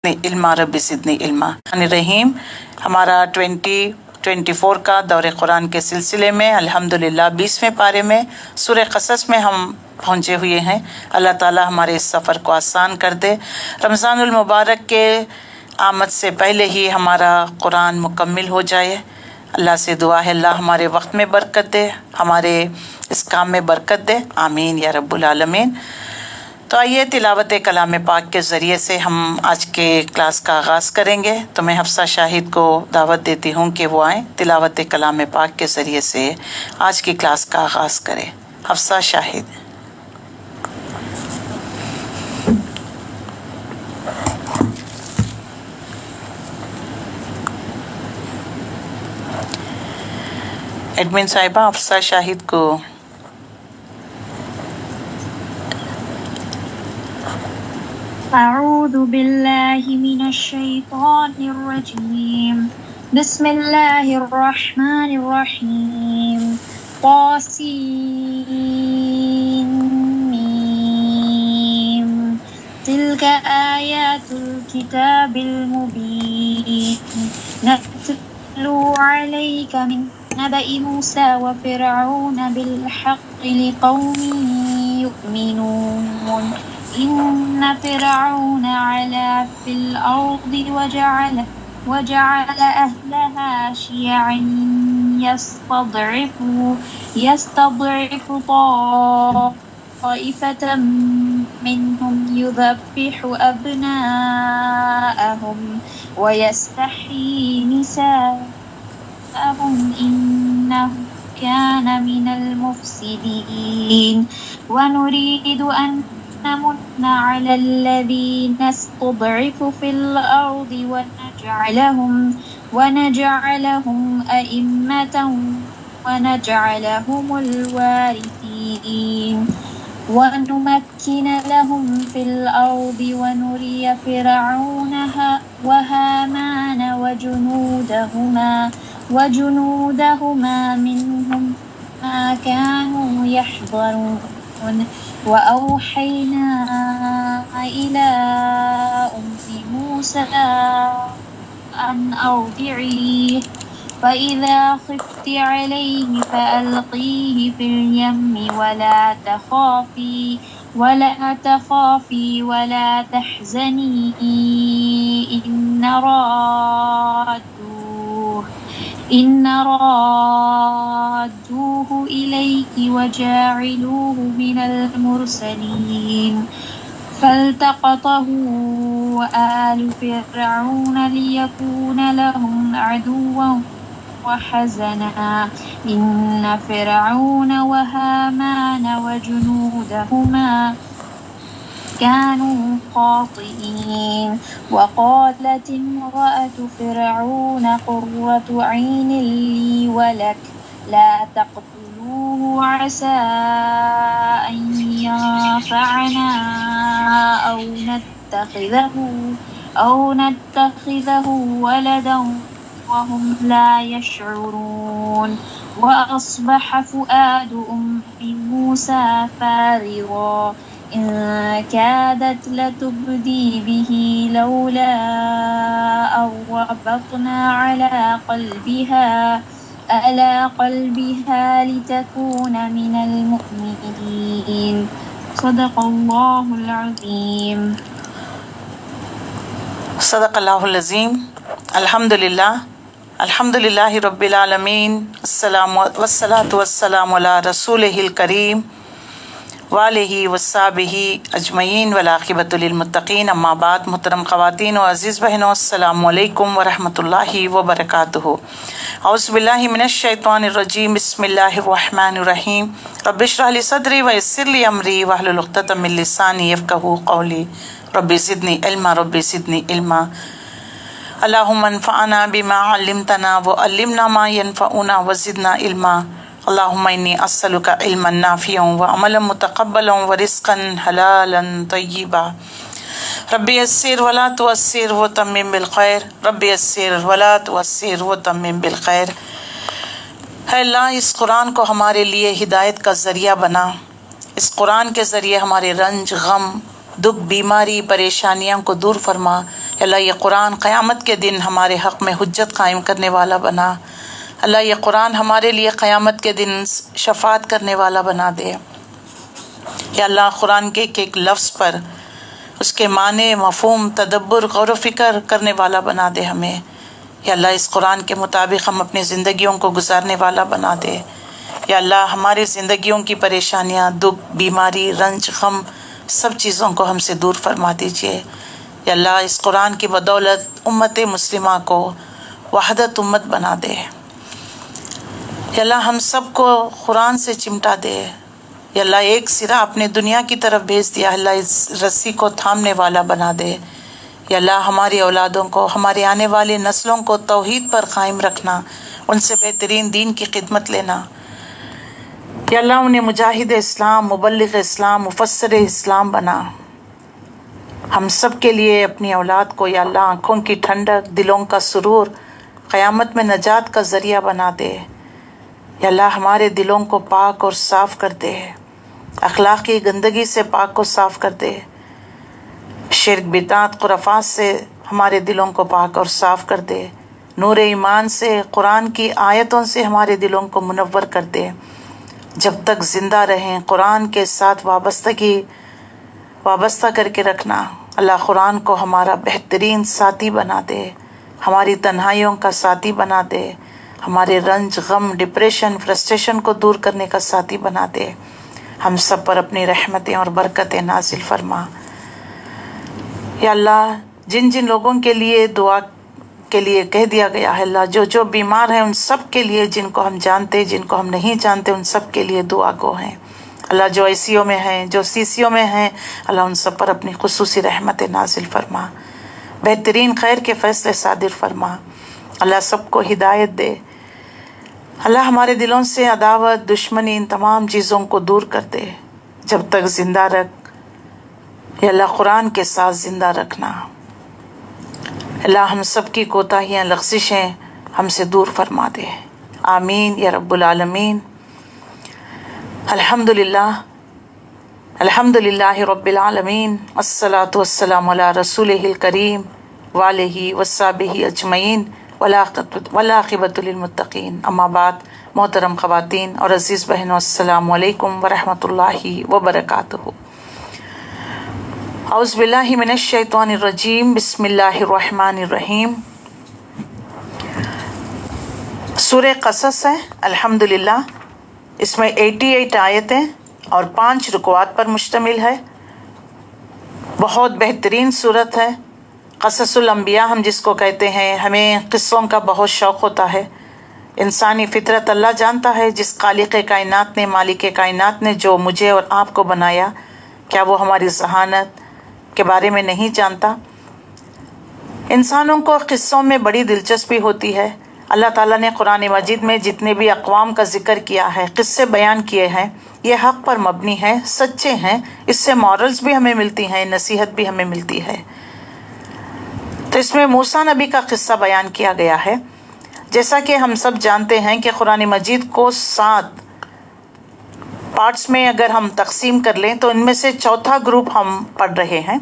علما رب زدنی علما۔ رحیم ہمارا 2024 کا دور قرآن کے سلسلے میں الحمدللہ 20ویں پارے میں سورہ قصص میں ہم پہنچے ہوئے ہیں۔ اللہ تعالی ہمارے اس سفر کو آسان کر دے، رمضان المبارک کے آمد سے پہلے ہی ہمارا قرآن مکمل ہو جائے۔ اللہ سے دعا ہے اللہ ہمارے وقت میں برکت دے، ہمارے اس کام میں برکت دے، آمین یا رب العالمین۔ تو آئیے تلاوت کلام پاک کے ذریعے سے ہم آج کے کلاس کا آغاز کریں گے۔ تو میں حفصہ شاہد کو دعوت دیتی ہوں کہ وہ آئیں تلاوت کلام پاک کے ذریعے سے آج کی کلاس کا آغاز کریں۔ حفصہ شاہد۔ ایڈمن صاحبہ حفصہ شاہد کو اعوذ باللہ من الشیطان الرجیم بسم اللہ الرحمن الرحیم طاسین تلک آیات الکتاب المبین نتلو علیک من نبأ موسى وفرعون بالحق لقوم يؤمنون إن فرعون علا في الأرض وجعل أهلها شيعا يستضعف طائفة منهم يذبح أبناءهم ويستحيي نساءهم إنه كان من المفسدين ونريد أن نمن على الذين استضعفوا في الأرض ونجعلهم أئمة ونجعلهم الوارثين ونمكن لهم في الأرض ونري فرعون وهامان وجنودهما منهم ما كانوا يحذرون وأوحينا إلى أم موسى أن أرضعيه فإذا خفت عليه فألقيه في اليم ولا تخافي ولا تحزني إن رادوه إليك وجاعلوه من المرسلين فالتقطه آل فرعون ليكون لهم عدوا وحزنا إن فرعون وهامان وجنودهما كانوا خاطئين وقالت امرأة فرعون قرة عين لي ولك لا تقتلوه عسى أن ينفعنا أو نتخذه ولدا وهم لا يشعرون وأصبح فؤاد أم موسى فارغا إن كادت لتبدي به لولا أن ربطنا على قلبها لتكون من المؤمنين صدق الله العظيم۔ صدق اللہ العظیم۔ الحمدللہ رب العالمین، والصلاة والسلام علی رسولہ الکریم وآلہ وصحبہ اجمعین والعاقبۃ للمتقین، اما بعد۔ محترم خواتین و عزیز بہنوں، السلام علیکم ورحمۃ اللہ وبرکاتہ۔ اعوذ باللہ من الشیطان الرجیم، بسم اللہ الرحمن الرحیم۔ رب اشرح لی صدری ویسر لی امری واحلل عقدۃ من لسانی یفقہوا قولی، رب زدنی علما رب زدنی علما۔ اللہم انفعنا بما علمتنا وعلمنا ما ينفعنا وزدنا علما۔ اللہم انی اسألک علما نافعا وعملا متقبلا ورزقا حلالا طیبا۔ رب یسر ولا تعسر وتمم بالخیر، رب یسر ولا تعسر وتمم بالخیر۔ اے اللہ، اس قرآن کو ہمارے لیے ہدایت کا ذریعہ بنا، اس قرآن کے ذریعے ہمارے رنج، غم، دکھ، بیماری، پریشانیاں کو دور فرما۔ یا اللہ یہ قرآن قیامت کے دن ہمارے حق میں حجت قائم کرنے والا بنا۔ اللہ یہ قرآن ہمارے لیے قیامت کے دن شفاعت کرنے والا بنا دے۔ یا اللہ قرآن کے ایک ایک لفظ پر اس کے معنی، مفہوم، تدبر، غور و فکر کرنے والا بنا دے ہمیں۔ یا اللہ اس قرآن کے مطابق ہم اپنی زندگیوں کو گزارنے والا بنا دے۔ یا اللہ ہماری زندگیوں کی پریشانیاں، دکھ، بیماری، رنج، غم، سب چیزوں کو ہم سے دور فرما دیجیے۔ یا اللہ اس قرآن کی بدولت امت مسلمہ کو وحدت امت بنا دے۔ یا اللہ ہم سب کو قرآن سے چمٹا دے۔ یا اللہ ایک سرا اپنے دنیا کی طرف بھیج دیا، اللہ اس رسی کو تھامنے والا بنا دے۔ یا اللہ ہماری اولادوں کو، ہماری آنے والی نسلوں کو توحید پر قائم رکھنا، ان سے بہترین دین کی خدمت لینا۔ یا اللہ انہیں مجاہد اسلام، مبلغ اسلام، مفسر اسلام بنا۔ ہم سب کے لیے اپنی اولاد کو یا اللہ آنکھوں کی ٹھنڈک، دلوں کا سرور، قیامت میں نجات کا ذریعہ بنا دے۔ یا اللہ ہمارے دلوں کو پاک اور صاف کر دے، اخلاقی گندگی سے پاک و صاف کر دے، شرک، بدعت، خرافات سے ہمارے دلوں کو پاک اور صاف کر دے، نور ایمان سے، قرآن کی آیتوں سے ہمارے دلوں کو منور کر دے۔ جب تک زندہ رہیں قرآن کے ساتھ وابستہ کر کے رکھنا۔ اللہ قرآن کو ہمارا بہترین ساتھی بنا دے، ہماری تنہائیوں کا ساتھی بنا دے، ہمارے رنج، غم، ڈپریشن، فرسٹریشن کو دور کرنے کا ساتھی بنا دے۔ ہم سب پر اپنی رحمتیں اور برکتیں نازل فرما۔ یا اللہ جن جن لوگوں کے لیے دعا کے لیے کہہ دیا گیا ہے، اللہ جو جو بیمار ہیں ان سب کے لیے، جن کو ہم جانتے جن کو ہم نہیں جانتے، ان سب کے لیے دعا گو ہیں۔ اللہ جو ICU میں ہیں، جو CCU میں ہیں، اللہ ان سب پر اپنی خصوصی رحمت نازل فرما، بہترین خیر کے فیصلے صادر فرما۔ اللہ سب کو ہدایت دے۔ اللہ ہمارے دلوں سے عداوت، دشمنی، ان تمام چیزوں کو دور کر دے۔ جب تک زندہ رکھ یا اللہ قرآن کے ساتھ زندہ رکھنا۔ اللہ ہم سب کی کوتاہیاں، لغزشیں ہم سے دور فرما دے۔ آمین یا رب العالمین۔ الحمد للہ رب العالمین، والصلاة والسلام علی رسولہ الکریم وآلہ وصحبہ اجمعین، والعاقبۃ للمتقین۔ اما بعد، محترم خواتین اور عزیز بہنوں، السلام علیکم ورحمۃ اللہ وبرکاتہ۔ اعوذ باللہ من الشیطان الرجیم، بسم اللہ الرحمن الرحیم۔ سورہ قصص ہے الحمدللہ، اس میں 88 آیتیں اور 5 رکوعات پر مشتمل ہے۔ بہت بہترین صورت ہے۔ قصص الانبیاء ہم جس کو کہتے ہیں، ہمیں قصوں کا بہت شوق ہوتا ہے۔ انسانی فطرت اللہ جانتا ہے، جس خالق کائنات نے، مالک کائنات نے جو مجھے اور آپ کو بنایا، کیا وہ ہماری ذہانت کے بارے میں نہیں جانتا؟ انسانوں کو قصوں میں بڑی دلچسپی ہوتی ہے۔ اللہ تعالیٰ نے قرآن مجید میں جتنے بھی اقوام کا ذکر کیا ہے، قصے بیان کیے ہیں، یہ حق پر مبنی ہیں، سچے ہیں۔ اس سے مورلز بھی ہمیں ملتی ہیں، نصیحت بھی ہمیں ملتی ہے۔ تو اس میں موسیٰ نبی کا قصہ بیان کیا گیا ہے۔ جیسا کہ ہم سب جانتے ہیں کہ قرآن مجید کو 7 پارٹس میں اگر ہم تقسیم کر لیں تو ان میں سے چوتھا گروپ ہم پڑھ رہے ہیں۔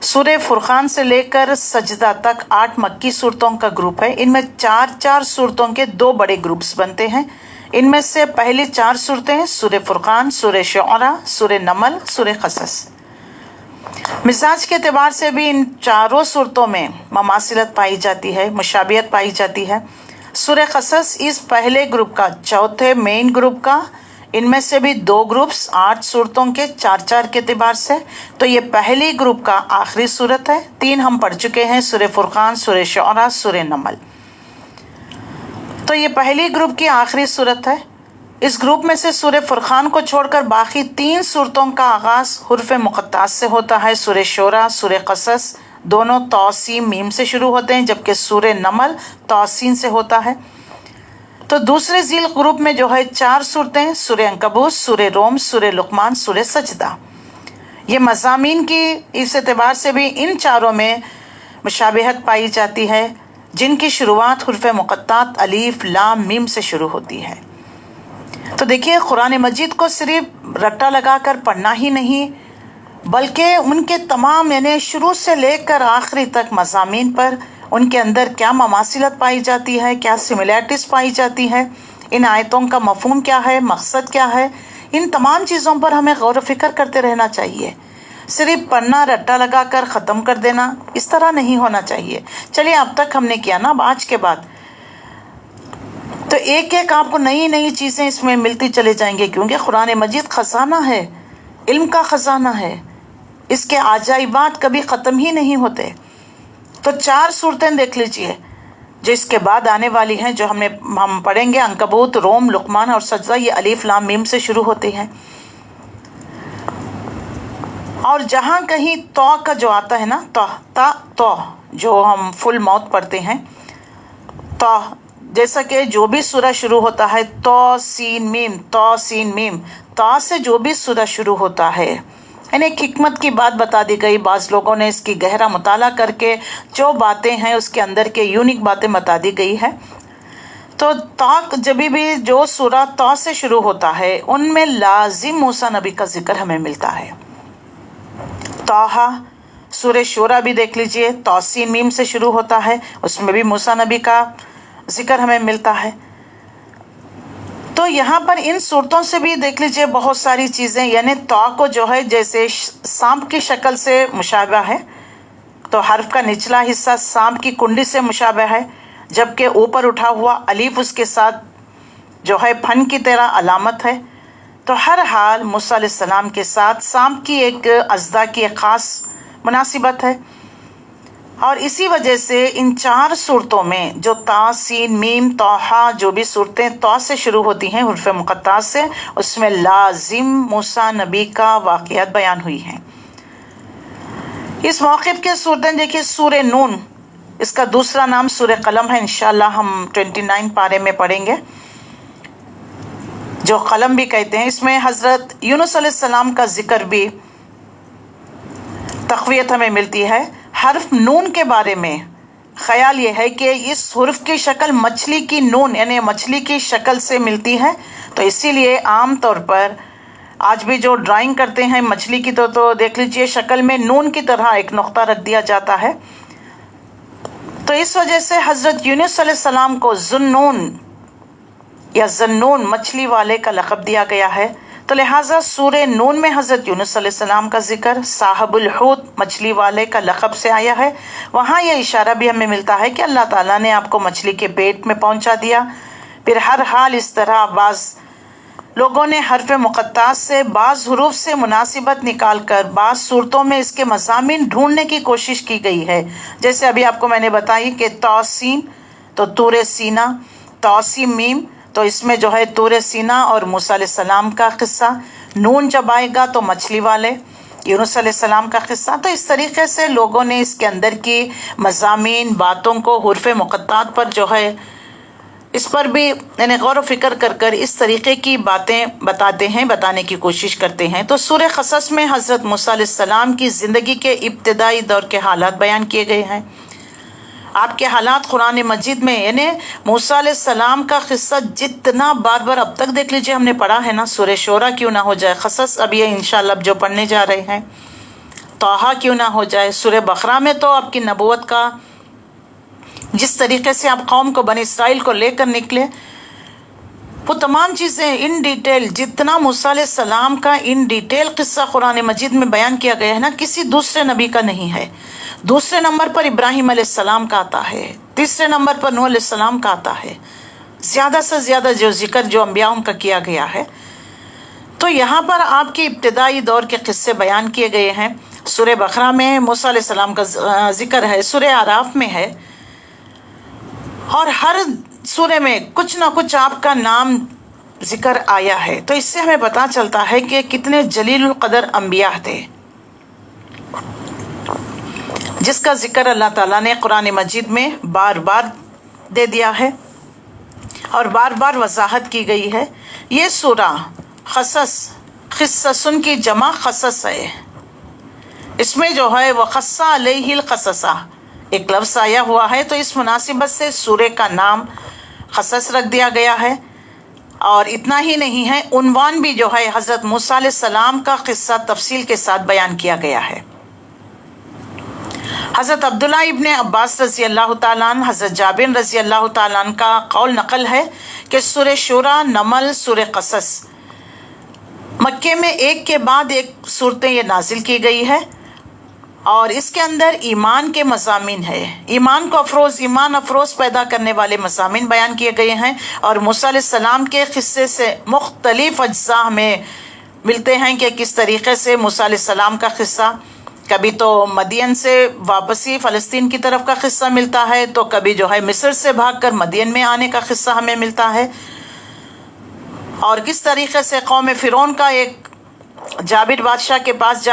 سورہ فرقان سے لے کر سجدہ تک 8 مکی صورتوں کا گروپ ہے۔ ان میں 4 صورتوں کے 2 بڑے گروپس بنتے ہیں۔ ان میں سے پہلی 4 صورتیں سورہ فرقان، سورہ شعراء، سورہ نمل، سورہ قصص۔ مزاج کے اعتبار سے بھی ان چاروں صورتوں میں مماثلت پائی جاتی ہے، مشابہت پائی جاتی ہے۔ سورہ قصص اس پہلے گروپ کا، چوتھے مین گروپ کا، ان میں سے بھی 2 گروپس 8 صورتوں کے 4 کے اعتبار سے، تو یہ پہلی گروپ کا آخری صورت ہے۔ 3 ہم پڑھ چکے ہیں، سورہ فرقان، سورہ شعراء، سورہ نمل۔ تو یہ پہلی گروپ کی آخری صورت ہے۔ اس گروپ میں سے سورہ فرقان کو چھوڑ کر باقی 3 صورتوں کا آغاز حروف مقطعات سے ہوتا ہے۔ سورہ شعراء، سورہ قصص دونوں توسین میم سے شروع ہوتے ہیں، جبکہ سورہ نمل توسین سے ہوتا ہے۔ تو دوسرے ذیل گروپ میں جو ہے 4 صورتیں، سورہ عنکبوت، سورہ روم، سورہ لقمان، سورہ سجدہ۔ یہ مضامین کی اس اعتبار سے بھی ان چاروں میں مشابہت پائی جاتی ہے، جن کی شروعات حروف مقطعات الف، لام، میم سے شروع ہوتی ہے۔ تو دیکھیے قرآن مجید کو صرف رٹا لگا کر پڑھنا ہی نہیں، بلکہ ان کے تمام یعنی شروع سے لے کر آخری تک مضامین پر ان کے اندر کیا مماثلت پائی جاتی ہے، کیا سملیرٹیز پائی جاتی ہے، ان آیتوں کا مفہوم کیا ہے، مقصد کیا ہے، ان تمام چیزوں پر ہمیں غور و فکر کرتے رہنا چاہیے۔ صرف پڑھنا، رٹا لگا کر ختم کر دینا، اس طرح نہیں ہونا چاہیے۔ چلیے اب تک ہم نے کیا نا، اب آج کے بعد تو ایک ایک آپ کو نئی نئی چیزیں اس میں ملتی چلے جائیں گے، کیونکہ قرآن مجید خزانہ ہے، علم کا خزانہ ہے، اس کے عجائبات کبھی ختم ہی نہیں ہوتے۔ تو 4 صورتیں دیکھ لیجئے جو اس کے بعد آنے والی ہیں، جو ہم پڑھیں گے، عنکبوت، روم، لقمان اور سجدہ، یہ الف لام میم سے شروع ہوتی ہیں۔ اور جہاں کہیں تو کا جو آتا ہے نا، تو جو ہم فل ماؤتھ پڑھتے ہیں، تو جیسا کہ جو بھی سورہ شروع ہوتا ہے تو سین میم، تو سین میم، تو سے جو بھی سورہ شروع ہوتا ہے، یعنی ایک حکمت کی بات بتا دی گئی۔ بعض لوگوں نے اس کی گہرا مطالعہ کر کے جو باتیں ہیں اس کے اندر کے یونیک باتیں بتا دی گئی ہے۔ تو جب بھی جو سورہ تو سے شروع ہوتا ہے ان میں لازم موسیٰ نبی کا ذکر ہمیں ملتا ہے۔ طٰہٰ، سورہ شورى بھی دیکھ لیجئے، توسین میم سے شروع ہوتا ہے، اس میں بھی موسیٰ نبی کا ذکر ہمیں ملتا ہے۔ تو یہاں پر ان صورتوں سے بھی دیکھ لیجئے بہت ساری چیزیں، یعنی تو کو جو ہے جیسے سانپ کی شکل سے مشابہ ہے، تو حرف کا نچلا حصہ سانپ کی کنڈی سے مشابہ ہے، جبکہ اوپر اٹھا ہوا الف اس کے ساتھ جو ہے پھن کی طرح علامت ہے۔ تو ہر حال موسیٰ علیہ السلام کے ساتھ سانپ کی ایک اژدھا کی ایک خاص مناسبت ہے، اور اسی وجہ سے ان 4 صورتوں میں جو تا، سین، میم، طٰہٰ، جو بھی صورتیں تو سے شروع ہوتی ہیں حروف مقطعات سے، اس میں لازم موسیٰ نبی کا واقعات بیان ہوئی ہیں۔ اس موقف کے صورتیں دیکھیے، سورہ نون، اس کا دوسرا نام سورہ قلم ہے، انشاءاللہ ہم 29 پارے میں پڑھیں گے، جو قلم بھی کہتے ہیں۔ اس میں حضرت یونس علیہ السلام کا ذکر بھی تقویت ہمیں ملتی ہے۔ حرف نون کے بارے میں خیال یہ ہے کہ اس حرف کی شکل مچھلی کی نون یعنی مچھلی کی شکل سے ملتی ہے، تو اسی لیے عام طور پر آج بھی جو ڈرائنگ کرتے ہیں مچھلی کی تو دیکھ لیجئے شکل میں نون کی طرح ایک نقطہ رکھ دیا جاتا ہے۔ تو اس وجہ سے حضرت یونس علیہ السلام کو ذُنُّون یا ذنون مچھلی والے کا لقب دیا گیا ہے، تو لہٰذا سورہ نون میں حضرت یونس علیہ السلام کا ذکر صاحب الحوت مچھلی والے کا لقب سے آیا ہے۔ وہاں یہ اشارہ بھی ہمیں ملتا ہے کہ اللہ تعالیٰ نے آپ کو مچھلی کے پیٹ میں پہنچا دیا۔ پھر ہر حال اس طرح بعض لوگوں نے حرف مقطعات سے بعض حروف سے مناسبت نکال کر بعض صورتوں میں اس کے مضامین ڈھونڈنے کی کوشش کی گئی ہے، جیسے ابھی آپ کو میں نے بتائی کہ توسین تو طور سینا، توسیم میم تو اس میں جو ہے طور سینا اور موسیٰ علیہ السلام کا قصہ، نون جب آئے گا تو مچھلی والے یونس علیہ السلام کا قصہ۔ تو اس طریقے سے لوگوں نے اس کے اندر کی مضامین باتوں کو حروف مقطعات پر جو ہے اس پر بھی یعنی غور و فکر کر کر اس طریقے کی باتیں بتاتے ہیں، بتانے کی کوشش کرتے ہیں۔ تو سورہ قصص میں حضرت موسیٰ علیہ السلام کی زندگی کے ابتدائی دور کے حالات بیان کیے گئے ہیں۔ آپ کے حالات قرآن مجید میں یعنی موسیٰ علیہ السلام کا قصہ جتنا بار بار اب تک دیکھ لیجئے ہم نے پڑھا ہے نا، سورہ شورى کیوں نہ ہو جائے، قصص اب یہ انشاءاللہ اب جو پڑھنے جا رہے ہیں، طٰہٰ کیوں نہ ہو جائے، سورہ بقرہ میں تو آپ کی نبوت کا جس طریقے سے آپ قوم کو بنی اسرائیل کو لے کر نکلے، وہ تمام چیزیں ان ڈیٹیل جتنا موسیٰ علیہ السلام کا ان ڈیٹیل قصہ قرآن مجید میں بیان کیا گیا ہے نا، کسی دوسرے نبی کا نہیں ہے۔ دوسرے نمبر پر ابراہیم علیہ السلام کا آتا ہے، تیسرے نمبر پر نوح علیہ السلام کا آتا ہے، زیادہ سے زیادہ جو ذکر جو انبیاء کا کیا گیا ہے۔ تو یہاں پر آپ کے ابتدائی دور کے قصے بیان کیے گئے ہیں۔ سورہ بقرہ میں موسیٰ علیہ السلام کا ذکر ہے، سورہ اعراف میں ہے، اور ہر سورہ میں کچھ نہ کچھ آپ کا نام ذکر آیا ہے۔ تو اس سے ہمیں پتہ چلتا ہے کہ کتنے جلیل القدر انبیاء تھے، جس کا ذکر اللہ تعالیٰ نے قرآن مجید میں بار بار دے دیا ہے اور بار بار وضاحت کی گئی ہے۔ یہ سورہ قصص کی جمع قصص ہے، اس میں جو ہے وقص علیہ القصص ایک لفظ آیا ہوا ہے، تو اس مناسبت سے سورہ کا نام قصص رکھ دیا گیا ہے۔ اور اتنا ہی نہیں ہے، عنوان بھی جو ہے حضرت موسیٰ علیہ السلام کا قصہ تفصیل کے ساتھ بیان کیا گیا ہے۔ حضرت عبداللہ ابن عباس رضی اللہ تعالیٰ عنہ، حضرت جابر رضی اللہ تعالیٰ عنہ کا قول نقل ہے کہ سورہ شورى، نمل، سورہ قصص مکے میں ایک کے بعد ایک صورتیں یہ نازل کی گئی ہے، اور اس کے اندر ایمان کے مضامین ہے، ایمان افروز پیدا کرنے والے مضامین بیان کیے گئے ہیں، اور موسیٰ علیہ السلام کے قصے سے مختلف اجزاء ہمیں ملتے ہیں کہ کس طریقے سے موسیٰ علیہ السلام کا قصہ، کبھی تو مدین سے واپسی فلسطین کی طرف کا قصہ ملتا ہے، تو کبھی جو ہے مصر سے بھاگ کر مدین میں آنے کا قصہ ہمیں ملتا ہے، اور کس طریقے سے قوم فرعون کا ایک جابر بادشاہ کے پاس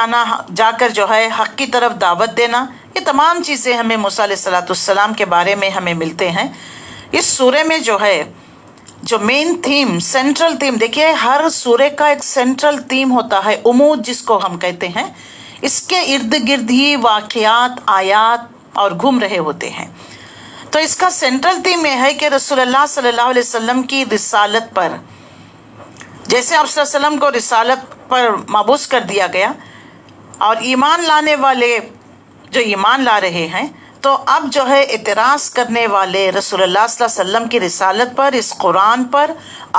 جا کر جو ہے حق کی طرف دعوت دینا، یہ تمام چیزیں ہمیں موسیٰ علیہ السلام کے بارے میں ہمیں ملتے ہیں۔ اس سورے میں جو ہے جو مین تھیم، سینٹرل تھیم، دیکھیے ہر سورے کا ایک سینٹرل تھیم ہوتا ہے، عمود جس کو ہم کہتے ہیں، اس کے ارد گرد ہی واقعات، آیات اور گھوم رہے ہوتے ہیں۔ تو اس کا سینٹرل تھیم یہ ہے کہ رسول اللہ صلی اللہ علیہ وسلم کی رسالت پر، جیسے آپ صلی اللہ علیہ وسلم کو رسالت پر مبعوث کر دیا گیا، اور ایمان لانے والے جو ایمان لا رہے ہیں، تو اب جو ہے اعتراض کرنے والے رسول اللہ صلی اللہ علیہ وسلم کی رسالت پر، اس قرآن پر،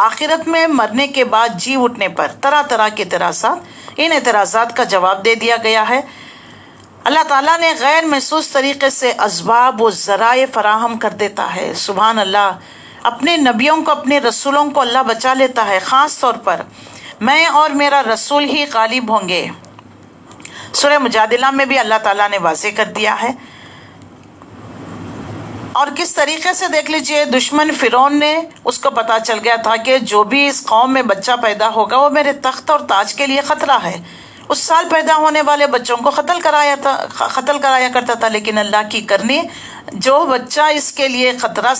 آخرت میں مرنے کے بعد جی اٹھنے پر طرح طرح کے اعتراضات، ان اعتراضات کا جواب دے دیا گیا ہے۔ اللہ تعالیٰ نے غیر محسوس طریقے سے اسباب و ذرائع فراہم کر دیتا ہے، سبحان اللہ۔ اپنے نبیوں کو، اپنے رسولوں کو اللہ بچا لیتا ہے، خاص طور پر میں اور میرا رسول ہی غالب ہوں گے۔ سورہ مجادلہ میں بھی اللہ تعالیٰ نے واضح کر دیا ہے۔ اور کس طریقے سے دیکھ لیجئے، دشمن فرعون نے، اس کو پتا چل گیا تھا کہ جو بھی اس قوم میں بچہ پیدا ہوگا وہ میرے تخت اور تاج کے لیے خطرہ ہے۔ اس سال پیدا ہونے والے بچوں کو قتل کرایا کرتا تھا، لیکن اللہ کی کرنی، جو بچہ اس کے لیے خطرہ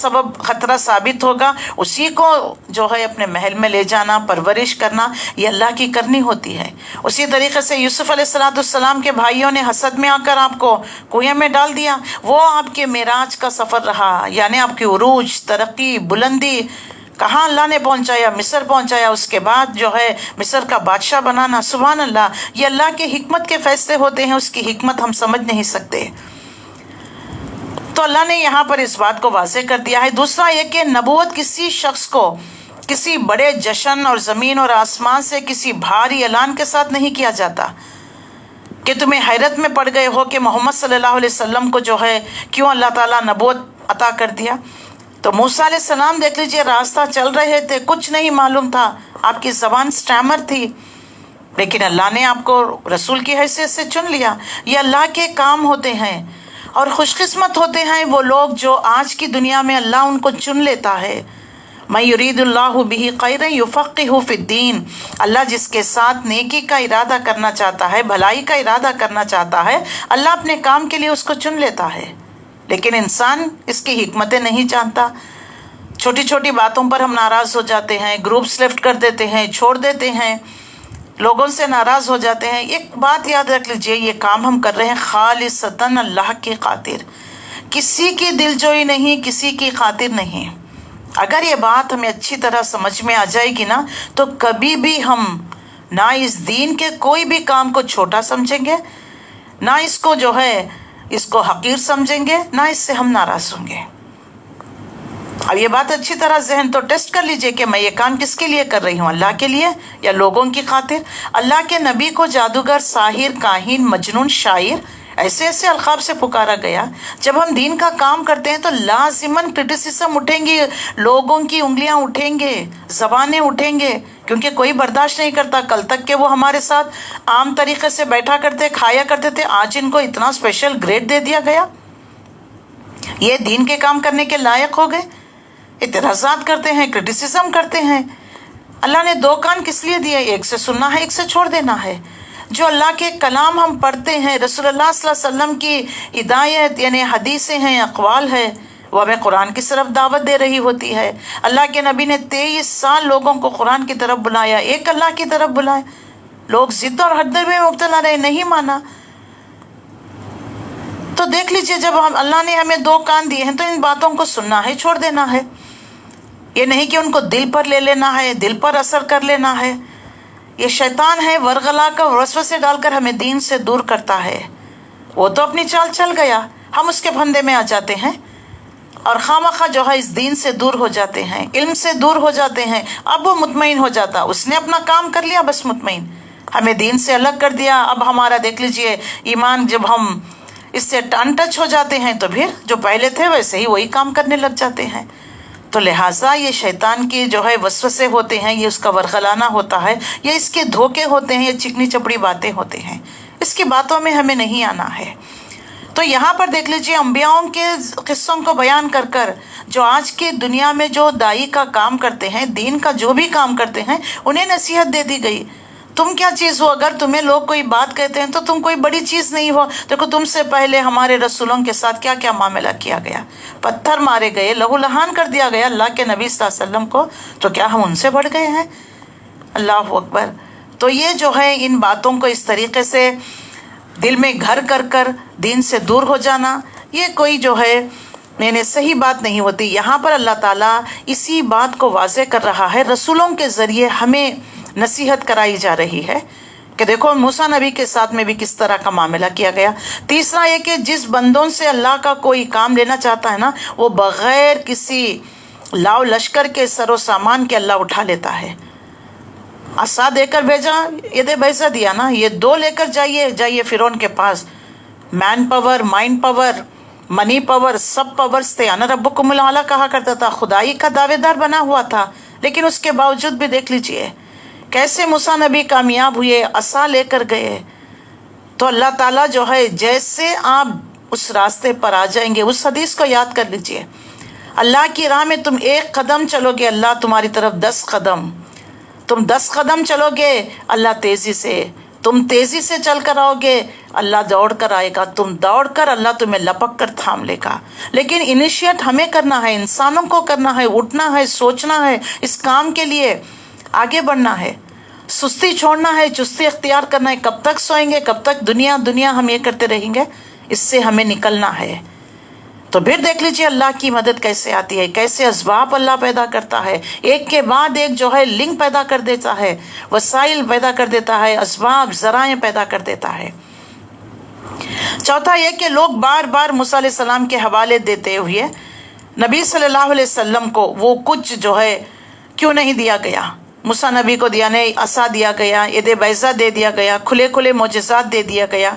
ثابت ہوگا اسی کو جو ہے اپنے محل میں لے جانا، پرورش کرنا، یہ اللہ کی کرنی ہوتی ہے۔ اسی طریقے سے یوسف علیہ السلام کے بھائیوں نے حسد میں آ کر آپ کو کنویں میں ڈال دیا، وہ آپ کے معراج کا سفر رہا، یعنی آپ کی عروج، ترقی، بلندی، کہاں اللہ نے پہنچایا، مصر پہنچایا، اس کے بعد جو ہے مصر کا بادشاہ بنانا، سبحان اللہ۔ یہ اللہ کے حکمت کے فیصلے ہوتے ہیں، اس کی حکمت ہم سمجھ نہیں سکتے۔ تو اللہ نے یہاں پر اس بات کو واضح کر دیا ہے۔ دوسرا یہ کہ نبوت کسی شخص کو کسی بڑے جشن اور زمین اور آسمان سے کسی بھاری اعلان کے ساتھ نہیں کیا جاتا کہ تمہیں حیرت میں پڑ گئے ہو کہ محمد صلی اللہ علیہ وسلم کو جو ہے کیوں اللہ تعالیٰ نبوت عطا کر دیا۔ تو موسیٰ علیہ السلام دیکھ لیجئے، راستہ چل رہے تھے، کچھ نہیں معلوم تھا، آپ کی زبان سٹیمر تھی، لیکن اللہ نے آپ کو رسول کی حیثیت سے چن لیا۔ یہ اللہ کے کام ہوتے ہیں، اور خوش قسمت ہوتے ہیں وہ لوگ جو آج کی دنیا میں اللہ ان کو چن لیتا ہے۔ مَن یرید اللہ بہ خیرا یفقہہ فی الدین، اللہ جس کے ساتھ نیکی کا ارادہ کرنا چاہتا ہے، بھلائی کا ارادہ کرنا چاہتا ہے، اللہ اپنے کام کے لیے اس کو چن لیتا ہے۔ لیکن انسان اس کی حکمتیں نہیں جانتا، چھوٹی چھوٹی باتوں پر ہم ناراض ہو جاتے ہیں، گروپس لیفٹ کر دیتے ہیں، چھوڑ دیتے ہیں، لوگوں سے ناراض ہو جاتے ہیں۔ ایک بات یاد رکھ لیجئے، یہ کام ہم کر رہے ہیں خالصتاً اللہ کی خاطر، کسی کی دلجوئی نہیں، کسی کی خاطر نہیں۔ اگر یہ بات ہمیں اچھی طرح سمجھ میں آ جائے گی نا، تو کبھی بھی ہم نہ اس دین کے کوئی بھی کام کو چھوٹا سمجھیں گے، نہ اس کو جو ہے اس کو حقیر سمجھیں گے، نہ اس سے ہم ناراض ہوں گے۔ اب یہ بات اچھی طرح ذہن تو ٹیسٹ کر لیجئے کہ میں یہ کام کس کے لیے کر رہی ہوں، اللہ کے لیے یا لوگوں کی خاطر؟ اللہ کے نبی کو جادوگر، ساحر، کاہن، مجنون، شاعر، ایسے ایسے القاب سے پکارا گیا۔ جب ہم دین کا کام کرتے ہیں تو لازماً کرٹیسزم اٹھیں گی، لوگوں کی انگلیاں اٹھیں گے، زبانیں اٹھیں گے، کیونکہ کوئی برداشت نہیں کرتا۔ کل تک کہ وہ ہمارے ساتھ عام طریقے سے بیٹھا کرتے، کھایا کرتے تھے، آج ان کو اتنا اسپیشل گریڈ دے دیا گیا، یہ دین کے کام کرنے کے لائق ہو گئے۔ اعتراضات کرتے ہیں، کرٹیسزم کرتے ہیں۔ اللہ نے دو کان کس لیے دیے؟ ایک سے سننا ہے، ایک سے چھوڑ دینا ہے۔ جو اللہ کے کلام ہم پڑھتے ہیں، رسول اللہ صلی اللہ علیہ وسلم کی ہدایت یعنی حدیثیں ہیں، اقوال ہے، وہ ہمیں قرآن کی طرف دعوت دے رہی ہوتی ہے۔ اللہ کے نبی نے 23 سال لوگوں کو قرآن کی طرف بلایا، ایک اللہ کی طرف بلایا۔ لوگ ضد اور حدر میں مبتلا رہے، نہیں مانا۔ تو دیکھ لیجئے، جب اللہ نے ہمیں دو کان دیے ہیں تو ان باتوں کو سننا ہے، چھوڑ دینا ہے۔ یہ نہیں کہ ان کو دل پر لے لینا ہے، دل پر اثر کر لینا ہے. یہ شیطان ہے، ورغلا کا وسوسے ڈال کر ہمیں دین سے دور کرتا ہے. وہ تو اپنی چال چل گیا، ہم اس کے پھندے میں آ جاتے ہیں اور خواہ جو ہے اس دین سے دور ہو جاتے ہیں، علم سے دور ہو جاتے ہیں. اب وہ مطمئن ہو جاتا، اس نے اپنا کام کر لیا، بس مطمئن، ہمیں دین سے الگ کر دیا. اب ہمارا دیکھ لیجئے ایمان، جب ہم اس سے ان ٹچ ہو جاتے ہیں تو پھر جو پہلے تھے ویسے ہی وہی کام کرنے لگ جاتے ہیں. تو لہٰذا یہ شیطان کی جو ہے وسوسے ہوتے ہیں، یہ اس کا ورغلانہ ہوتا ہے، یہ اس کے دھوکے ہوتے ہیں، یہ چکنی چپڑی باتیں ہوتے ہیں. اس کی باتوں میں ہمیں نہیں آنا ہے. تو یہاں پر دیکھ لیجئے انبیاؤں کے قصوں کو بیان کر کر جو آج کی دنیا میں جو دائی کا کام کرتے ہیں، دین کا جو بھی کام کرتے ہیں، انہیں نصیحت دے دی گئی. تم کیا چیز ہو؟ اگر تمہیں لوگ کوئی بات کہتے ہیں تو تم کوئی بڑی چیز نہیں ہو. دیکھو تم سے پہلے ہمارے رسولوں کے ساتھ کیا کیا معاملہ کیا گیا، پتھر مارے گئے، لہو لہان کر دیا گیا اللہ کے نبی صلی اللہ علیہ وسلم کو. تو کیا ہم ان سے بڑھ گئے ہیں؟ اللہ اکبر. تو یہ جو ہے ان باتوں کو اس طریقے سے دل میں گھر کر کر دین سے دور ہو جانا، یہ کوئی جو ہے صحیح بات نہیں ہوتی. یہاں پر اللہ تعالیٰ اسی بات کو واضح کر رہا ہے، رسولوں کے ذریعے ہمیں نصیحت کرائی جا رہی ہے کہ دیکھو موسیٰ نبی کے ساتھ میں بھی کس طرح کا معاملہ کیا گیا. تیسرا یہ کہ جس بندوں سے اللہ کا کوئی کام لینا چاہتا ہے نا، وہ بغیر کسی لاؤ لشکر کے سر و سامان کے اللہ اٹھا لیتا ہے. عصا دے کر بھیجا، یہ دے بیسا دیا نا، یہ 2 لے کر جائیے فرعون کے پاس. مین پاور، مائنڈ پاور، منی پاور، سب پاورز تھے. انا ربکم الاعلی کہا کرتا تھا، خدائی کا دعوے دار بنا ہوا تھا. لیکن اس کے باوجود بھی دیکھ لیجئے کیسے موسیٰ نبی کامیاب ہوئے، عصا لے کر گئے. تو اللہ تعالیٰ جو ہے جیسے آپ اس راستے پر آ جائیں گے، اس حدیث کو یاد کر لیجئے، اللہ کی راہ میں تم 1 قدم چلو گے، اللہ تمہاری طرف 10 قدم. تم 10 قدم چلو گے، اللہ تیزی سے. تم تیزی سے چل کر آؤ گے، اللہ دوڑ کر آئے گا. تم دوڑ کر، اللہ تمہیں لپک کر تھام لے گا. لیکن انیشیٹ ہمیں کرنا ہے، انسانوں کو کرنا ہے، اٹھنا ہے، سوچنا ہے، اس کام کے لیے آگے بڑھنا ہے. سستی چھوڑنا ہے، چستی اختیار کرنا ہے. کب تک سوئیں گے؟ کب تک دنیا ہم یہ کرتے رہیں گے؟ اس سے ہمیں نکلنا ہے. تو پھر دیکھ لیجیے اللہ کی مدد کیسے آتی ہے، کیسے اسباب اللہ پیدا کرتا ہے، ایک کے بعد ایک جو ہے لنک پیدا کر دیتا ہے، وسائل پیدا کر دیتا ہے، اسباب ذرائع پیدا کر دیتا ہے. چوتھا یہ کہ لوگ بار بار موسیٰ علیہ السلام کے حوالے دیتے ہوئے نبی صلی اللہ علیہ وسلم کو وہ کچھ جو ہے کیوں نہیں دیا گیا. موسیٰ نبی کو دیا نہیں، عصا دیا گیا، ید بیضا دے دیا گیا، کھلے کھلے معجزات دے دیا گیا.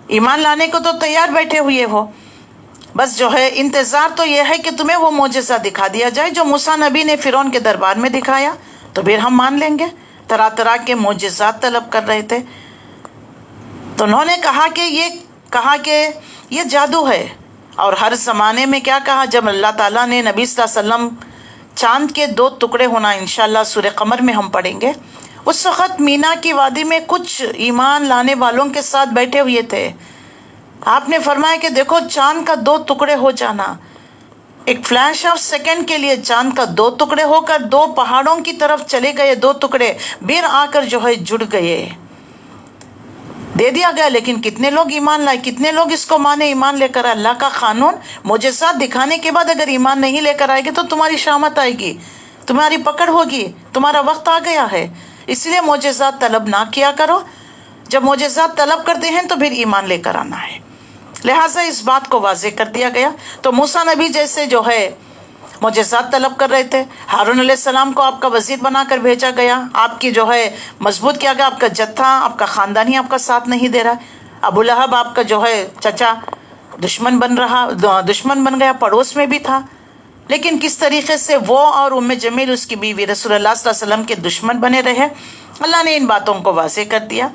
ایمان لانے کو تو تیار بیٹھے ہوئے ہو، بس جو ہے انتظار تو یہ ہے کہ تمہیں وہ معجزہ دکھا دیا جائے جو موسیٰ نبی نے فرعون کے دربار میں دکھایا، تو پھر ہم مان لیں گے. طرح طرح کے معجزات طلب کر رہے تھے. تو انہوں نے کہا کہ یہ جادو ہے. اور ہر زمانے میں کیا کہا، جب اللہ تعالیٰ نے نبی صلی اللہ علیہ وسلم چاند کے 2 ٹکڑے ہونا انشاءاللہ سورہ قمر میں ہم پڑھیں گے، اس وقت مینا کی وادی میں کچھ ایمان لانے والوں کے ساتھ بیٹھے ہوئے تھے. آپ نے فرمایا کہ دیکھو چاند کا 2 ٹکڑے ہو جانا، ایک فلیش آف سیکنڈ کے لیے چاند کا 2 ٹکڑے ہو کر 2 پہاڑوں کی طرف چلے گئے. 2 ٹکڑے پھر آ کر جو ہے جڑ گئے، دے دیا گیا. لیکن کتنے لوگ ایمان لائے، کتنے لوگ اس کو مانے، ایمان لے کر آئے. اللہ کا قانون، معجزات دکھانے کے بعد اگر ایمان نہیں لے کر آئے گی تو تمہاری شامت آئے گی، تمہاری پکڑ ہوگی، تمہارا وقت آ گیا ہے. اس لیے معجزات طلب نہ کیا کرو. جب معجزات طلب کرتے ہیں تو پھر ایمان لے کر آنا ہے. لہٰذا اس بات کو واضح کر دیا گیا. تو موسیٰ نبی جیسے جو ہے معجزات طلب کر رہے تھے، ہارون علیہ السلام کو آپ کا وزیر بنا کر بھیجا گیا، آپ کی جو ہے مضبوط کیا گیا، آپ کا جتھا، آپ کا خاندان ہی آپ کا ساتھ نہیں دے رہا. ابو لہب آپ کا جو ہے چچا دشمن بن گیا، پڑوس میں بھی تھا. لیکن کس طریقے سے وہ اور ام جمیل اس کی بیوی رسول اللہ صلی اللہ علیہ وسلم کے دشمن بنے رہے، اللہ نے ان باتوں کو واضح کر دیا.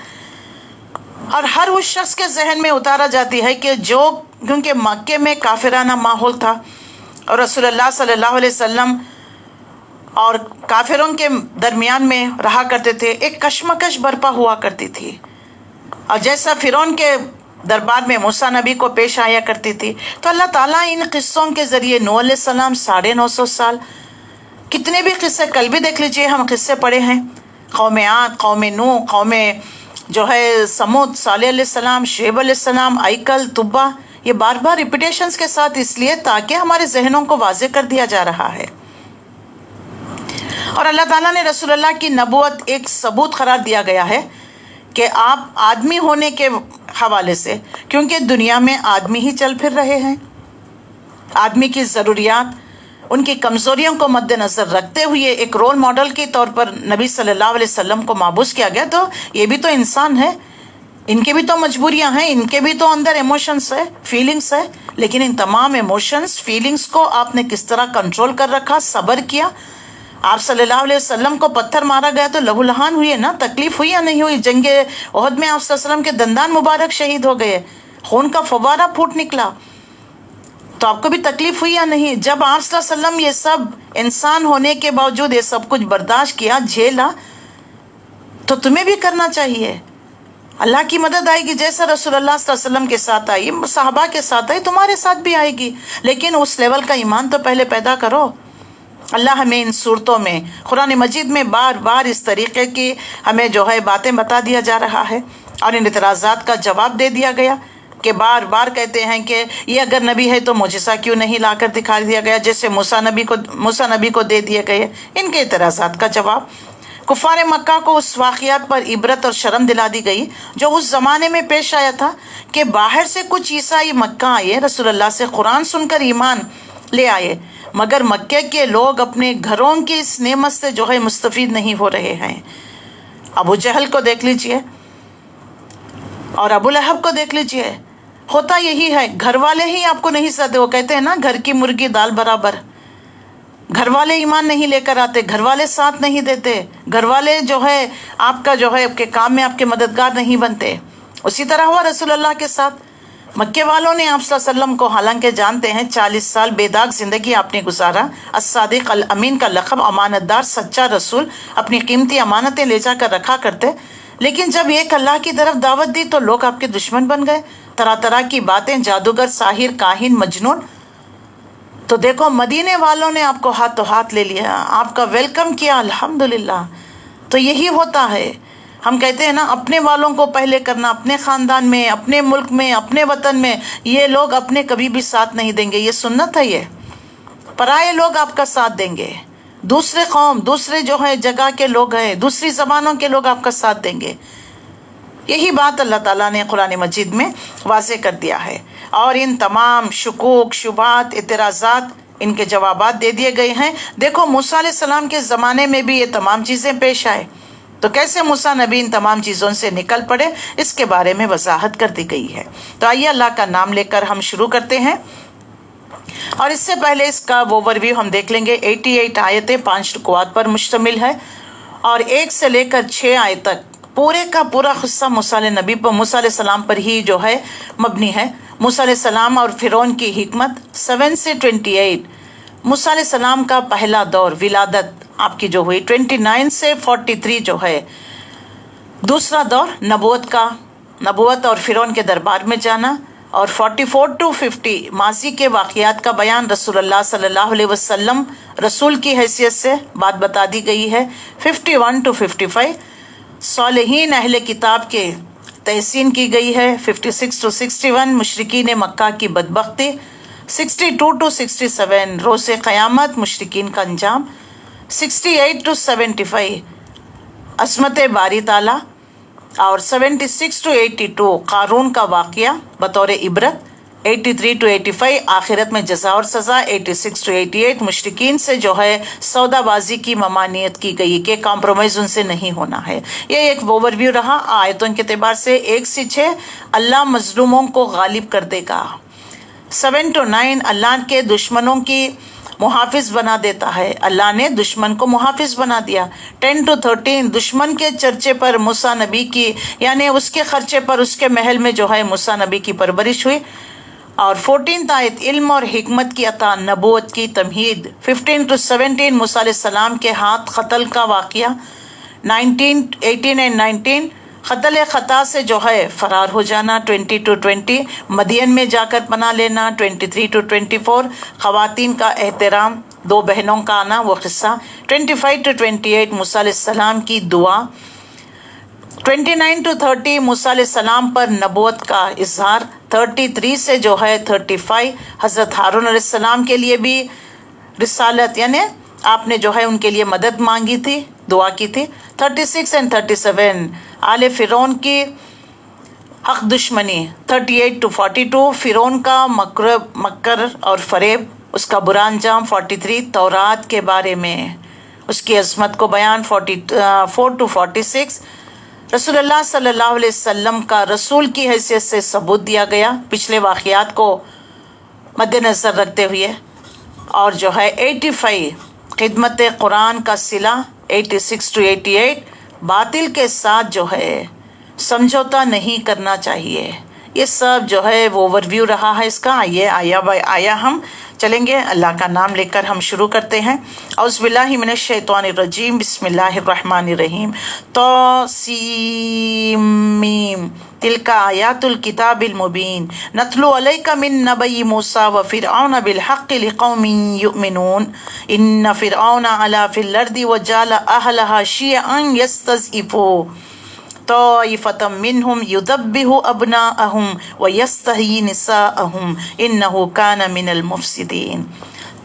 اور ہر اس شخص کے ذہن میں اتارا جاتی ہے کہ کیونکہ مکے میں کافرانہ ماحول تھا اور رسول اللہ صلی اللہ علیہ وسلم اور کافروں کے درمیان میں رہا کرتے تھے، ایک کشمکش برپا ہوا کرتی تھی. اور جیسا فرعون کے دربار میں موسیٰ نبی کو پیش آیا کرتی تھی، تو اللہ تعالیٰ ان قصوں کے ذریعے نوح علیہ السلام 950 سال، کتنے بھی قصے کل بھی دیکھ لیجئے، ہم قصے پڑھے ہیں، قوم عاد، قوم نوح، قوم جو ہے سمود، صالح علیہ السلام، شعیب علیہ السلام، ایکل، طبہ، یہ بار بار ریپیٹیشنز کے ساتھ، اس لیے تاکہ ہمارے ذہنوں کو واضح کر دیا جا رہا ہے اور اللہ تعالیٰ نے رسول اللہ کی نبوت ایک ثبوت قرار دیا گیا ہے کہ آپ آدمی ہونے کے حوالے سے، کیونکہ دنیا میں آدمی ہی چل پھر رہے ہیں، آدمی کی ضروریات، ان کی کمزوریوں کو مد نظر رکھتے ہوئے ایک رول ماڈل کے طور پر نبی صلی اللہ علیہ وسلم کو مابوس کیا گیا، تو یہ بھی تو انسان ہے، ان کے بھی تو مجبوریاں ہیں، ان کے بھی تو اندر ایموشنز ہے، فیلنگز ہے، لیکن ان تمام ایموشنز فیلنگز کو آپ نے کس طرح کنٹرول کر رکھا، صبر کیا۔ آپ صلی اللہ علیہ وسلم کو پتھر مارا گیا تو لہو لہان ہوئے نا، تکلیف ہوئی یا نہیں ہوئی؟ جنگ احد میں آپ صلی اللہ علیہ وسلم کے دندان مبارک شہید ہو گئے، خون کا فوارہ پھوٹ نکلا، تو آپ کو بھی تکلیف ہوئی یا نہیں؟ جب آپ صلی اللہ علیہ وسلم یہ سب انسان ہونے کے باوجود یہ سب کچھ برداشت کیا، جھیلا، تو تمہیں بھی کرنا چاہیے۔ اللہ کی مدد آئے گی، جیسا رسول اللہ صلی اللہ علیہ وسلم کے ساتھ آئی، صحابہ کے ساتھ آئی، تمہارے ساتھ بھی آئے گی، لیکن اس لیول کا ایمان تو پہلے پیدا کرو۔ اللہ ہمیں ان صورتوں میں، قرآن مجید میں بار بار اس طریقے کی ہمیں جو ہے باتیں بتا دیا جا رہا ہے، اور ان اعتراضات کا جواب دے دیا گیا کہ بار بار کہتے ہیں کہ یہ اگر نبی ہے تو معجزہ کیوں نہیں لا کر دکھا دیا گیا جیسے موسیٰ نبی کو دے دیے گئے۔ ان کے اعتراضات کا جواب، کفار مکہ کو اس واقعات پر عبرت اور شرم دلا دی گئی جو اس زمانے میں پیش آیا تھا کہ باہر سے کچھ عیسائی مکہ آئے، رسول اللہ سے قرآن سن کر ایمان لے آئے، مگر مکے کے لوگ اپنے گھروں کی اس نعمت سے جو ہے مستفید نہیں ہو رہے ہیں۔ ابو جہل کو دیکھ لیجئے اور ابو لہب کو دیکھ لیجئے، ہوتا یہی ہے، گھر والے ہی آپ کو نہیں ساتھ، وہ کہتے ہیں نا گھر کی مرغی دال برابر، گھر والے ایمان نہیں لے کر آتے، گھر والے ساتھ نہیں دیتے، گھر والے جو ہے آپ کا جو ہے آپ کے کام میں آپ کے مددگار نہیں بنتے۔ اسی طرح ہوا رسول اللہ کے ساتھ، مکے والوں نے آپ صلی اللہ علیہ وسلم کو حالانکہ جانتے ہیں 40 سال بے داغ زندگی آپ نے گزارا، الصادق الامین کا لقب، امانت دار، سچا رسول، اپنی قیمتی امانتیں لے جا کر رکھا کرتے، لیکن جب ایک اللہ کی طرف دعوت دی تو لوگ آپ کے دشمن بن گئے، طرح طرح کی باتیں، جادوگر، ساحر، کاہن، مجنون۔ تو دیکھو مدینے والوں نے آپ کو ہاتھوں ہاتھ لے لیا، آپ کا ویلکم کیا، الحمدللہ۔ تو یہی ہوتا ہے، ہم کہتے ہیں نا اپنے والوں کو پہلے کرنا، اپنے خاندان میں، اپنے ملک میں، اپنے وطن میں، یہ لوگ اپنے کبھی بھی ساتھ نہیں دیں گے، یہ سنت ہے، یہ پرائے لوگ آپ کا ساتھ دیں گے، دوسرے قوم، دوسرے جو ہے جگہ کے لوگ ہیں، دوسری زبانوں کے لوگ آپ کا ساتھ دیں گے۔ یہی بات اللہ تعالیٰ نے قرآن مجید میں واضح کر دیا ہے، اور ان تمام شکوک، شبہات، اعتراضات، ان کے جوابات دے دیے گئے ہیں۔ دیکھو موسیٰ علیہ السلام کے زمانے میں بھی یہ تمام چیزیں پیش آئے، تو کیسے موسیٰ نبی ان تمام چیزوں سے نکل پڑے، اس کے بارے میں وضاحت کر دی گئی ہے۔ تو آئیے اللہ کا نام لے کر ہم شروع کرتے ہیں، اور اس سے پہلے اس کا اوور ویو ہم دیکھ لیں گے۔ 88 آیتیں 5 رکوعات پر مشتمل ہے، اور 1 سے لے کر 6 آیت تک پورے کا پورا قصہ موسیٰ علیہ السلام پر ہی جو ہے مبنی ہے۔ موسیٰ علیہ السلام اور فرعون کی حکمت، 7 سے 28 موسیٰ علیہ السلام کا پہلا دور، ولادت آپ کی جو ہوئی، 29 سے 43 جو ہے دوسرا دور نبوت کا، نبوت اور فرعون کے دربار میں جانا، اور 44 to 50 ماضی کے واقعات کا بیان، رسول اللہ صلی اللہ علیہ وسلم رسول کی حیثیت سے بات بتا دی گئی ہے۔ 51 to 55 صالحین اہل کتاب کے تحسین کی گئی ہے۔ 56 to 61 مشرکین مکہ کی بدبختی۔ 62 to 67 روز قیامت، مشرکین کا انجام۔ 68 to 75 عظمت باری تعالیٰ، اور 76 to 82 قارون کا واقعہ بطور عبرت۔ 83 to 85 آخرت میں جزا اور سزا۔ 86 to 88 مشرکین سے جو ہے سودا بازی کی ممانعت کی گئی کہ کمپرومائز ان سے نہیں ہونا ہے۔ یہ ایک اوور ویو رہا آیتوں کے اعتبار سے۔ 1 سے 6 اللہ مظلوموں کو غالب کر دے گا۔ 7 to 9 اللہ کے دشمنوں کی محافظ بنا دیتا ہے، اللہ نے دشمن کو محافظ بنا دیا۔ 10 to 13 دشمن کے چرچے پر موسیٰ نبی کی، یعنی اس کے خرچے پر اس کے محل میں جو ہے موسیٰ نبی کی پرورش ہوئی۔ اور 14 آیت علم اور حکمت کی عطا، نبوت کی تمہید۔ 15 to 17 موسیٰ علیہ السلام کے ہاتھ قتل کا واقعہ۔ 18 and 19 قتل خطا سے جو ہے فرار ہو جانا۔ 20 to 20 مدین میں جا کر پناہ لینا۔ 23 to 24 خواتین کا احترام، 2 بہنوں کا آنا، وہ قصہ۔ 25 to 28 موسیٰ علیہ السلام کی دعا۔ 29 to 30 موسیٰ علیہ السلام پر نبوت کا اظہار۔ 33 سے جو ہے 35 حضرت ہارون علیہ السلام کے لیے بھی رسالت، یعنی آپ نے جو ہے ان کے لیے مدد مانگی تھی، دعا کی تھی۔ 36 and 37 آل فرعون کی حق دشمنی۔ 38 to 42 فرعون کا مکر اور فریب، اس کا برا انجام۔ 43 تورات کے بارے میں اس کی عظمت کو بیان۔ 44 to 46 رسول اللہ صلی اللہ علیہ وسلم کا رسول کی حیثیت سے ثبوت دیا گیا پچھلے واقعات کو مد نظر رکھتے ہوئے۔ اور جو ہے 85 خدمت قرآن کا صلہ۔ 86 to 88 باطل کے ساتھ جو ہے سمجھوتا نہیں کرنا چاہیے۔ یہ سب جو ہے وہ اوور ویو رہا ہے اس کا۔ آئیے آیا بائی آیا ہم چلیں گے، اللہ کا نام لے کر ہم شروع کرتے ہیں۔ اعوذ باللہ من الشیطان الرجیم، بسم اللہ الرحمن الرحیم۔ طاسیم تلک آیات الکتاب المبین نتلو علیک من نبی موسیٰ وفرعون بالحق لقوم یؤمنون ان فرعون علا فی الارض وجعل اہلہا شیعا یستضعف طائفة منهم يذبح ابناءهم ويستحيي نساءهم انه كان من المفسدين۔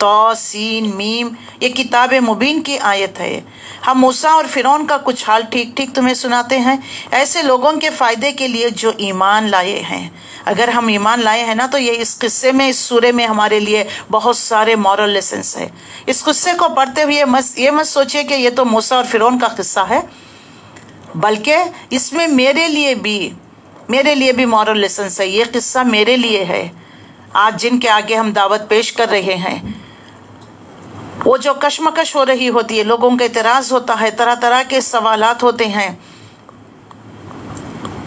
طاسین میم، یہ کتاب مبین کی آیت ہے۔ ہم موسیٰ اور فرعون کا کچھ حال ٹھیک ٹھیک تمہیں سناتے ہیں، ایسے لوگوں کے فائدے کے لیے جو ایمان لائے ہیں۔ اگر ہم ایمان لائے ہیں نا تو یہ اس قصے میں، اس سورے میں ہمارے لیے بہت سارے مورل لیسنس ہیں۔ اس قصے کو پڑھتے ہوئے یہ مت سوچے کہ یہ تو موسیٰ اور فرعون کا قصہ ہے، بلکہ اس میں میرے لیے بھی مورل لیسنس ہے۔ یہ قصہ میرے لیے ہے۔ آج جن کے آگے ہم دعوت پیش کر رہے ہیں، وہ جو کشمکش ہو رہی ہوتی ہے، لوگوں کا اعتراض ہوتا ہے، طرح طرح کے سوالات ہوتے ہیں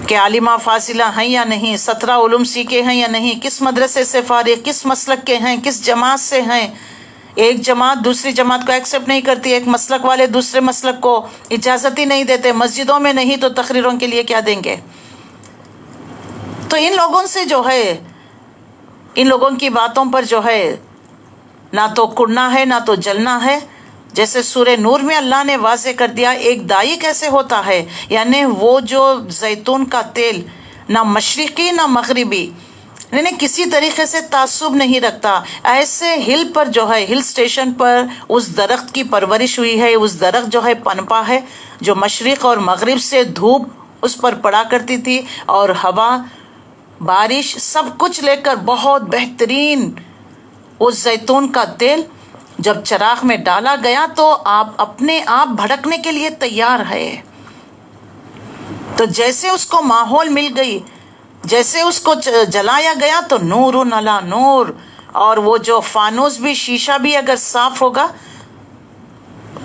کہ عالمہ فاضلہ ہیں یا نہیں، 17 علوم سیکھے ہیں یا نہیں، کس مدرسے سے فارغ، کس مسلک کے ہیں، کس جماعت سے ہیں۔ ایک جماعت دوسری جماعت کو ایکسیپٹ نہیں کرتی، ایک مسلک والے دوسرے مسلک کو اجازت ہی نہیں دیتے، مسجدوں میں نہیں تو تقریروں کے لیے کیا دیں گے۔ تو ان لوگوں سے جو ہے، ان لوگوں کی باتوں پر جو ہے نہ تو کڑنا ہے نہ تو جلنا ہے۔ جیسے سورہ نور میں اللہ نے واضح کر دیا ایک دائی کیسے ہوتا ہے، یعنی وہ جو زیتون کا تیل نہ مشرقی نہ مغربی، یعنی کسی طریقے سے تعصب نہیں رکھتا۔ ایسے ہل پر جو ہے، ہل اسٹیشن پر اس درخت کی پرورش ہوئی ہے، اس درخت جو ہے پنپا ہے، جو مشرق اور مغرب سے دھوپ اس پر پڑا کرتی تھی، اور ہوا، بارش، سب کچھ لے کر بہت بہترین اس زیتون کا تیل جب چراغ میں ڈالا گیا تو آپ اپنے آپ بھڑکنے کے لیے تیار ہے۔ تو جیسے اس کو ماحول مل گئی، جیسے اس کو جلایا گیا تو نور علی نور، اور وہ جو فانوس بھی، شیشہ بھی اگر صاف ہوگا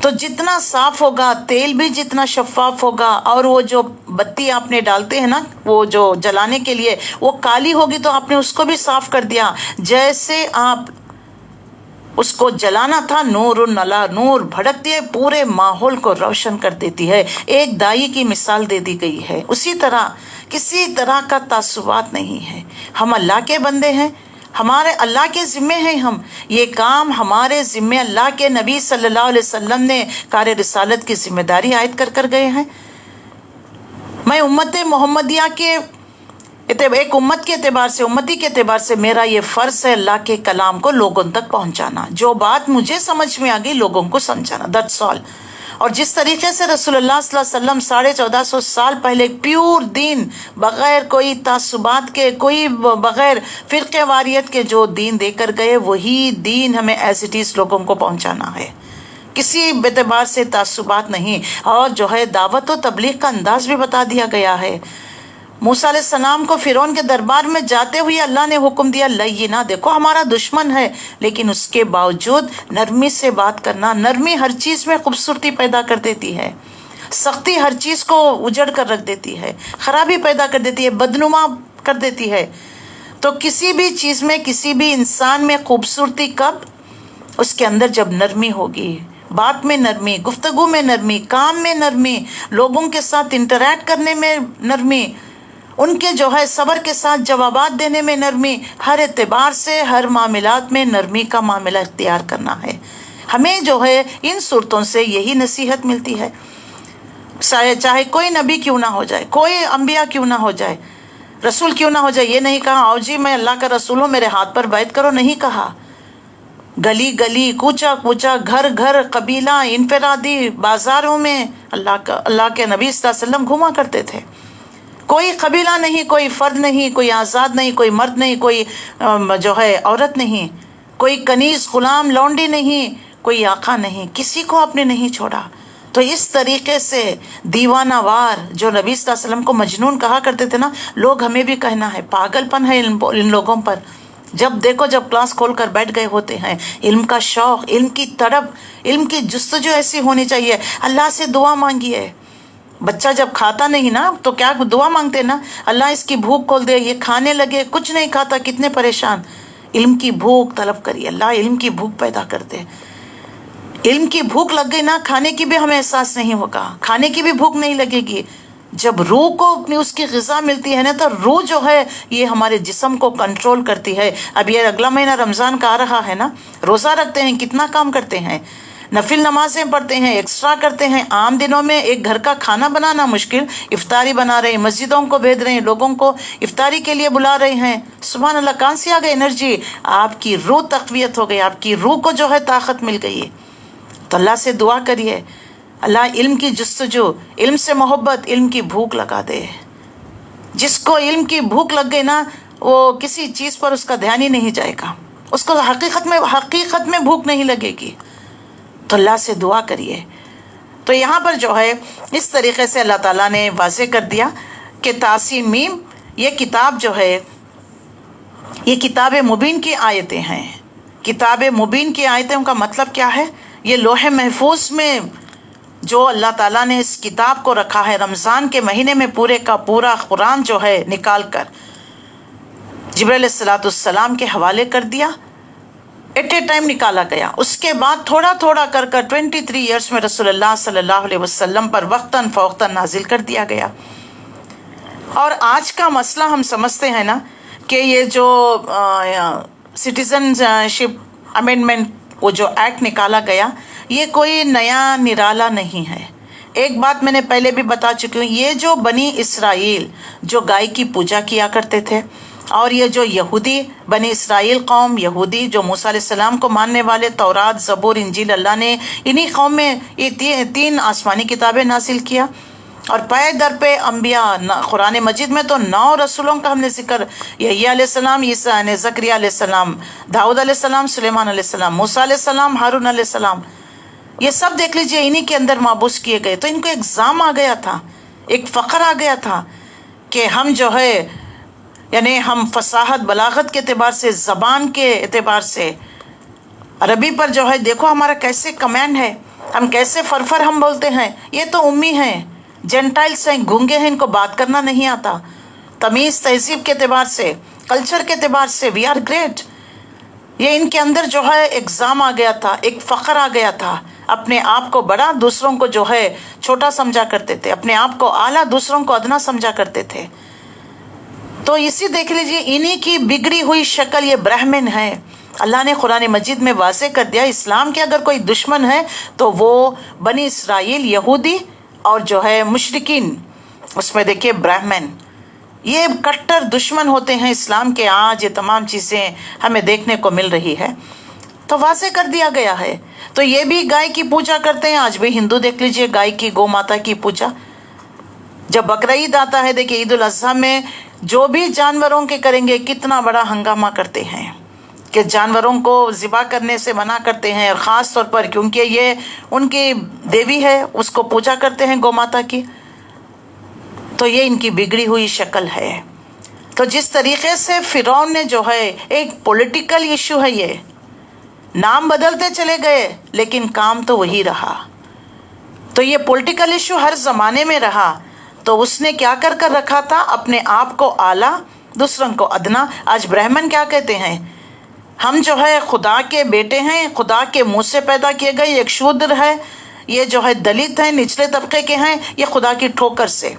تو جتنا صاف ہوگا تیل بھی جتنا شفاف ہوگا، اور وہ جو بتی آپ نے ڈالتے ہیں نا، وہ جو جلانے کے لیے، وہ کالی ہوگی تو آپ نے اس کو بھی صاف کر دیا۔ جیسے آپ اس کو جلانا تھا، نور علی نور، بھڑکتی ہے، پورے ماحول کو روشن کر دیتی ہے۔ ایک دائی کی مثال دے دی گئی ہے۔ اسی طرح کسی طرح کا تعصبات نہیں ہے۔ ہم اللہ کے بندے ہیں، ہمارے اللہ کے ذمے ہیں، ہم یہ کام ہمارے ذمے اللہ کے نبی صلی اللہ علیہ وسلم نے کار رسالت کی ذمہ داری عائد کر گئے ہیں۔ میں امت محمدیہ کے ایک امت کے اعتبار سے، امتی کے اعتبار سے میرا یہ فرض ہے اللہ کے کلام کو لوگوں تک پہنچانا، جو بات مجھے سمجھ میں آ گئی لوگوں کو سمجھانا، that's all۔ اور جس طریقے سے رسول اللہ صلی اللہ علیہ وسلم 1450 سال پہلے پیور دین، بغیر کوئی تعصبات کے، کوئی بغیر فرقے واریت کے جو دین دے کر گئے، وہی دین ہمیں ایز اٹ از لوگوں کو پہنچانا ہے، کسی اعتبار سے تعصبات نہیں۔ اور جو ہے دعوت و تبلیغ کا انداز بھی بتا دیا گیا ہے۔ موسیٰ علیہ السلام کو فرعون کے دربار میں جاتے ہوئے اللہ نے حکم دیا لینا، دیکھو ہمارا دشمن ہے لیکن اس کے باوجود نرمی سے بات کرنا۔ نرمی ہر چیز میں خوبصورتی پیدا کر دیتی ہے، سختی ہر چیز کو اجڑ کر رکھ دیتی ہے، خرابی پیدا کر دیتی ہے، بدنما کر دیتی ہے۔ تو کسی بھی چیز میں، کسی بھی انسان میں خوبصورتی کب؟ اس کے اندر جب نرمی ہوگی، بات میں نرمی، گفتگو میں نرمی، کام میں نرمی، لوگوں کے ساتھ انٹریکٹ کرنے میں نرمی، ان کے جو ہے صبر کے ساتھ جوابات دینے میں نرمی، ہر اعتبار سے ہر معاملات میں نرمی کا معاملہ اختیار کرنا ہے۔ ہمیں جو ہے ان صورتوں سے یہی نصیحت ملتی ہے، چاہے کوئی نبی کیوں نہ ہو جائے، کوئی انبیاء کیوں نہ ہو جائے، رسول کیوں نہ ہو جائے۔ یہ نہیں کہا آؤ جی میں اللہ کا رسول ہوں میرے ہاتھ پر بیعت کرو، نہیں کہا۔ گلی گلی، کوچا کوچا، گھر گھر، قبیلہ، انفرادی، بازاروں میں اللہ کے نبی صلی اللہ علیہ وسلم گھوما کرتے تھے۔ کوئی قبیلہ نہیں، کوئی فرد نہیں، کوئی آزاد نہیں، کوئی مرد نہیں، کوئی جو ہے عورت نہیں، کوئی کنیز غلام لونڈی نہیں، کوئی آقا نہیں، کسی کو آپ نے نہیں چھوڑا۔ تو اس طریقے سے دیوانہ وار جو نبی صلی اللہ علیہ وسلم کو مجنون کہا کرتے تھے نا، لوگ ہمیں بھی کہنا ہے پاگل پن ہے ان لوگوں پر۔ جب دیکھو جب کلاس کھول کر بیٹھ گئے ہوتے ہیں، علم کا شوق، علم کی طلب، علم کی جستجو ایسی ہونی چاہیے۔ اللہ سے دعا مانگیے۔ بچہ جب کھاتا نہیں نا تو کیا دعا مانگتے نا، اللہ اس کی بھوک کھول دے، یہ کھانے لگے، کچھ نہیں کھاتا، کتنے پریشان۔ علم کی بھوک طلب کریے، اللہ علم کی بھوک پیدا کر دے۔ علم کی بھوک لگ گئی نا، کھانے کی بھی ہمیں احساس نہیں ہوگا، کھانے کی بھی بھوک نہیں لگے گی۔ جب روح کو اپنی اس کی غذا ملتی ہے نا، تو روح جو ہے یہ ہمارے جسم کو کنٹرول کرتی ہے۔ اب یہ اگلا مہینہ رمضان کا آ رہا ہے نا، روزہ رکھتے ہیں، کتنا کام کرتے ہیں، نفل نمازیں پڑھتے ہیں، ایکسٹرا کرتے ہیں۔ عام دنوں میں ایک گھر کا کھانا بنانا مشکل، افطاری بنا رہے ہیں، مسجدوں کو بھیج رہے ہیں، لوگوں کو افطاری کے لیے بلا رہے ہیں۔ سبحان اللہ، کہاں سے آ گئی انرجی؟ آپ کی روح تقویت ہو گئی، آپ کی روح کو جو ہے طاقت مل گئی ہے۔ تو اللہ سے دعا کریے، اللہ علم کی جستجو، علم سے محبت، علم کی بھوک لگا دے۔ جس کو علم کی بھوک لگ گئی نا، وہ کسی چیز پر اس کا دھیان ہی نہیں جائے گا، اس کو حقیقت میں بھوک نہیں لگے گی۔ تو اللہ سے دعا کریے۔ تو یہاں پر جو ہے اس طریقے سے اللہ تعالیٰ نے واضح کر دیا کہ تاسین میم یہ کتاب جو ہے یہ کتاب مبین کی آیتیں ہیں۔ کتاب مبین کی آیتیں کا مطلب کیا ہے؟ یہ لوح محفوظ میں جو اللہ تعالیٰ نے اس کتاب کو رکھا ہے، رمضان کے مہینے میں پورے کا پورا قرآن جو ہے نکال کر جبرائیل علیہ السلام کے حوالے کر دیا، ایٹ اے ٹائم نکالا گیا۔ اس کے بعد تھوڑا تھوڑا کر 23 ایئرس میں رسول اللہ صلی اللہ علیہ وسلم پر وقتاً فوقتاً نازل کر دیا گیا۔ اور آج کا مسئلہ ہم سمجھتے ہیں نا کہ یہ جو سٹیزن شپ امینڈمنٹ، وہ جو ایکٹ نکالا گیا، یہ کوئی نیا نرالا نہیں ہے۔ ایک بات میں نے پہلے بھی بتا چکی ہوں، یہ جو بنی اسرائیل جو گائے کی پوجا کیا کرتے تھے، اور یہ جو یہودی بنی اسرائیل قوم، یہودی جو موسیٰ علیہ السلام کو ماننے والے، تورات، زبور، انجیل، اللہ نے انہی قوم میں یہ تین آسمانی کتابیں نازل کیا، اور پے در پہ انبیاء۔ قرآن مجید میں تو 9 رسولوں کا ہم نے ذکر، یحییٰ علیہ السلام، عیسیٰ نے، زکریا علیہ السلام، داؤد علیہ السلام، سلیمان علیہ السلام، موسیٰ علیہ السلام، ہارون علیہ السلام، یہ سب دیکھ لیجئے انہی کے اندر مابوس کیے گئے۔ تو ان کو ایگزام آ گیا تھا، ایک فخر آ گیا تھا کہ ہم جو ہے یعنی ہم فصاحت بلاغت کے اعتبار سے، زبان کے اعتبار سے، عربی پر جو ہے دیکھو ہمارا کیسے کمانڈ ہے، ہم کیسے فرفر ہم بولتے ہیں۔ یہ تو امی ہیں، جینٹائلس ہیں، گونگے ہیں، ان کو بات کرنا نہیں آتا۔ تمیز تہذیب کے اعتبار سے، کلچر کے اعتبار سے وی آر گریٹ۔ یہ ان کے اندر جو ہے ایگزام آ گیا تھا، ایک فخر آ گیا تھا، اپنے آپ کو بڑا، دوسروں کو جو ہے چھوٹا سمجھا کرتے تھے، اپنے آپ کو اعلیٰ، دوسروں کو ادنا سمجھا کرتے تھے۔ تو اسی دیکھ لیجیے انہی کی بگڑی ہوئی شکل یہ برہمن ہے۔ اللہ نے قرآن مجید میں واضح کر دیا، اسلام کے اگر کوئی دشمن ہے تو وہ بنی اسرائیل، یہودی اور جو ہے مشرکین، اس میں دیکھیے برہمن، یہ کٹر دشمن ہوتے ہیں اسلام کے۔ آج یہ تمام چیزیں ہمیں دیکھنے کو مل رہی ہے، تو واضح کر دیا گیا ہے۔ تو یہ بھی گائے کی پوجا کرتے ہیں، آج بھی ہندو دیکھ لیجیے گائے کی، گو ماتا کی پوجا۔ جب بقرعید آتا ہے، دیکھیے عید الاضحیٰ میں جو بھی جانوروں کے کریں گے، کتنا بڑا ہنگامہ کرتے ہیں کہ جانوروں کو ذبح کرنے سے منع کرتے ہیں، اور خاص طور پر کیونکہ یہ ان کی دیوی ہے، اس کو پوجا کرتے ہیں، گو ماتا کی۔ تو یہ ان کی بگڑی ہوئی شکل ہے۔ تو جس طریقے سے فرعون نے جو ہے، ایک پولیٹیکل ایشو ہے، یہ نام بدلتے چلے گئے لیکن کام تو وہی رہا۔ تو یہ پولیٹیکل ایشو ہر زمانے میں رہا۔ تو اس نے کیا کر رکھا تھا؟ اپنے آپ کو اعلیٰ، دوسروں کو ادنا۔ آج برہمن کیا کہتے ہیں؟ ہم جو ہے خدا کے بیٹے ہیں، خدا کے منہ سے پیدا کیے گئے، ایک شودر ہے، یہ جو ہے دلت ہیں، نچلے طبقے کے ہیں، یہ خدا کی ٹھوکر سے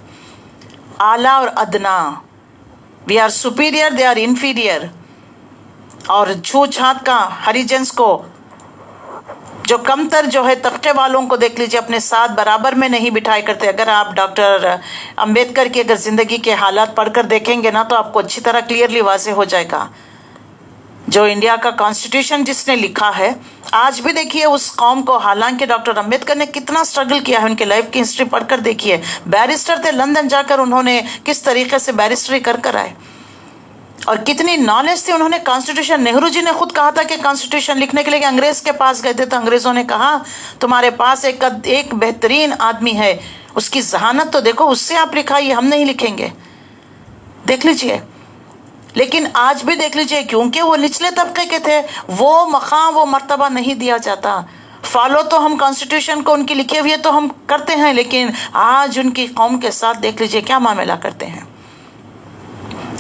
اعلیٰ اور ادنا، we are superior, they are inferior. اور چھوت چھات کا ہریجنس کو، جو کم تر جو ہے طبقے والوں کو دیکھ لیجیے، اپنے ساتھ برابر میں نہیں بٹھایا کرتے۔ اگر آپ ڈاکٹر امبیڈکر کی اگر زندگی کے حالات پڑھ کر دیکھیں گے نا، تو آپ کو اچھی طرح کلیئرلی واضح ہو جائے گا جو انڈیا کا کانسٹیٹیوشن جس نے لکھا ہے، آج بھی دیکھیے اس قوم کو، حالانکہ ڈاکٹر امبیڈکر نے کتنا سٹرگل کیا ہے، ان کے لائف کی ہسٹری پڑھ کر دیکھیے، بیرسٹر تھے، لندن جا کر انہوں نے کس طریقے سے بیرسٹری کر آئے، اور کتنی نالج تھی انہوں نے کانسٹیٹیوشن. نہرو جی نے خود کہا تھا کہ کانسٹیٹیوشن لکھنے کے لیے کہ انگریز کے پاس گئے تھے تو انگریزوں نے کہا تمہارے پاس ایک بہترین آدمی ہے، اس کی ذہانت تو دیکھو، اس سے آپ لکھائیے، ہم نہیں لکھیں گے. دیکھ لیجئے. لیکن آج بھی دیکھ لیجئے، کیونکہ وہ نچلے طبقے کے تھے، وہ مقام، وہ مرتبہ نہیں دیا جاتا. فالو تو ہم کانسٹیٹیوشن کو ان کی لکھے ہوئے تو ہم کرتے ہیں، لیکن آج ان کی قوم کے ساتھ دیکھ لیجئے کیا معاملہ کرتے ہیں.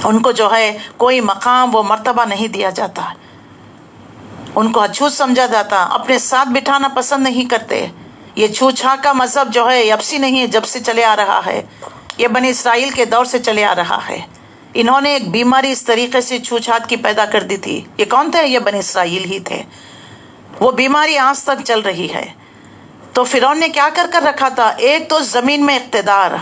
ان کو جو ہے کوئی مقام، وہ مرتبہ نہیں دیا جاتا، ان کو اچھوت سمجھا جاتا، اپنے ساتھ بٹھانا پسند نہیں کرتے. یہ چھو چھا کا مذہب جو ہے اب سے نہیں ہے، جب سے چلے آ رہا ہے، یہ بنی اسرائیل کے دور سے چلے آ رہا ہے. انہوں نے ایک بیماری اس طریقے سے چھو چھات کی پیدا کر دی تھی. یہ کون تھے؟ یہ بنی اسرائیل ہی تھے. وہ بیماری آج تک چل رہی ہے. تو فرعون نے کیا کر رکھا تھا؟ ایک تو زمین میں اقتدار،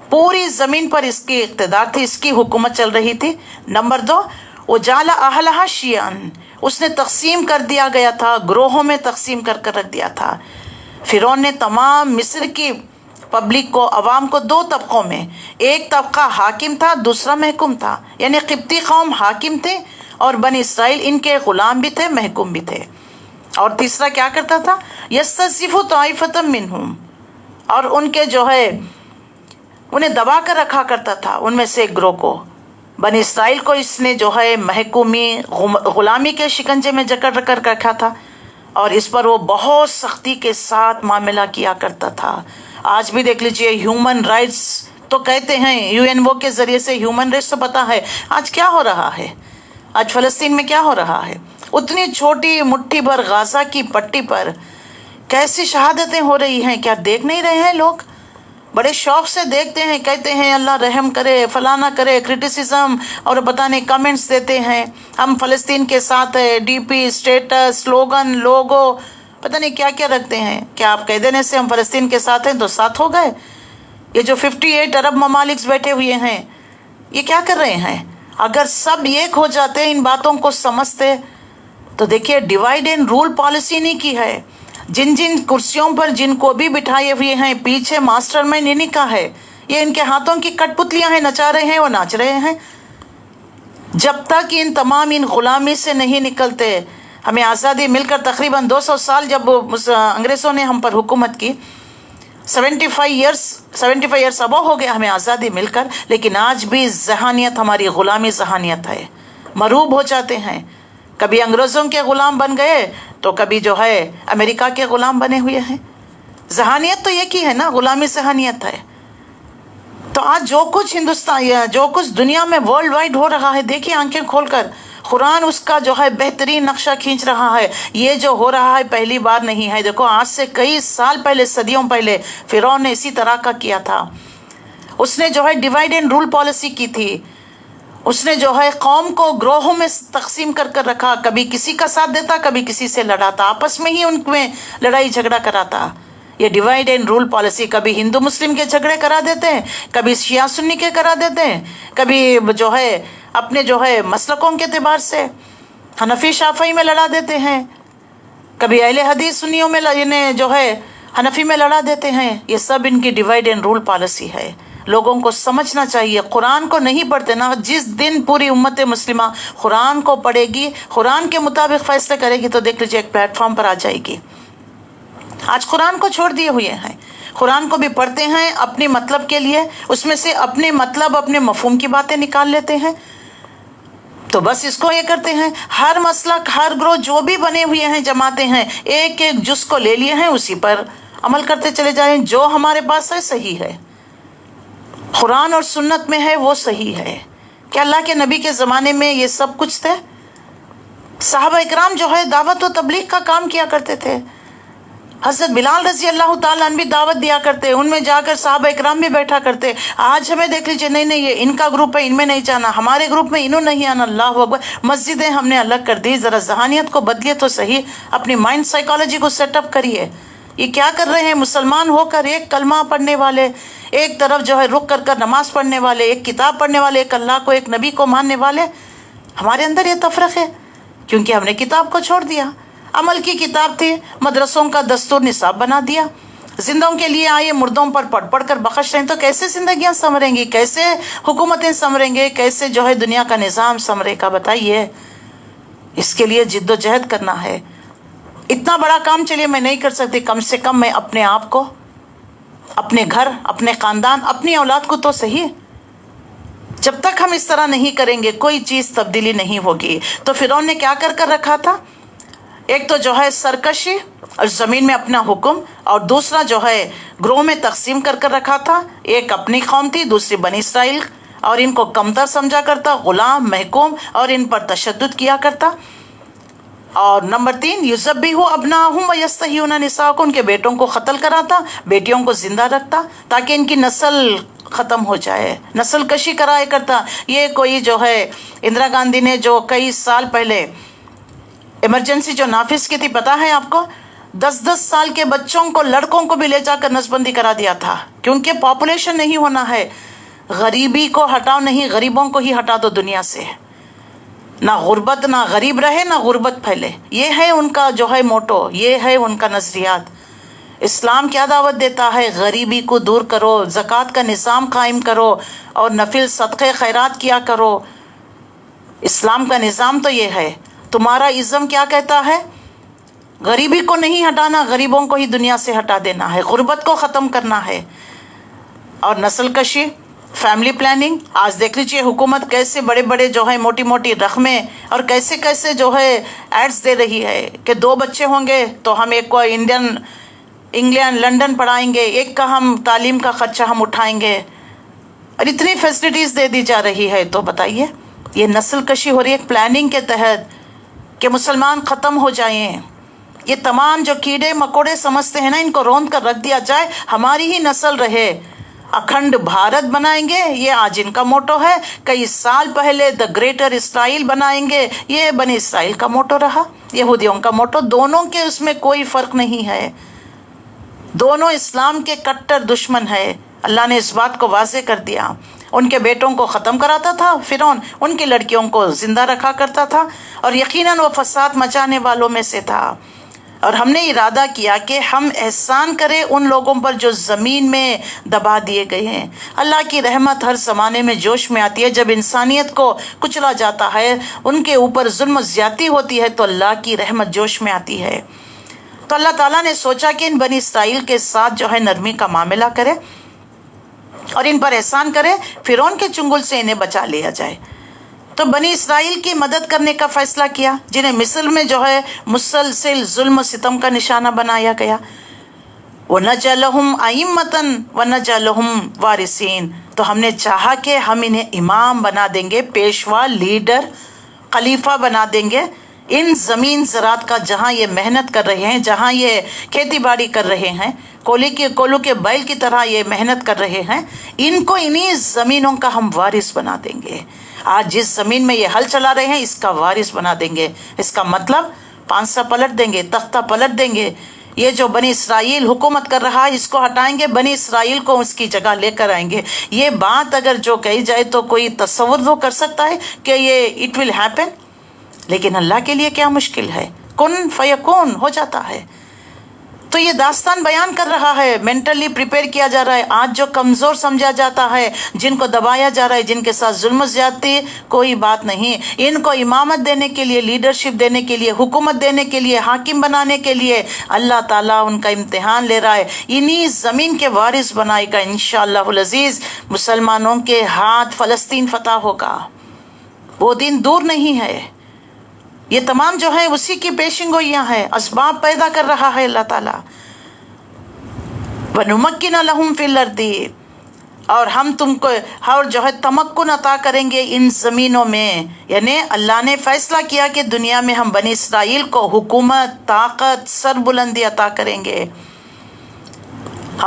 پوری زمین پر اس کی اقتدار تھی، اس کی حکومت چل رہی تھی. نمبر 2، وجعل اہلہا شیعاً، اس نے تقسیم کر دیا گیا تھا، گروہوں میں تقسیم کر رکھ دیا تھا. فرعون نے تمام مصر کی پبلک کو، عوام کو 2 طبقوں میں، ایک طبقہ حاکم تھا، دوسرا محکوم تھا. یعنی قبطی قوم حاکم تھے اور بنی اسرائیل ان کے غلام بھی تھے، محکوم بھی تھے. اور تیسرا کیا کرتا تھا؟ یستضعف طائفۃ منہم، اور ان کے جو ہے انہیں دبا کر رکھا کرتا تھا، ان میں سے ایک گروہ کو. بنی اسرائیل کو اس نے جو ہے محکومی، غلامی کے شکنجے میں جکڑ کر رکھا تھا، اور اس پر وہ بہت سختی کے ساتھ معاملہ کیا کرتا تھا. آج بھی دیکھ لیجئے، ہیومن رائٹس تو کہتے ہیں، UN کے ذریعے سے ہیومن رائٹس تو پتا ہے. آج کیا ہو رہا ہے؟ آج فلسطین میں کیا ہو رہا ہے؟ اتنی چھوٹی مٹھی بھر غازہ کی پٹی پر کیسی شہادتیں ہو رہی ہیں، کیا دیکھ نہیں رہے ہیں لوگ؟ بڑے شوق سے دیکھتے ہیں، کہتے ہیں اللہ رحم کرے، فلانا کرے، کرٹیسزم اور پتہ نہیں کمنٹس دیتے ہیں، ہم فلسطین کے ساتھ ہے، DP، اسٹیٹس، سلوگن، لوگو، پتہ نہیں کیا کیا رکھتے ہیں. کیا آپ کہہ دینے سے ہم فلسطین کے ساتھ ہیں تو ساتھ ہو گئے؟ یہ جو 58 عرب ممالک بیٹھے ہوئے ہیں، یہ کیا کر رہے ہیں؟ اگر سب ایک ہو جاتے، ان باتوں کو سمجھتے، تو دیکھیے ڈیوائیڈ اینڈ رول پالیسی نہیں کی ہے. جن کرسیوں پر جن کو بھی بٹھائے ہوئے ہیں، پیچھے ماسٹر مائنڈ انہی کا ہے. یہ ان کے ہاتھوں کی کٹ پتلیاں ہیں، نچا رہے ہیں، وہ ناچ رہے ہیں. جب تک ان تمام ان غلامی سے نہیں نکلتے، ہمیں آزادی مل کر تقریباً 200 سال جب انگریزوں نے ہم پر حکومت کی، 75 ایئرس ابو ہو گیا ہمیں آزادی مل کر، لیکن آج بھی ذہانیت ہماری غلامی ذہانیت ہے. مروب ہو جاتے ہیں، کبھی انگریزوں کے غلام بن گئے تو کبھی جو ہے امریکہ کے غلام بنے ہوئے ہیں. ذہانیت تو ایک ہی ہے نا، غلامی ذہانیت ہے. تو آج جو کچھ ہندوستان، جو کچھ دنیا میں ورلڈ وائڈ ہو رہا ہے، دیکھیے آنکھیں کھول کر، قرآن اس کا جو ہے بہترین نقشہ کھینچ رہا ہے. یہ جو ہو رہا ہے پہلی بار نہیں ہے. دیکھو آج سے کئی سال پہلے، صدیوں پہلے فرعون نے اسی طرح کا کیا تھا. اس نے جو ہے ڈیوائیڈ اینڈ رول پالیسی کی تھی. اس نے جو ہے قوم کو گروہوں میں تقسیم کر رکھا، کبھی کسی کا ساتھ دیتا، کبھی کسی سے لڑاتا، آپس میں ہی ان میں لڑائی جھگڑا کراتا. یہ ڈیوائیڈ اینڈ رول پالیسی، کبھی ہندو مسلم کے جھگڑے کرا دیتے ہیں، کبھی شیعہ سنی کے کرا دیتے ہیں، کبھی جو ہے اپنے جو ہے مسلکوں کے اعتبار سے حنفی شافعی میں لڑا دیتے ہیں، کبھی اہل حدیث سنیوں میں جو ہے حنفی میں لڑا دیتے ہیں. یہ سب ان کی ڈیوائیڈ اینڈ رول پالیسی ہے. لوگوں کو سمجھنا چاہیے. قرآن کو نہیں پڑھتے نا، جس دن پوری امت مسلمہ قرآن کو پڑھے گی، قرآن کے مطابق فیصلے کرے گی، تو دیکھ لیجیے ایک پلیٹ فارم پر آ جائے گی. آج قرآن کو چھوڑ دیے ہوئے ہیں. قرآن کو بھی پڑھتے ہیں اپنے مطلب کے لیے، اس میں سے اپنے مطلب، اپنے مفہوم کی باتیں نکال لیتے ہیں. تو بس اس کو یہ کرتے ہیں، ہر مسلک، ہر گروہ جو بھی بنے ہوئے ہیں، جماعتیں ہیں، ایک ایک جز کو لے لیے ہیں، اسی پر عمل کرتے چلے جائیں. جو ہمارے پاس ہے صحیح ہے، قرآن اور سنت میں ہے وہ صحیح ہے. کہ اللہ کے نبی کے زمانے میں یہ سب کچھ تھے. صحابہ اکرام جو ہے دعوت و تبلیغ کا کام کیا کرتے تھے. حضرت بلال رضی اللہ تعالیٰ عنہ بھی دعوت دیا کرتے، ان میں جا کر صحابہ اکرام بھی بیٹھا کرتے. آج ہمیں دیکھ لیجیے، نہیں یہ ان کا گروپ ہے، ان میں نہیں جانا، ہمارے گروپ میں انہوں نہیں آنا. اللہ اکبر. مسجدیں ہم نے الگ کر دی. ذرا ذہانیت کو بدلیے تو صحیح، اپنی مائنڈ سائیکالوجی کو سیٹ اپ کریے. یہ کیا کر رہے ہیں؟ مسلمان ہو کر ایک کلمہ پڑھنے والے، ایک طرف جو ہے رک کر نماز پڑھنے والے، ایک کتاب پڑھنے والے، ایک اللہ کو، ایک نبی کو ماننے والے، ہمارے اندر یہ تفرق ہے کیونکہ ہم نے کتاب کو چھوڑ دیا. عمل کی کتاب تھی، مدرسوں کا دستور نصاب بنا دیا. زندوں کے لیے آئے مردوں پر پڑھ پڑھ کر بخش رہے ہیں، تو کیسے زندگیاں سنوریں گی، کیسے حکومتیں سنوریں گے، کیسے جو ہے دنیا کا نظام سنورے گا؟ بتائیے. اس کے لیے جد و جہد کرنا ہے. اتنا بڑا کام چلیے میں نہیں کر سکتی، کم سے کم میں اپنے آپ کو، اپنے گھر، اپنے خاندان، اپنی اولاد کو تو صحیح. جب تک ہم اس طرح نہیں کریں گے کوئی چیز تبدیلی نہیں ہوگی. تو فرعون نے کیا کر رکھا تھا؟ ایک تو جو ہے سرکشی اور زمین میں اپنا حکم، اور دوسرا جو ہے گروہ میں تقسیم کر رکھا تھا. ایک اپنی قوم تھی، دوسری بنی اسرائیل، اور ان کو کمتر سمجھا کرتا، غلام، محکوم، اور ان پر تشدد کیا کرتا. اور نمبر 3، یذبحُ ابناءَہم ویستحیون نساءَہم، ان کے بیٹوں کو قتل کراتا، بیٹیوں کو زندہ رکھتا تاکہ ان کی نسل ختم ہو جائے، نسل کشی کرائے کرتا. یہ کوئی جو ہے اندرا گاندھی نے جو کئی سال پہلے ایمرجنسی جو نافذ کی تھی، پتا ہے آپ کو؟ 10 سال کے بچوں کو، لڑکوں کو بھی لے جا کر نسل بندی کرا دیا تھا، کیونکہ پاپولیشن نہیں ہونا ہے. غریبی کو ہٹاؤ نہیں، غریبوں کو ہی ہٹا دو دنیا سے. نہ غربت، نہ غریب رہے، نہ غربت پھیلے. یہ ہے ان کا جو ہے موٹو، یہ ہے ان کا نظریات. اسلام کیا دعوت دیتا ہے؟ غریبی کو دور کرو، زکوٰۃ کا نظام قائم کرو، اور نفل صدقے خیرات کیا کرو. اسلام کا نظام تو یہ ہے. تمہارا ازم کیا کہتا ہے؟ غریبی کو نہیں ہٹانا، غریبوں کو ہی دنیا سے ہٹا دینا ہے، غربت کو ختم کرنا ہے. اور نسل کشی، فیملی پلاننگ. آج دیکھ لیجیے حکومت کیسے بڑے بڑے جو ہے موٹی موٹی رقمیں اور کیسے کیسے جو ہے ایڈز دے رہی ہے کہ 2 بچے ہوں گے تو ہم ایک کو انگلینڈ لنڈن پڑھائیں گے، ایک کا ہم تعلیم کا خرچہ ہم اٹھائیں گے، اور اتنی فیسلٹیز دے دی جا رہی ہے. تو بتائیے یہ نسل کشی ہو رہی ہے پلاننگ کے تحت کہ مسلمان ختم ہو جائیں. یہ تمام جو کیڑے مکوڑے سمجھتے ہیں نا، ان کو روند کر رکھ دیا جائے، ہماری ہی نسل رہے. اکھنڈ بھارت بنائیں گے، یہ آج ان کا موٹو ہے. کئی سال پہلے دا گریٹر اسرائیل بنائیں گے، یہ بنی اسرائیل کا موٹو رہا، یہودیوں کا موٹو. دونوں کے اس میں کوئی فرق نہیں ہے، دونوں اسلام کے کٹر دشمن ہے. اللہ نے اس بات کو واضح کر دیا. ان کے بیٹوں کو ختم کراتا تھا فرعون، ان کی لڑکیوں کو زندہ رکھا کرتا تھا، اور یقیناً وہ فساد مچانے والوں میں سے تھا. اور ہم نے ارادہ کیا کہ ہم احسان کریں ان لوگوں پر جو زمین میں دبا دیے گئے ہیں. اللہ کی رحمت ہر زمانے میں جوش میں آتی ہے. جب انسانیت کو کچلا جاتا ہے، ان کے اوپر ظلم و زیادتی ہوتی ہے، تو اللہ کی رحمت جوش میں آتی ہے. تو اللہ تعالیٰ نے سوچا کہ ان بنی اسرائیل کے ساتھ جو ہے نرمی کا معاملہ کرے اور ان پر احسان کرے، فرعون کے چنگل سے انہیں بچا لیا جائے. تو بنی اسرائیل کی مدد کرنے کا فیصلہ کیا، جنہیں مصر میں جو ہے مسلسل ظلم و ستم کا نشانہ بنایا گیا. وَنَجْعَلَهُمْ أَئِمَّةً وَنَجْعَلَهُمْ وَارِثِينَ، تو ہم نے چاہا کہ ہم انہیں امام بنا دیں گے، پیشوا، لیڈر، خلیفہ بنا دیں گے. ان زمین زراعت کا جہاں یہ محنت کر رہے ہیں، جہاں یہ کھیتی باڑی کر رہے ہیں، کولو کے بیل کی طرح یہ محنت کر رہے ہیں، ان کو انہی زمینوں کا ہم وارث بنا دیں گے. آج جس زمین میں یہ ہل چلا رہے ہیں، اس کا وارث بنا دیں گے. اس کا مطلب پانسا پلٹ دیں گے، تختہ پلٹ دیں گے. یہ جو بنی اسرائیل حکومت کر رہا ہے، اس کو ہٹائیں گے، بنی اسرائیل کو اس کی جگہ لے کر آئیں گے. یہ بات اگر جو کہی جائے تو کوئی تصور تو کر سکتا ہے کہ یہ اٹ ول ہیپن، لیکن اللہ کے لیے کیا مشکل ہے، کن فیکون ہو جاتا ہے. تو یہ داستان بیان کر رہا ہے، مینٹلی پریپیئر کیا جا رہا ہے. آج جو کمزور سمجھا جاتا ہے، جن کو دبایا جا رہا ہے، جن کے ساتھ ظلم و زیادتی، کوئی بات نہیں. ان کو امامت دینے کے لیے، لیڈرشپ دینے کے لیے، حکومت دینے کے لیے، حاکم بنانے کے لیے اللہ تعالیٰ ان کا امتحان لے رہا ہے. انہی زمین کے وارث بنائے گا انشاءاللہ العزیز. مسلمانوں کے ہاتھ فلسطین فتح ہوگا، وہ دن دور نہیں ہے. یہ تمام جو ہے اسی کی پیشن گوئیاں ہیں، اسباب پیدا کر رہا ہے اللہ تعالیٰ. وَنُمَكِّنَ لَهُمْ فِي الْأَرْضِ، اور ہم تم کو اور جو ہے تمکن عطا کریں گے ان زمینوں میں. یعنی اللہ نے فیصلہ کیا کہ دنیا میں ہم بنی اسرائیل کو حکومت، طاقت، سربلندی عطا کریں گے.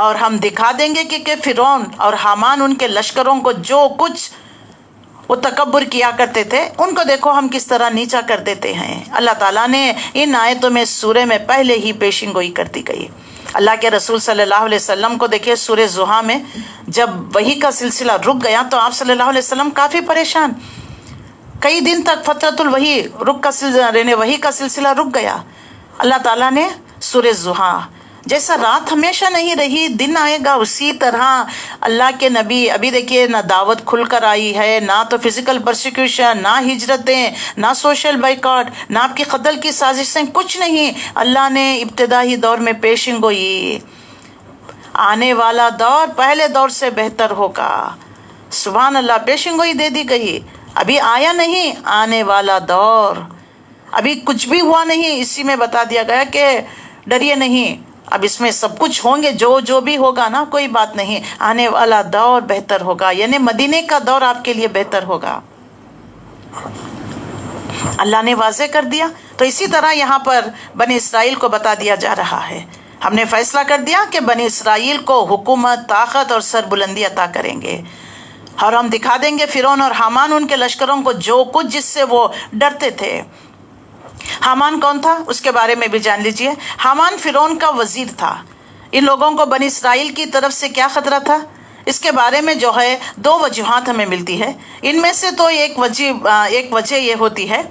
اور ہم دکھا دیں گے کہ فرعون اور حامان ان کے لشکروں کو جو کچھ وہ تکبر کیا کرتے تھے، ان کو دیکھو ہم کس طرح نیچا کر دیتے ہیں. اللہ تعالیٰ نے ان آیتوں میں سورہ میں پہلے ہی پیشن گوئی کر دی گئی. اللہ کے رسول صلی اللہ علیہ وسلم کو دیکھیں سورہ زحا میں جب وحی کا سلسلہ رک گیا تو آپ صلی اللہ علیہ وسلم کافی پریشان. کئی دن تک فترۃ الوحی وحی کا سلسلہ رک گیا. اللہ تعالیٰ نے سورہ ضحیٰ جیسا رات ہمیشہ نہیں رہی دن آئے گا اسی طرح اللہ کے نبی ابھی دیکھیے نہ دعوت کھل کر آئی ہے، نہ تو فزیکل پرسیکیوشن، نہ ہجرتیں، نہ سوشل بائیکاٹ، نہ آپ کی قتل کی سازشیں، کچھ نہیں. اللہ نے ابتدائی دور میں پیشن گوئی آنے والا دور پہلے دور سے بہتر ہوگا. سبحان اللہ، پیشن گوئی دے دی گئی. ابھی آیا نہیں آنے والا دور، ابھی کچھ بھی ہوا نہیں، اسی میں بتا دیا گیا کہ ڈریے نہیں، اب اس میں سب کچھ ہوں گے، جو بھی ہوگا نا کوئی بات نہیں، آنے والا دور بہتر ہوگا، یعنی مدینے کا دور آپ کے لیے بہتر ہوگا. اللہ نے واضح کر دیا. تو اسی طرح یہاں پر بنی اسرائیل کو بتا دیا جا رہا ہے، ہم نے فیصلہ کر دیا کہ بنی اسرائیل کو حکومت، طاقت اور سربلندی عطا کریں گے، اور ہم دکھا دیں گے فرعون اور حامان ان کے لشکروں کو جو کچھ جس سے وہ ڈرتے تھے. حامان کون تھا اس کے بارے میں بھی جان لیجئے. حامان فرعون کا وزیر تھا. ان لوگوں کو بنی اسرائیل کی طرف سے کیا خطرہ تھا، اس کے بارے میں جو ہے دو وجوہات ہمیں ملتی ہے. ان میں سے تو ایک وجہ یہ ہوتی ہے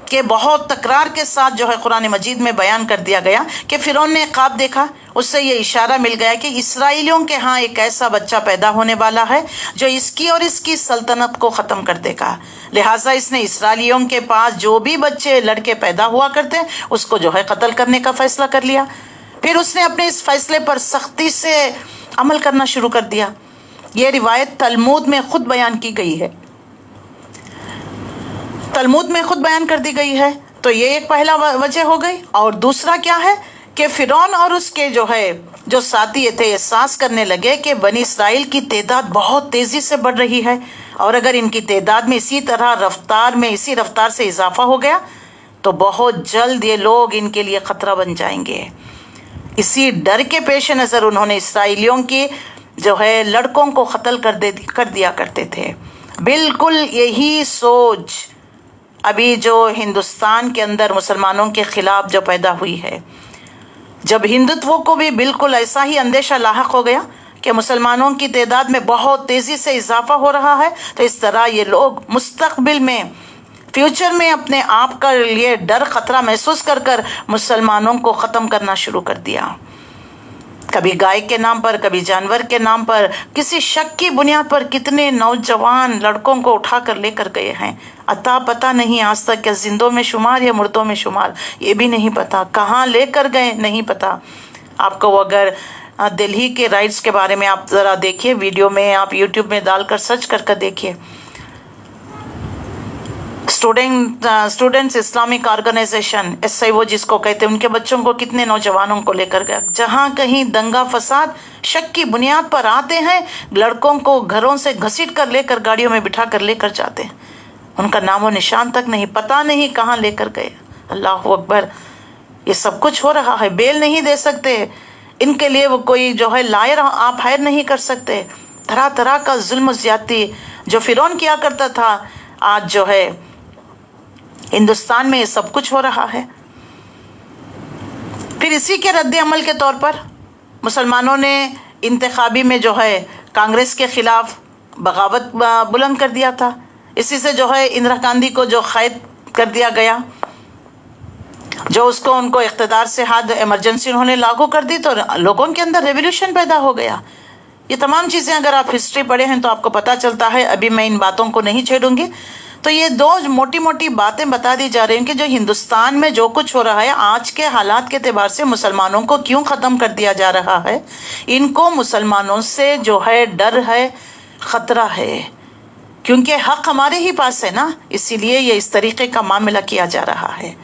کہ بہت تکرار کے ساتھ جو ہے قرآن مجید میں بیان کر دیا گیا کہ فرعون نے ایک خواب دیکھا، اس سے یہ اشارہ مل گیا کہ اسرائیلیوں کے ہاں ایک ایسا بچہ پیدا ہونے والا ہے جو اس کی اور اس کی سلطنت کو ختم کر دے گا. لہٰذا اس نے اسرائیلیوں کے پاس جو بھی بچے لڑکے پیدا ہوا کرتے اس کو جو ہے قتل کرنے کا فیصلہ کر لیا. پھر اس نے اپنے اس فیصلے پر سختی سے عمل کرنا شروع کر دیا. یہ روایت تلمود میں خود بیان کی گئی ہے، تلمود میں خود بیان کر دی گئی ہے. تو یہ ایک پہلا وجہ ہو گئی. اور دوسرا کیا ہے کہ فرعون اور اس کے جو ساتھی تھے احساس کرنے لگے کہ بنی اسرائیل کی تعداد بہت تیزی سے بڑھ رہی ہے، اور اگر ان کی تعداد میں اسی رفتار سے اضافہ ہو گیا تو بہت جلد یہ لوگ ان کے لیے خطرہ بن جائیں گے. اسی ڈر کے پیش نظر انہوں نے اسرائیلیوں کی لڑکوں کو قتل کر دیا کرتے تھے. بالکل یہی سوچ ابھی جو ہندوستان کے اندر مسلمانوں کے خلاف جو پیدا ہوئی ہے، جب ہندوتو کو بھی بالکل ایسا ہی اندیشہ لاحق ہو گیا کہ مسلمانوں کی تعداد میں بہت تیزی سے اضافہ ہو رہا ہے، تو اس طرح یہ لوگ مستقبل میں فیوچر میں اپنے آپ کا لیے ڈر خطرہ محسوس کر مسلمانوں کو ختم کرنا شروع کر دیا. کبھی گائے کے نام پر، کبھی جانور کے نام پر، کسی شک کی بنیاد پر کتنے نوجوان لڑکوں کو اٹھا کر لے کر گئے ہیں. عطا پتہ نہیں آج تک کہ زندوں میں شمار یا مردوں میں شمار، یہ بھی نہیں پتا کہاں لے کر گئے، نہیں پتا. آپ کو اگر دلہی کے رائٹس کے بارے میں آپ ذرا دیکھیے، ویڈیو میں آپ یوٹیوب میں ڈال کر سرچ کر دیکھیے. اسٹوڈنٹس اسلامک آرگنائزیشن SIO جس کو کہتے ہیں، ان کے بچوں کو کتنے نوجوانوں کو لے کر گیا. جہاں کہیں دنگا فساد شک کی بنیاد پر آتے ہیں، لڑکوں کو گھروں سے گھسیٹ کر لے کر گاڑیوں میں بٹھا کر لے کر جاتے ہیں. ان کا نام و نشان تک نہیں، پتہ نہیں کہاں لے کر گئے. اللہ اکبر، یہ سب کچھ ہو رہا ہے. بیل نہیں دے سکتے ان کے لیے، وہ کوئی لائر آپ ہائر نہیں کر سکتے. طرح طرح کا ظلم و زیادتی جو فرعون کیا کرتا تھا، آج ہندوستان میں یہ سب کچھ ہو رہا ہے. پھر اسی کے رد عمل کے طور پر مسلمانوں نے انتخابی میں کانگریس کے خلاف بغاوت بلند کر دیا تھا. اسی سے اندرا گاندھی کو قید کر دیا گیا، ان کو اقتدار سے ہاتھ ایمرجنسی انہوں نے لاگو کر دی، تو لوگوں کے اندر ریولیوشن پیدا ہو گیا. یہ تمام چیزیں اگر آپ ہسٹری پڑھے ہیں تو آپ کو پتا چلتا ہے. ابھی میں ان باتوں کو نہیں چھیڑوں گی. تو یہ دو موٹی موٹی باتیں بتا دی جا رہی ہیں کہ جو ہندوستان میں جو کچھ ہو رہا ہے آج کے حالات کے اعتبار سے، مسلمانوں کو کیوں ختم کر دیا جا رہا ہے. ان کو مسلمانوں سے ڈر ہے، خطرہ ہے، کیونکہ حق ہمارے ہی پاس ہے نا، اسی لیے یہ اس طریقے کا معاملہ کیا جا رہا ہے.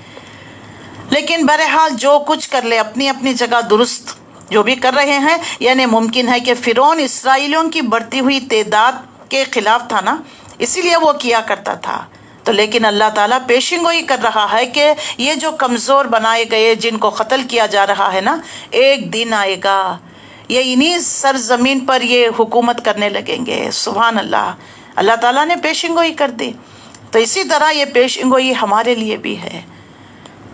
لیکن بہرحال جو کچھ کر لے، اپنی اپنی جگہ درست جو بھی کر رہے ہیں. یعنی ممکن ہے کہ فرعون اسرائیلیوں کی بڑھتی ہوئی تعداد کے خلاف تھا نا، اسی لیے وہ کیا کرتا تھا. تو لیکن اللہ تعالیٰ پیشن گوئی کر رہا ہے کہ یہ جو کمزور بنائے گئے، جن کو قتل کیا جا رہا ہے نا، ایک دن آئے گا یہ انہی سرزمین پر یہ حکومت کرنے لگیں گے. سبحان اللہ، اللہ تعالیٰ نے پیشن گوئی کر دی. تو اسی طرح یہ پیشن گوئی ہمارے لیے بھی ہے،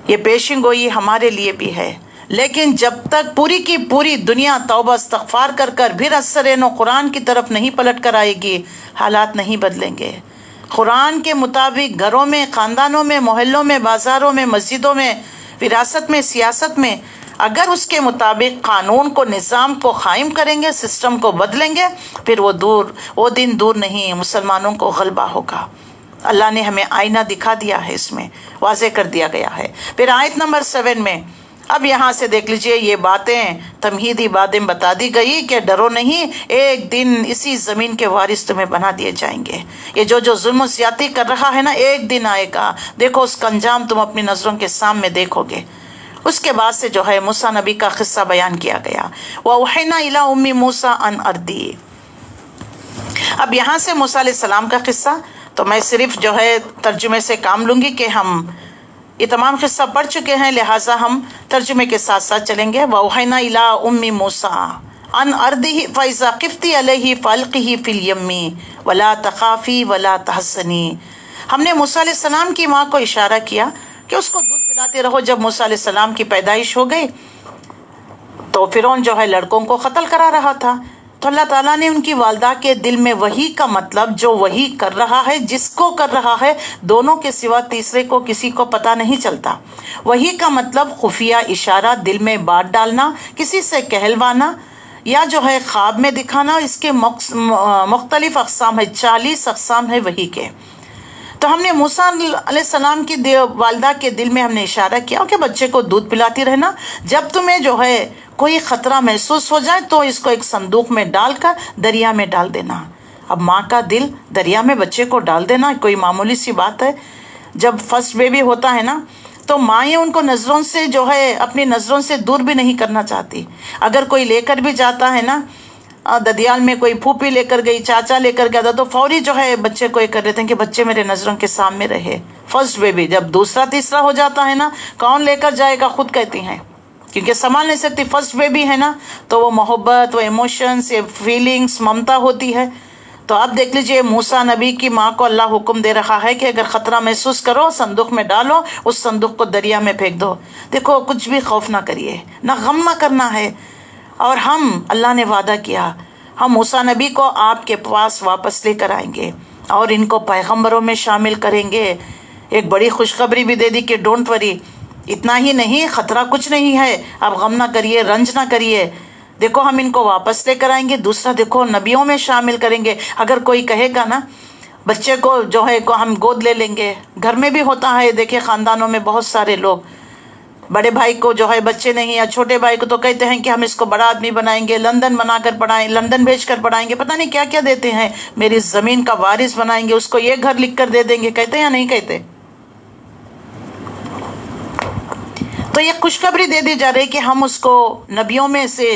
یہ پیشن گوئی ہمارے لیے بھی ہے. لیکن جب تک پوری کی پوری دنیا توبہ استغفار کر پھر اثر و قرآن کی طرف نہیں پلٹ کر آئے گی، حالات نہیں بدلیں گے. قرآن کے مطابق گھروں میں، خاندانوں میں، محلوں میں، بازاروں میں، مسجدوں میں، وراثت میں، سیاست میں اگر اس کے مطابق قانون کو، نظام کو قائم کریں گے، سسٹم کو بدلیں گے، پھر وہ دن دور نہیں، مسلمانوں کو غلبہ ہوگا۔ اللہ نے ہمیں آئینہ دکھا دیا ہے، اس میں واضح کر دیا گیا ہے۔ پھر آیت نمبر 7 میں اب یہاں سے دیکھ لیجئے، یہ باتیں تمہیدی باتیں بتا دی گئی کہ ڈرو نہیں، ایک دن اسی زمین کے وارث تمہیں بنا دیے جائیں گے۔ یہ جو ظلم و زیادتی کر رہا ہے نا، ایک دن آئے گا، دیکھو اس کا انجام تم اپنی نظروں کے سامنے دیکھو گے۔ اس کے بعد سے جو ہے موسیٰ نبی کا قصہ بیان کیا گیا، وَأَوْحَيْنَا إِلَىٰ أُمِّ مُوسَىٰ أَنْ أَرْضِعِهِ۔ اب یہاں سے موسیٰ علیہ السلام کا قصہ تو میں صرف جو ہے ترجمے سے کام لوں گی کہ ہم یہ تمام قصہ پڑھ چکے ہیں، لہٰذا ہم ترجمے کے ساتھ ساتھ چلیں گے۔ وَأَوْحَيْنَا إِلَىٰ أُمِّ مُوسَىٰ أَنْ أَرْضِعِهِ فَإِذَا خِفْتِ عَلَيْهِ فَأَلْقِهِ فِي الْيَمِّ وَلَا تَخَافِي وَلَا تَحْزَنِي۔ ہم نے موسیٰ علیہ السلام کی ماں کو اشارہ کیا کہ اس کو دودھ پلاتے رہو۔ جب موسیٰ علیہ السلام کی پیدائش ہو گئی تو فرعون جو ہے لڑکوں کو قتل کرا رہا تھا، تو اللہ تعالیٰ نے ان کی والدہ کے دل میں وحی کا مطلب، جو وحی کر رہا ہے، جس کو کر رہا ہے، دونوں کے سوا تیسرے کو کسی کو پتہ نہیں چلتا۔ وحی کا مطلب خفیہ اشارہ، دل میں بات ڈالنا، کسی سے کہلوانا یا جو ہے خواب میں دکھانا۔ اس کے مختلف اقسام ہے، 40 اقسام ہے وحی کے۔ تو ہم نے موسیٰ علیہ السلام کی والدہ کے دل میں ہم نے اشارہ کیا کہ بچے کو دودھ پلاتی رہنا، جب تمہیں جو ہے کوئی خطرہ محسوس ہو جائے تو اس کو ایک صندوق میں ڈال کر دریا میں ڈال دینا۔ اب ماں کا دل دریا میں بچے کو ڈال دینا کوئی معمولی سی بات ہے؟ جب فرسٹ بیبی ہوتا ہے نا تو مائیں ان کو نظروں سے جو ہے اپنی نظروں سے دور بھی نہیں کرنا چاہتی۔ اگر کوئی لے کر بھی جاتا ہے نا، ددیال میں کوئی پھوپھی لے کر گئی، چاچا لے کر گیا تھا، تو فوری جو ہے بچے کو یہ کر دیتے ہیں کہ بچے میرے نظروں کے سامنے رہے۔ فرسٹ بیبی جب دوسرا تیسرا ہو جاتا ہے نا، کون لے کر جائے گا خود کہتی ہیں، کیونکہ سنبھال نہیں سکتی۔ فرسٹ بیبی ہے نا تو وہ محبت، وہ ایموشنز، یہ فیلنگز، ممتا ہوتی ہے۔ تو اب دیکھ لیجئے موسیٰ نبی کی ماں کو اللہ حکم دے رہا ہے کہ اگر خطرہ محسوس کرو صندوق میں ڈالو، اس صندوق کو دریا میں پھینک دو۔ دیکھو کچھ بھی خوف نہ کریے، نہ غم نہ کرنا ہے۔ اور اللہ نے وعدہ کیا ہم موسیٰ نبی کو آپ کے پاس واپس لے کر آئیں گے اور ان کو پیغمبروں میں شامل کریں گے۔ ایک بڑی خوشخبری بھی دے دی کہ ڈونٹ وری، اتنا ہی نہیں، خطرہ کچھ نہیں ہے، اب غم نہ کریے، رنج نہ کریے، دیکھو ہم ان کو واپس لے کر آئیں گے۔ دوسرا دیکھو نبیوں میں شامل کریں گے۔ اگر کوئی کہے گا نا بچے کو جو ہے ہم گود لے لیں گے، گھر میں بھی ہوتا ہے، دیکھیں خاندانوں میں بہت سارے لوگ بڑے بھائی کو جو ہے بچے نہیں، یا چھوٹے بھائی کو تو کہتے ہیں کہ ہم اس کو بڑا آدمی بنائیں گے، لندن بنا کر پڑھائیں، لندن بھیج کر پڑھائیں گے، پتہ نہیں کیا کیا دیتے ہیں، میری زمین کا وارث بنائیں گے، اس کو یہ گھر لکھ کر دے دیں گے، کہتے ہیں یا نہیں کہتے؟ تو یہ خوشخبری دے دی جا رہی کہ ہم اس کو نبیوں میں سے،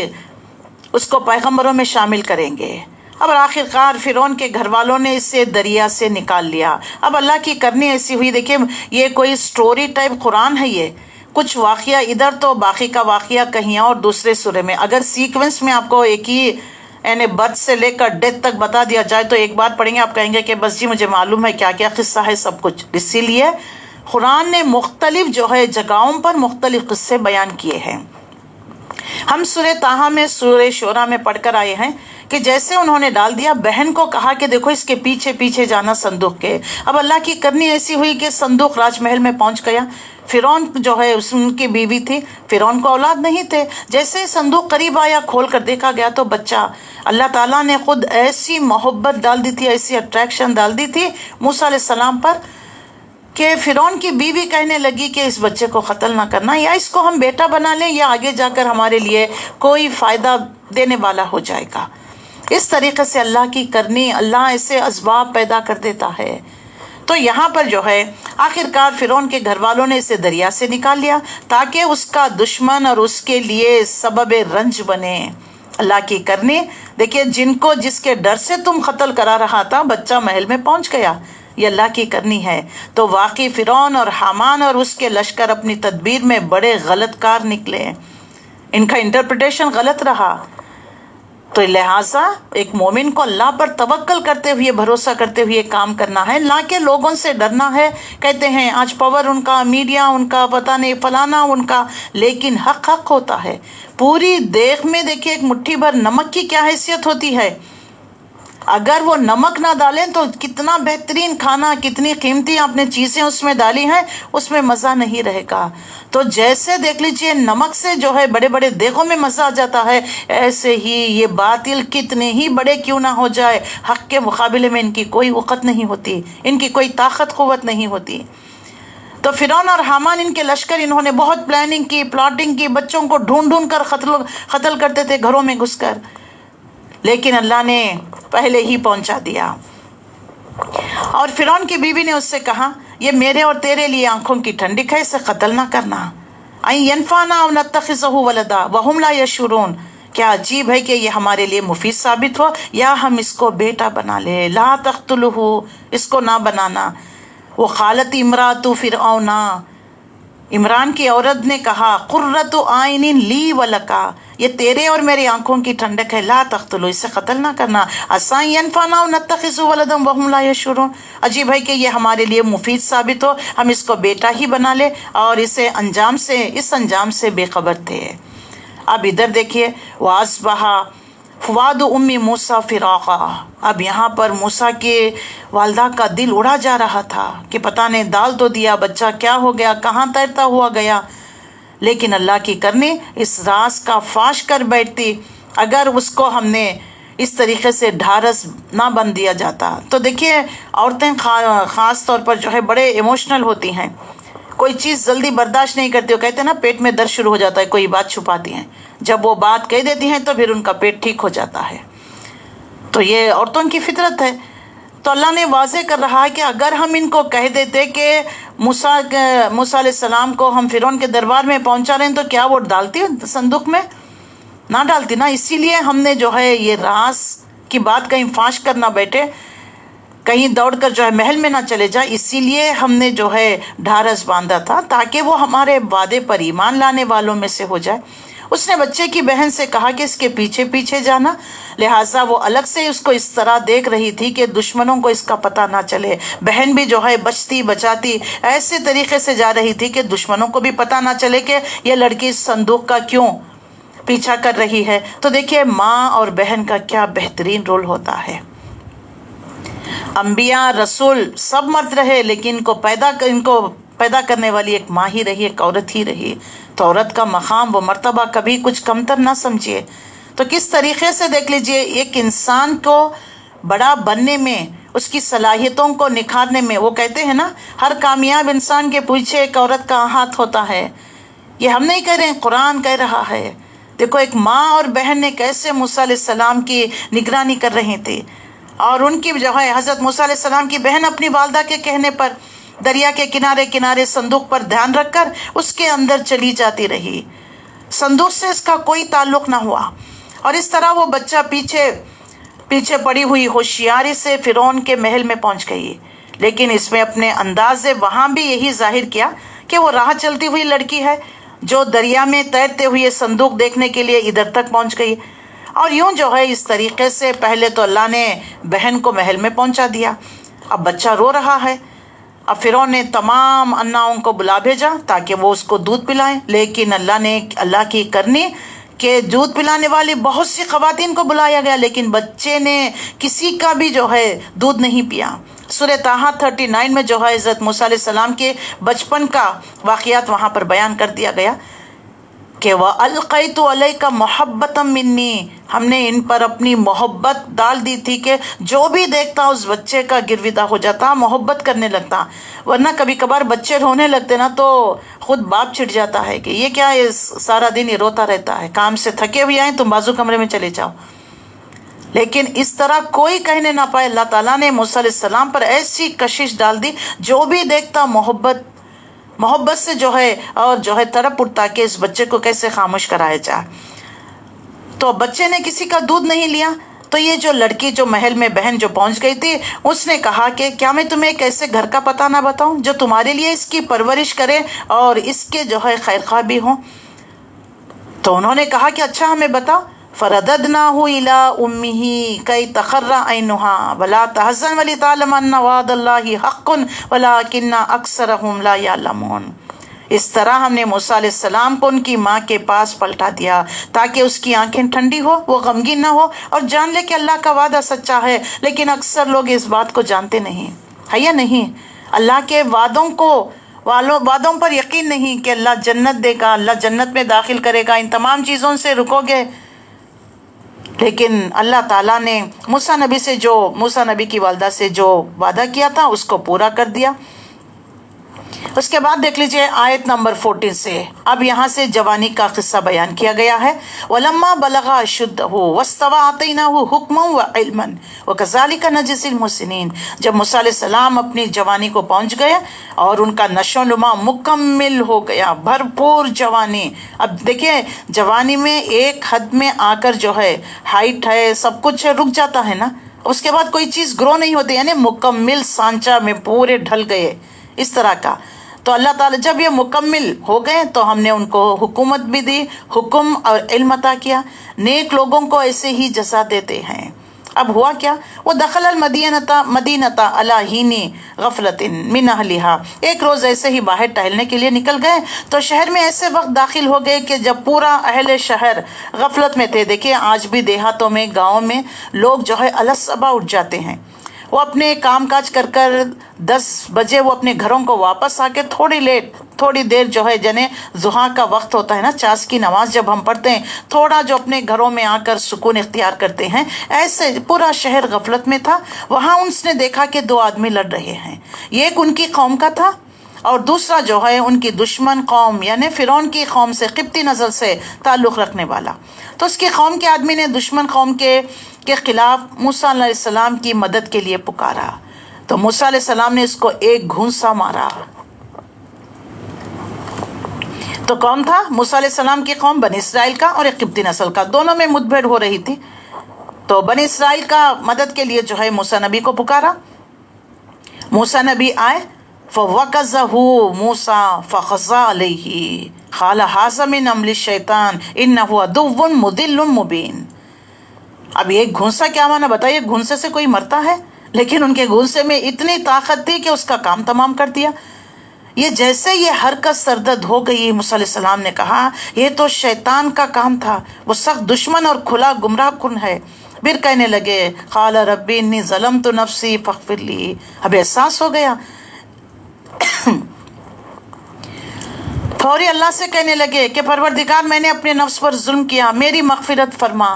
اس کو پیغمبروں میں شامل کریں گے۔ اب آخر کار فرعون کے گھر والوں نے اسے دریا سے نکال لیا۔ اب اللہ کی کرنی ایسی ہوئی، دیکھیں یہ کوئی سٹوری ٹائپ قرآن ہے، یہ کچھ واقعہ ادھر تو باقی کا واقعہ کہیں اور دوسرے سورے میں۔ اگر سیکوینس میں آپ کو ایک ہی یعنی برتھ سے لے کر ڈیتھ تک بتا دیا جائے تو ایک بات پڑھیں گے آپ کہیں گے کہ بس جی مجھے معلوم ہے کیا کیا قصہ ہے سب کچھ۔ اسی لیے قرآن نے مختلف جو ہے جگہوں پر مختلف قصے بیان کیے ہیں۔ ہم سورہ طٰہٰ میں، سورہ شعراء میں پڑھ کر آئے ہیں کہ جیسے انہوں نے ڈال دیا، بہن کو کہا کہ دیکھو اس کے پیچھے پیچھے جانا صندوق کے۔ اب اللہ کی کرنی ایسی ہوئی کہ صندوق راج محل میں پہنچ گیا۔ فرعون جو ہے ان کی بیوی تھی، فرعون کو اولاد نہیں تھے۔ جیسے صندوق قریب آیا، کھول کر دیکھا گیا تو بچہ، اللہ تعالیٰ نے خود ایسی محبت ڈال دی تھی، ایسی اٹریکشن ڈال دی تھی موسیٰ علیہ السلام پر کہ فرعون کی بیوی کہنے لگی کہ اس بچے کو قتل نہ کرنا، یا اس کو ہم بیٹا بنا لیں، یا آگے جا کر ہمارے لیے کوئی فائدہ دینے والا ہو جائے گا۔ اس طریقے سے اللہ کی کرنی، اللہ ایسے اسباب پیدا کر دیتا ہے۔ تو یہاں پر جو ہے آخر کار فرعون کے گھر والوں نے اسے دریا سے نکال لیا تاکہ اس کا دشمن اور اس کے لیے سبب رنج بنے۔ اللہ کی کرنی دیکھیے، جن کو جس کے ڈر سے تم قتل کرا رہا تھا، بچہ محل میں پہنچ گیا، یہ اللہ کی کرنی ہے۔ تو واقعی فرعون اور حامان اور اس کے لشکر اپنی تدبیر میں بڑے غلط کار نکلے، ان کا انٹرپریٹیشن غلط رہا۔ تو لہٰذا ایک مومن کو اللہ پر توکل کرتے ہوئے، بھروسہ کرتے ہوئے کام کرنا ہے، نہ کہ لوگوں سے ڈرنا ہے۔ کہتے ہیں آج پاور ان کا، میڈیا ان کا، پتہ نہیں فلانا ان کا، لیکن حق حق ہوتا ہے۔ پوری دیگ میں دیکھیے ایک مٹھی بھر نمک کی کیا حیثیت ہوتی ہے۔ اگر وہ نمک نہ ڈالیں تو کتنا بہترین کھانا، کتنی قیمتی آپ نے چیزیں اس میں ڈالی ہیں، اس میں مزہ نہیں رہے گا. تو جیسے دیکھ لیجئے نمک سے جو ہے بڑے بڑے دیگوں میں مزہ آ جاتا ہے، ایسے ہی یہ باطل کتنے ہی بڑے کیوں نہ ہو جائے، حق کے مقابلے میں ان کی کوئی وقت نہیں ہوتی، ان کی کوئی طاقت قوت نہیں ہوتی. تو فرعون اور حامان ان کے لشکر، انہوں نے بہت پلاننگ کی، پلاٹنگ کی، بچوں کو ڈھونڈ ڈھونڈ کر قتل کرتے تھے گھروں میں گھس کر، لیکن اللہ نے پہلے ہی پہنچا دیا. اور فرعون کی بیوی نے اس سے کہا یہ میرے اور تیرے لیے آنکھوں کی ٹھنڈک ہے، اسے قتل نہ کرنا. این ینفعنا او نتخذہ ولدا وہم لا یشعرون، کیا عجیب ہے کہ یہ ہمارے لیے مفید ثابت ہو یا ہم اس کو بیٹا بنا لے. لا تقتلہ، اس کو نہ بنانا. وقالت امرأۃ فرعون، عمران کی عورت نے کہا قرۃ عین لی ولکا، یہ تیرے اور میری آنکھوں کی ٹھنڈک ہے، لا تقتلو، اسے قتل نہ کرنا. عسیٰ ینفعنا او نتخذہ ولدا وہم لا یشعرون، عجیب ہے کہ یہ ہمارے لیے مفید ثابت ہو، ہم اس کو بیٹا ہی بنا لے، اور اس انجام سے بے خبر تھے. اب ادھر دیکھیے وَأَصْبَحَ فؤاد ام موسیٰ فراقا، اب یہاں پر موسیٰ کے والدہ کا دل اڑا جا رہا تھا کہ پتہ نہیں ڈال تو دیا، بچہ کیا ہو گیا، کہاں تیرتا ہوا گیا. لیکن اللہ کی کرنی اس راز کا فاش کر بیٹھتی اگر اس کو ہم نے اس طریقے سے ڈھارس نہ بن دیا جاتا. تو دیکھیے عورتیں خاص طور پر جو ہے بڑے ایموشنل ہوتی ہیں، کوئی چیز جلدی برداشت نہیں کرتی. وہ کہتے ہیں نا پیٹ میں درد شروع ہو جاتا ہے، کوئی بات چھپاتی ہیں، جب وہ بات کہہ دیتی ہیں تو پھر ان کا پیٹ ٹھیک ہو جاتا ہے. تو یہ عورتوں کی فطرت ہے. تو اللہ نے واضح کر رہا ہے کہ اگر ہم ان کو کہہ دیتے کہ موسیٰ علیہ السلام کو ہم فرعون کے دربار میں پہنچا رہے ہیں، تو کیا وہ ڈالتی صندوق میں؟ نہ ڈالتی نا. اسی لیے ہم نے جو ہے یہ راز کی بات کہیں فاش کر نہ بیٹھے، کہیں دوڑ کر جو ہے محل میں نہ چلے جائے، اسی لیے ہم نے جو ہے ڈھارس باندھا تھا تاکہ وہ ہمارے وعدے پر ایمان لانے والوں میں سے ہو جائے. اس نے بچے کی بہن سے کہا کہ اس کے پیچھے پیچھے جانا، لہٰذا وہ الگ سے اس کو اس طرح دیکھ رہی تھی کہ دشمنوں کو اس کا پتہ نہ چلے. بہن بھی جو ہے بچتی بچاتی ایسے طریقے سے جا رہی تھی کہ دشمنوں کو بھی پتہ نہ چلے کہ یہ لڑکی صندوق کا کیوں پیچھا کر رہی ہے. تو دیکھیے ماں اور بہن کا کیا بہترین رول ہوتا ہے. انبیاء رسول سب مرد رہے، لیکن ان کو پیدا کرنے والی ایک ماں ہی رہی، ایک عورت ہی رہی. تو عورت کا مقام و مرتبہ کبھی کچھ کمتر نہ سمجھیے. تو کس طریقے سے دیکھ لیجئے ایک انسان کو بڑا بننے میں، اس کی صلاحیتوں کو نکھارنے میں، وہ کہتے ہیں نا ہر کامیاب انسان کے پیچھے ایک عورت کا ہاتھ ہوتا ہے. یہ ہم نہیں کہہ رہے ہیں، قرآن کہہ رہا ہے. دیکھو ایک ماں اور بہن نے کیسے موسیٰ علیہ السلام کی نگرانی کر رہی تھی، اور ان کی جو ہے حضرت موسیٰ علیہ السلام کی بہن اپنی والدہ کے کہنے پر دریا کے کنارے کنارے صندوق پر دھیان رکھ کر اس کے اندر چلی جاتی رہی. صندوق سے اس کا کوئی تعلق نہ ہوا، اور اس طرح وہ بچہ پیچھے پڑی ہوئی ہوشیاری سے فرعون کے محل میں پہنچ گئی. لیکن اس میں اپنے انداز وہاں بھی یہی ظاہر کیا کہ وہ راہ چلتی ہوئی لڑکی ہے جو دریا میں تیرتے ہوئے صندوق دیکھنے کے لیے ادھر تک پہنچ گئی. اور یوں جو ہے اس طریقے سے پہلے تو اللہ نے بہن کو محل میں پہنچا دیا. اب بچہ رو رہا ہے. اب فرعون نے تمام اناؤں کو بلا بھیجا تاکہ وہ اس کو دودھ پلائیں، لیکن اللہ کی کرنی کہ دودھ پلانے والی بہت سی خواتین کو بلایا گیا، لیکن بچے نے کسی کا بھی جو ہے دودھ نہیں پیا. سورہ طٰہٰ 39 میں جو ہے حضرت موسیٰ علیہ السلام کے بچپن کا واقعات وہاں پر بیان کر دیا گیا کہ وَأَلْقَيْتُ عَلَيْكَ مَحَبَّةً مِّنِّي، ہم نے ان پر اپنی محبت ڈال دی تھی کہ جو بھی دیکھتا اس بچے کا گرویدہ ہو جاتا، محبت کرنے لگتا. ورنہ کبھی کبھار بچے رونے لگتے نا تو خود باپ چھٹ جاتا ہے کہ یہ کیا ہے، سارا دن یہ روتا رہتا ہے، کام سے تھکے ہوئے آئیں تم بازو کمرے میں چلے جاؤ. لیکن اس طرح کوئی کہنے نہ پائے. اللہ تعالیٰ نے موسیٰ علیہ السلام پر ایسی کشش ڈال دی، جو بھی دیکھتا محبت سے جو ہے اور جو ہے تڑپ اٹھتا کہ اس بچے کو کیسے خاموش کرایا جائے. تو بچے نے کسی کا دودھ نہیں لیا. تو یہ جو لڑکی جو محل میں بہن جو پہنچ گئی تھی، اس نے کہا کہ کیا میں تمہیں ایک ایسے گھر کا پتہ نہ بتاؤں جو تمہارے لیے اس کی پرورش کرے اور اس کے جو ہے خیر خواہ بھی ہوں. تو انہوں نے کہا کہ اچھا ہمیں بتاؤ. فرددناه الى امه كي تقر عينها ولا تحزن ولتعلم ان وعد الله حق ولكن اكثرهم لا يعلمون. اس طرح ہم نے موسیٰ علیہ السلام کو ان کی ماں کے پاس پلٹا دیا تاکہ اس کی آنکھیں ٹھنڈی ہو، وہ غمگین نہ ہو اور جان لے کہ اللہ کا وعدہ سچا ہے۔ لیکن اکثر لوگ اس بات کو جانتے نہیں، ہے یا نہیں؟ اللہ کے وعدوں پر یقین نہیں کہ اللہ جنت دے گا، اللہ جنت میں داخل کرے گا، ان تمام چیزوں سے رکو گے۔ لیکن اللہ تعالیٰ نے موسیٰ نبی کی والدہ سے جو وعدہ کیا تھا اس کو پورا کر دیا۔ اس کے بعد دیکھ لیجئے آیت نمبر 14 سے، اب یہاں سے جوانی کا قصہ بیان کیا گیا ہے۔ وَلَمَّا بَلَغَ أَشُدَّهُ وَاسْتَوَىٰ آتَيْنَاهُ حُكْمًا وَعِلْمًا وَكَذَٰلِكَ نَجْزِي الْمُحْسِنِينَ۔ جب موسیٰ علیہ السلام اپنی جوانی کو پہنچ گئے اور ان کا نشو و نما مکمل ہو گیا، بھرپور جوانی۔ اب دیکھیں جوانی میں ایک حد میں آ کر جو ہے ہائٹ ہے، سب کچھ رک جاتا ہے نا، اس کے بعد کوئی چیز گرو نہیں ہوتی، یعنی مکمل سانچہ میں پورے ڈھل گئے اس طرح کا۔ تو اللہ تعالیٰ جب یہ مکمل ہو گئے تو ہم نے ان کو حکومت بھی دی، حکم اور علم عطا کیا۔ نیک لوگوں کو ایسے ہی جزا دیتے ہیں۔ اب ہوا کیا؟ وہ دخل المدینۃ علی حین غفلۃ من اہلہا، ایک روز ایسے ہی باہر ٹہلنے کے لیے نکل گئے تو شہر میں ایسے وقت داخل ہو گئے کہ جب پورا اہل شہر غفلت میں تھے۔ دیکھیں آج بھی دیہاتوں میں، گاؤں میں لوگ جو ہے الصبح اٹھ جاتے ہیں، وہ اپنے کام کاج کر 10 بجے وہ اپنے گھروں کو واپس آ کے تھوڑی دیر جو ہے جنہیں ضحیٰ کا وقت ہوتا ہے نا، چاس کی نماز جب ہم پڑھتے ہیں، تھوڑا جو اپنے گھروں میں آ کر سکون اختیار کرتے ہیں، ایسے پورا شہر غفلت میں تھا۔ وہاں اس نے دیکھا کہ 2 آدمی لڑ رہے ہیں، ایک ان کی قوم کا تھا اور دوسرا جو ہے ان کی دشمن قوم یعنی فرعون کی قوم سے، قبطی نسل سے تعلق رکھنے والا۔ تو اس کی قوم کے آدمی نے دشمن قوم کے خلاف موسیٰ علیہ السلام کی مدد کے لیے پکارا تو موسیٰ علیہ السلام نے اس کو ایک گھونسا مارا۔ تو کون تھا؟ موسیٰ علیہ السلام کی قوم بنی اسرائیل کا اور ایک قبطی نسل کا، دونوں میں مدبھیڑ ہو رہی تھی۔ تو بنی اسرائیل کا مدد کے لیے جو ہے موسیٰ نبی کو پکارا۔ موسیٰ نبی آئے، فَوَكَزَهُ مُوسَىٰ فَخَزَّىٰ عَلَيْهِ قَالَ هَٰذَا مِنْ عَمْلِ الشَّيْطَانِ إِنَّهُ عَدُوٌّ مُضِلٌّ مُبِينٌ۔ اب ایک گھونسا کیا مانا بتائیے؟ گھونسے سے کوئی مرتا ہے؟ لیکن ان کے گھونسے میں اتنی طاقت تھی کہ اس کا کام تمام کر دیا۔ یہ جیسے یہ حرکت سردرد ہو گئی، موسیٰ علیہ السلام نے کہا یہ تو شیطان کا کام تھا، وہ سخت دشمن اور کھلا گمراہ کن ہے۔ پھر کہنے لگے قال ربی انی ظلمت نفسی فاغفر لی۔ اب احساس ہو گیا، فوری اللہ سے کہنے لگے کہ پروردگار میں نے اپنے نفس پر ظلم کیا، میری مغفرت فرما۔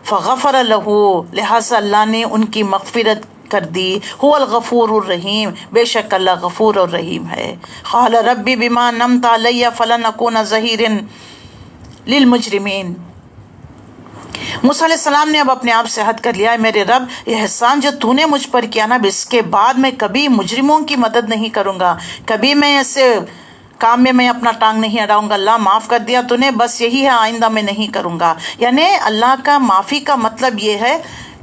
فغفر لہ، لہٰذا اللہ نے ان کی مغفرت کر دی۔ هو الغفور الرحیم، بے شک اللہ غفور اور رحیم ہے۔ قال ربی بما انعمت علی فلن اکون ظہیرا للمجرمین۔ موسیٰ علیہ السلام نے اب اپنے آپ سے عہد کر لیا ہے، میرے رب یہ احسان جو تو نے مجھ پر کیا نا، اس کے بعد میں کبھی مجرموں کی مدد نہیں کروں گا، کبھی میں ایسے کام میں اپنا ٹانگ نہیں اڑاؤں گا۔ اللہ معاف کر دیا تو نے، بس یہی ہے، آئندہ میں نہیں کروں گا۔ یعنی اللہ کا معافی کا مطلب یہ ہے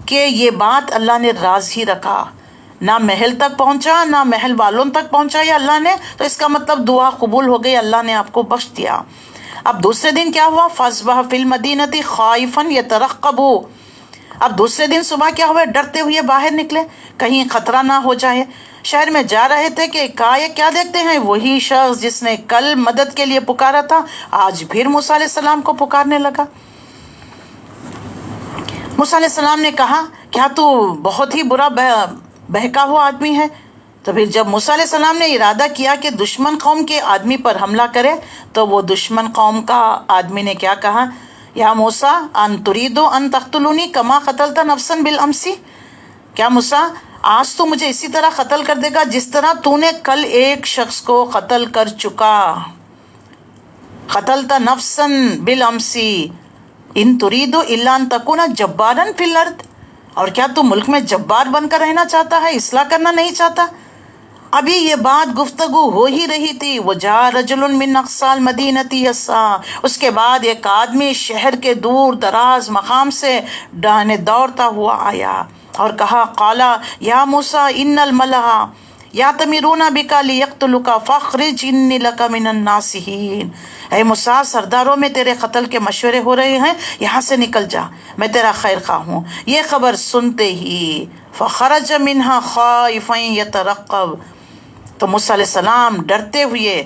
کہ یہ بات اللہ نے راز ہی رکھا، نہ محل تک پہنچا نہ محل والوں تک پہنچا یا اللہ نے، تو اس کا مطلب دعا قبول ہو گئی، اللہ نے آپ کو بخش دیا۔ اب دوسرے دن کیا ہوا؟ فَأَصْبَحَ فِي الْمَدِينَةِ خَائِفًا يَتَرَقَّبُ۔ اب دوسرے دن صبح کیا ہوئے؟ ڈرتے ہوئے باہر نکلے کہیں خطرہ نہ ہو جائے۔ شہر میں جا رہے تھے کہ کیا دیکھتے ہیں؟ وہی شخص جس نے کل مدد کے لیے پکارا تھا آج پھر موسیٰ علیہ السلام کو پکارنے لگا۔ موسیٰ علیہ السلام نے کہا کیا تو بہت ہی برا بہکا ہوا آدمی ہے؟ تو پھر جب موسیٰ علیہ السلام نے ارادہ کیا کہ دشمن قوم کے آدمی پر حملہ کرے تو وہ دشمن قوم کا آدمی نے کیا کہا؟ یا موسیٰ ان تريد ان تقتلونی کما قتلت نفسا بالامس؟ کیا موسیٰ آج تو مجھے اسی طرح قتل کر دے گا جس طرح تو نے کل ایک شخص کو قتل کر چکا؟ قتلت نفسا بالامس ان تريد الا ان تكون جبارا في الارض؟ اور کیا تو ملک میں جبار بن کر رہنا چاہتا ہے، اصلاح کرنا نہیں چاہتا؟ ابھی یہ بات گفتگو ہو ہی رہی تھی، وجاء رجل من اقصى المدینۃ یسعی، اس کے بعد ایک آدمی شہر کے دور دراز مقام سے دوڑتا ہوا آیا اور کہا قال یا موسیٰ ان الملأ یأتمرون بک لیقتلوک فاخرج انی لک من الناصحین۔ اے موسیٰ سرداروں میں تیرے قتل کے مشورے ہو رہے ہیں، یہاں سے نکل جا، میں تیرا خیر خواہ ہوں۔ یہ خبر سنتے ہی فخرج منہا خائفا یترقب، تو موسیٰ علیہ السلام ڈرتے ہوئے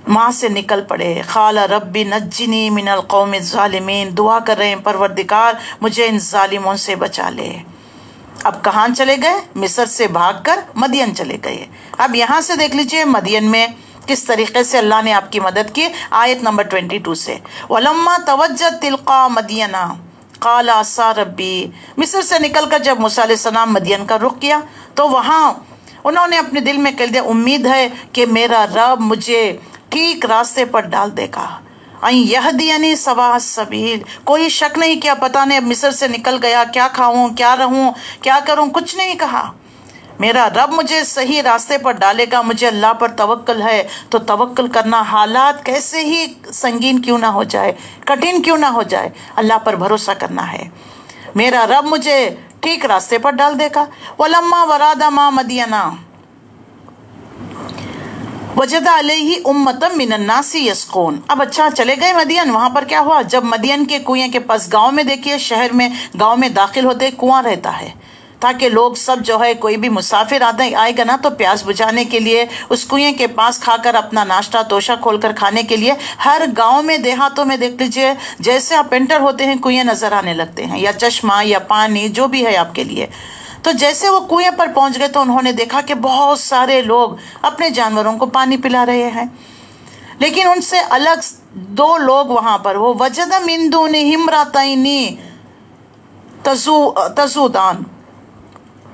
ماں سے نکل پڑے. قال رب نجنی من القوم الظالمین، دعا کر رہے ہیں پروردگار مجھے ان ظالموں سے بچا لے. اب کہاں چلے گئے؟ مصر سے بھاگ کر مدین چلے گئے. اب یہاں سے دیکھ لیجئے مدین میں کس طریقے سے اللہ نے آپ کی مدد کی. آیت نمبر 22 سے وَلَمَّا تَوَجَّهَ تِلْقَاءَ مَدْيَنَ قَالَ عَسَىٰ رَبِّي، مصر سے نکل کر جب موسیٰ علیہ السلام مدین کا رخ کیا تو وہاں انہوں نے اپنے دل میں کہہ دیا امید ہے کہ میرا رب مجھے ٹھیک راستے پر ڈال دے گا. یہدینی سواء السبیل، کوئی شک نہیں کیا پتہ نہیں اب مصر سے نکل گیا کیا کھاؤں کیا رہوں کیا کروں، کچھ نہیں کہا. میرا رب مجھے صحیح راستے پر ڈالے گا، مجھے اللہ پر توکل ہے. تو توکل کرنا حالات کیسے ہی سنگین کیوں نہ ہو جائے، کٹھن کیوں نہ ہو جائے، اللہ پر بھروسہ کرنا ہے. میرا رب مجھے ٹھیک راستے پر ڈال دے گا. وَلَمَّا وَرَادَ مَا مَدْيَنَ وجد علیہ امۃ من الناس یسقون. اب اچھا چلے گئے مدین، وہاں پر کیا ہوا؟ جب مدین کے کنویں کے پاس گاؤں میں دیکھیے، شہر میں گاؤں میں داخل ہوتے کنواں رہتا ہے تاکہ لوگ سب جو ہے کوئی بھی مسافر آئے گا نا تو پیاس بجھانے کے لیے اس کنویں کے پاس کھا کر اپنا ناشتہ توشہ کھول کر کھانے کے لیے ہر گاؤں میں دیہاتوں میں دیکھ لیجیے جیسے آپ انٹر ہوتے ہیں کنویں نظر آنے لگتے ہیں، یا چشمہ یا پانی جو بھی ہے آپ کے لیے. تو جیسے وہ کنویں پر پہنچ گئے تو انہوں نے دیکھا کہ بہت سارے لوگ اپنے جانوروں کو پانی پلا رہے ہیں، لیکن ان سے الگ دو لوگ وہاں پر وہ وجد من دونہم امرأتین تذودان.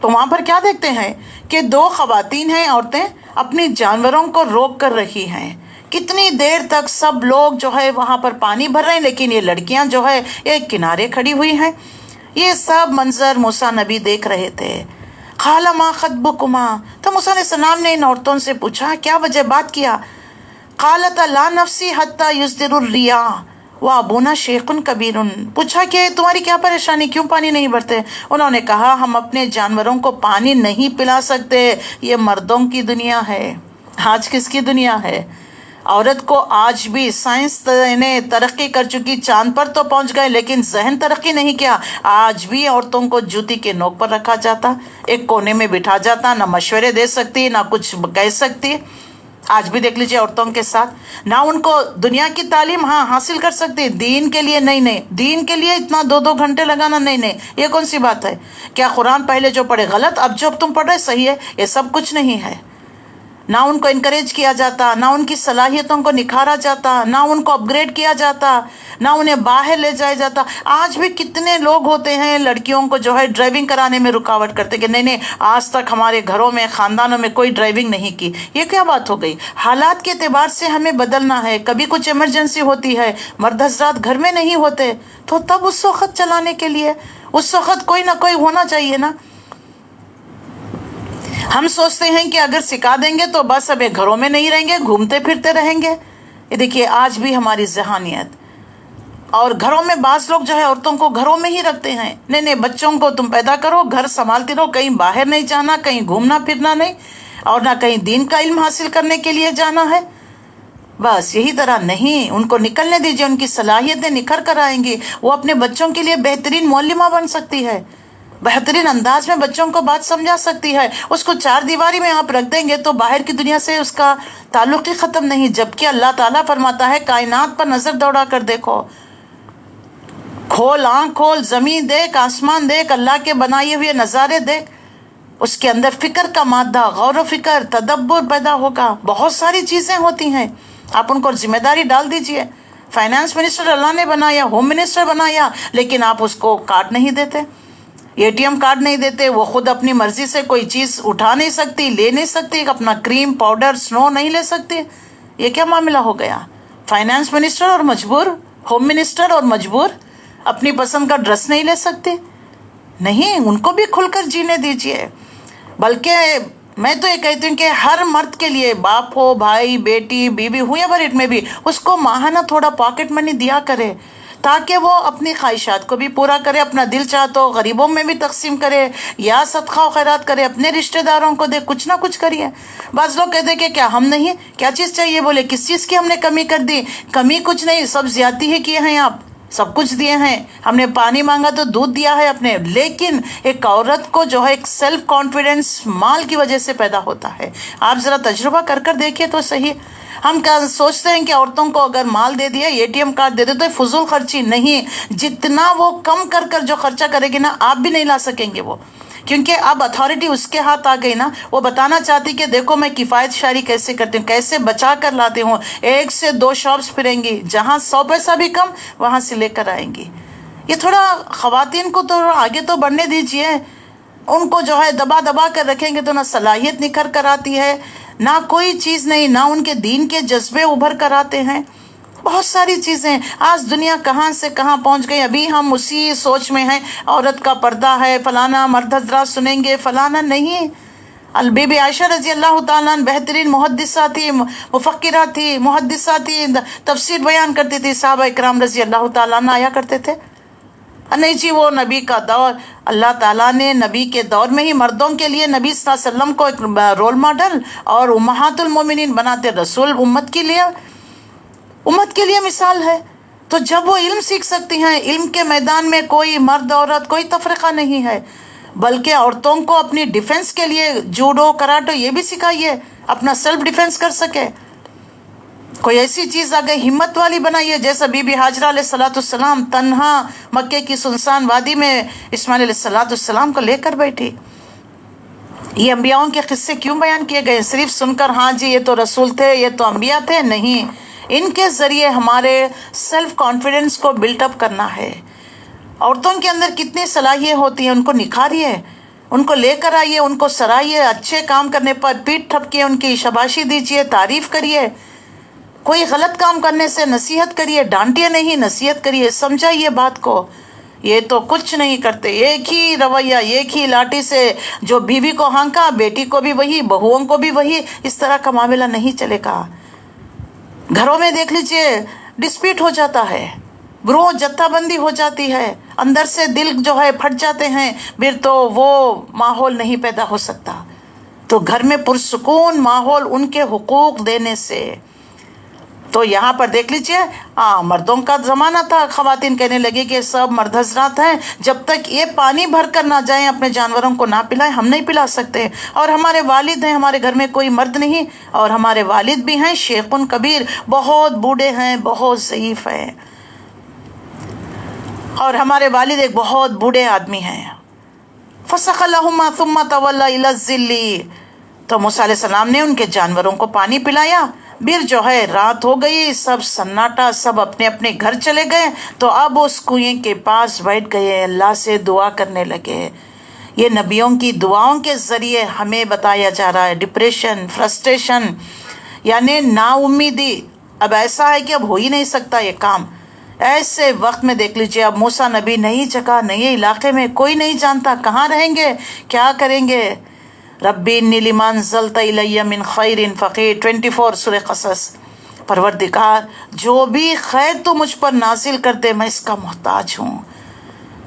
تو وہاں پر کیا دیکھتے ہیں کہ دو خواتین ہیں، عورتیں اپنی جانوروں کو روک کر رہی ہیں. کتنی دیر تک سب لوگ جو ہے وہاں پر پانی بھر رہے ہیں، لیکن یہ لڑکیاں جو ہے ایک کنارے کھڑی ہوئی ہیں. یہ سب منظر موسیٰ نبی دیکھ رہے تھے. قال ما خطبکما، تو موسیٰ علیہ السلام نے ان عورتوں سے پوچھا کیا وجہ بات کیا. قالت لا نفسی حتی یصدر الریاح وابونا شیخ کبیر. پوچھا کہ تمہاری کیا پریشانی، کیوں پانی نہیں بھرتے؟ انہوں نے کہا ہم اپنے جانوروں کو پانی نہیں پلا سکتے، یہ مردوں کی دنیا ہے. آج کس کی دنیا ہے؟ عورت کو آج بھی سائنس نے ترقی کر چکی، چاند پر تو پہنچ گئے لیکن ذہن ترقی نہیں کیا. آج بھی عورتوں کو جوتی کے نوک پر رکھا جاتا، ایک کونے میں بٹھا جاتا، نہ مشورے دے سکتی نہ کچھ کہہ سکتی. آج بھی دیکھ لیجیے عورتوں کے ساتھ، نہ ان کو دنیا کی تعلیم حاصل کر سکتی، دین کے لیے نہیں، دین کے لیے اتنا 2 گھنٹے لگانا نہیں، یہ کون سی بات ہے؟ کیا قرآن پہلے جو پڑھے غلط، اب جو تم پڑھ رہے صحیح ہے؟ یہ سب کچھ نہیں ہے. نہ ان کو انکریج کیا جاتا، نہ ان کی صلاحیتوں کو نکھارا جاتا، نہ ان کو اپ گریڈ کیا جاتا، نہ انہیں باہر لے جایا جاتا. آج بھی کتنے لوگ ہوتے ہیں لڑکیوں کو جو ہے ڈرائیونگ کرانے میں رکاوٹ کرتے کہ نہیں آج تک ہمارے گھروں میں خاندانوں میں کوئی ڈرائیونگ نہیں کی. یہ کیا بات ہو گئی؟ حالات کے اعتبار سے ہمیں بدلنا ہے. کبھی کچھ ایمرجنسی ہوتی ہے، مرد حضرات گھر میں نہیں ہوتے، تو تب اس وقت چلانے کے لیے اس وقت کوئی نہ کوئی ہونا چاہیے نا. ہم سوچتے ہیں کہ اگر سکھا دیں گے تو بس اب گھروں میں نہیں رہیں گے، گھومتے پھرتے رہیں گے. یہ دیکھیے آج بھی ہماری ذہانیت، اور گھروں میں بعض لوگ جو ہے عورتوں کو گھروں میں ہی رکھتے ہیں. نہیں بچوں کو تم پیدا کرو، گھر سنبھالتی رہو، کہیں باہر نہیں جانا، کہیں گھومنا پھرنا نہیں، اور نہ کہیں دین کا علم حاصل کرنے کے لیے جانا ہے. بس یہی طرح نہیں، ان کو نکلنے دیجیے، ان کی صلاحیتیں نکھر کر آئیں گی. وہ اپنے بچوں کے لیے بہترین معلمہ بن سکتی ہے، بہترین انداز میں بچوں کو بات سمجھا سکتی ہے. اس کو 4 دیواری میں آپ رکھ دیں گے تو باہر کی دنیا سے اس کا تعلق ہی ختم نہیں. جبکہ اللہ تعالیٰ فرماتا ہے کائنات پر نظر دوڑا کر دیکھو، کھول آنکھ کھول، زمین دیکھ، آسمان دیکھ، اللہ کے بنائے ہوئے نظارے دیکھ. اس کے اندر فکر کا مادہ، غور و فکر، تدبر پیدا ہوگا. بہت ساری چیزیں ہوتی ہیں، آپ ان کو ذمہ داری ڈال دیجئے. فائنانس منسٹر اللہ نے بنایا، ہوم منسٹر بنایا، لیکن آپ اس کو کارڈ نہیں دیتے، ATM کارڈ نہیں دیتے. وہ خود اپنی مرضی سے کوئی چیز اٹھا نہیں سکتی، لے نہیں سکتی، اپنا کریم پاؤڈر سنو نہیں لے سکتی. یہ کیا معاملہ ہو گیا؟ فائنانس منسٹر اور مجبور، ہوم منسٹر اور مجبور، اپنی پسند کا ڈریس نہیں لے سکتے. نہیں، ان کو بھی کھل کر جینے دیجیے. بلکہ میں تو یہ کہتی ہوں کہ ہر مرد کے لیے، باپ ہو، بھائی، بیٹی، بیوی ہو یا برٹ میں بھی، اس کو ماہانہ تھوڑا پاکٹ منی دیا کرے تاکہ وہ اپنی خواہشات کو بھی پورا کرے، اپنا دل چاہ تو غریبوں میں بھی تقسیم کرے یا صدقہ و خیرات کرے، اپنے رشتہ داروں کو دے، کچھ نہ کچھ کریے. بعض لوگ کہتے کہ کیا ہم نہیں، کیا چیز چاہیے؟ بولے کس چیز کی ہم نے کمی کر دی؟ کمی کچھ نہیں، سب زیادتی ہی کیے ہیں آپ. سب کچھ دیے ہیں، ہم نے پانی مانگا تو دودھ دیا ہے اپنے، لیکن ایک عورت کو جو ہے ایک سیلف کانفیڈنس مال کی وجہ سے پیدا ہوتا ہے۔ آپ ذرا تجربہ کر دیکھیے تو صحیح۔ ہم کیا سوچتے ہیں کہ عورتوں کو اگر مال دے دیا، ATM کارڈ دے دے تو فضول خرچی نہیں، جتنا وہ کم کر جو خرچہ کرے گی نا، آپ بھی نہیں لا سکیں گے وہ، کیونکہ اب اتھارٹی اس کے ہاتھ آ گئی نا۔ وہ بتانا چاہتی کہ دیکھو میں کفایت شاری کیسے کرتی ہوں، کیسے بچا کر لاتی ہوں، 1 سے 2 شاپس پھریں گی، جہاں 100 پیسہ بھی کم وہاں سے لے کر آئیں گی۔ یہ تھوڑا خواتین کو تو آگے تو بڑھنے دیجیے، ان کو جو ہے دبا کر رکھیں گے تو نہ صلاحیت نکھر کر آتی ہے، نہ کوئی چیز نہیں، نہ ان کے دین کے جذبے ابھر کر آتے ہیں۔ بہت ساری چیزیں آج دنیا کہاں سے کہاں پہنچ گئی، ابھی ہم اسی سوچ میں ہیں عورت کا پردہ ہے، فلانا مرد حضرات سنیں گے، فلانا نہیں۔ بی بی عائشہ رضی اللہ تعالیٰ عنہ بہترین محدثہ تھی، مفکرہ تھی، محدثہ تھی، تفسیر بیان کرتی تھی، صحابہ اکرام رضی اللہ تعالیٰ عنہ آیا کرتے تھے۔ نہیں جی وہ نبی کا دور، اللہ تعالیٰ نے نبی کے دور میں ہی مردوں کے لیے نبی صلی اللہ علیہ وسلم کو ایک رول ماڈل اور امہات المومنین بناتے، رسول امت کے لیے مثال ہے۔ تو جب وہ علم سیکھ سکتی ہیں، علم کے میدان میں کوئی مرد عورت کوئی تفرقہ نہیں ہے، بلکہ عورتوں کو اپنی ڈیفنس کے لیے جوڈو کراٹے یہ بھی سکھائیے، اپنا سیلف ڈیفنس کر سکے۔ کوئی ایسی چیز آ گئی ہمت والی بنائیے، جیسا بی بی ہاجرہ علیہ السلام تنہا مکے کی سنسان وادی میں اسماعیل علیہ السلام کو لے کر بیٹھی۔ یہ انبیاؤں کے قصے کیوں بیان کیے گئے؟ صرف سن کر ہاں جی یہ تو رسول تھے، یہ تو انبیاء تھے، نہیں، ان کے ذریعے ہمارے سیلف کانفیڈنس کو بلٹ اپ کرنا ہے۔ عورتوں کے اندر کتنی صلاحیت ہوتی ہیں، ان کو نکھاریے، ان کو لے کر آئیے، ان کو سرائیے، اچھے کام کرنے پر پیٹ ٹھپکیے، ان کی شاباشی دیجیے، تعریف کریے، کوئی غلط کام کرنے سے نصیحت کریے، ڈانٹیے نہیں، نصیحت کریے، سمجھائیے بات کو۔ یہ تو کچھ نہیں کرتے، ایک ہی رویہ، ایک ہی لاٹھی سے جو بیوی کو ہانکا بیٹی کو بھی وہی، بہوؤں کو بھی وہی، اس طرح کا معاملہ نہیں چلے گا۔ گھروں میں دیکھ لیجئے ڈسپیوٹ ہو جاتا ہے، گروہ جتھا بندی ہو جاتی ہے، اندر سے دل جو ہے پھٹ جاتے ہیں، پھر تو وہ ماحول نہیں پیدا ہو سکتا۔ تو گھر میں پرسکون ماحول ان کے حقوق دینے سے۔ تو یہاں پر دیکھ لیجئے مردوں کا زمانہ تھا، خواتین کہنے لگی کہ سب مرد حضرات ہیں، جب تک یہ پانی بھر کر نہ جائیں اپنے جانوروں کو نہ پلائیں، ہم نہیں پلا سکتے۔ اور ہمارے والد ہیں، ہمارے گھر میں کوئی مرد نہیں، اور ہمارے والد بھی ہیں شیخ کبیر، بہت بوڑھے ہیں، بہت ضعیف ہیں، اور ہمارے والد ایک بہت بوڑھے آدمی ہیں۔ فسق لہما ثم تولی الی الظل، تو موسیٰ علیہ السلام نے ان کے جانوروں کو پانی پلایا، پھر جو ہے رات ہو گئی، سب سناٹا، سب اپنے اپنے گھر چلے گئے، تو اب اس کنویں کے پاس بیٹھ گئے، اللہ سے دعا کرنے لگے۔ یہ نبیوں کی دعاؤں کے ذریعے ہمیں بتایا جا رہا ہے۔ ڈپریشن، فرسٹریشن، یعنی نا امیدی، اب ایسا ہے کہ اب ہو ہی نہیں سکتا یہ کام۔ ایسے وقت میں دیکھ لیجئے اب موسیٰ نبی نئی جگہ، نئے علاقے میں، کوئی نہیں جانتا کہاں رہیں گے، کیا کریں گے۔ ربی انی لما انزلت الی من خیر فقیر، 24 سورہ قصص۔ پروردگار جو بھی خیر تو مجھ پر نازل کر دے، میں اس کا محتاج ہوں۔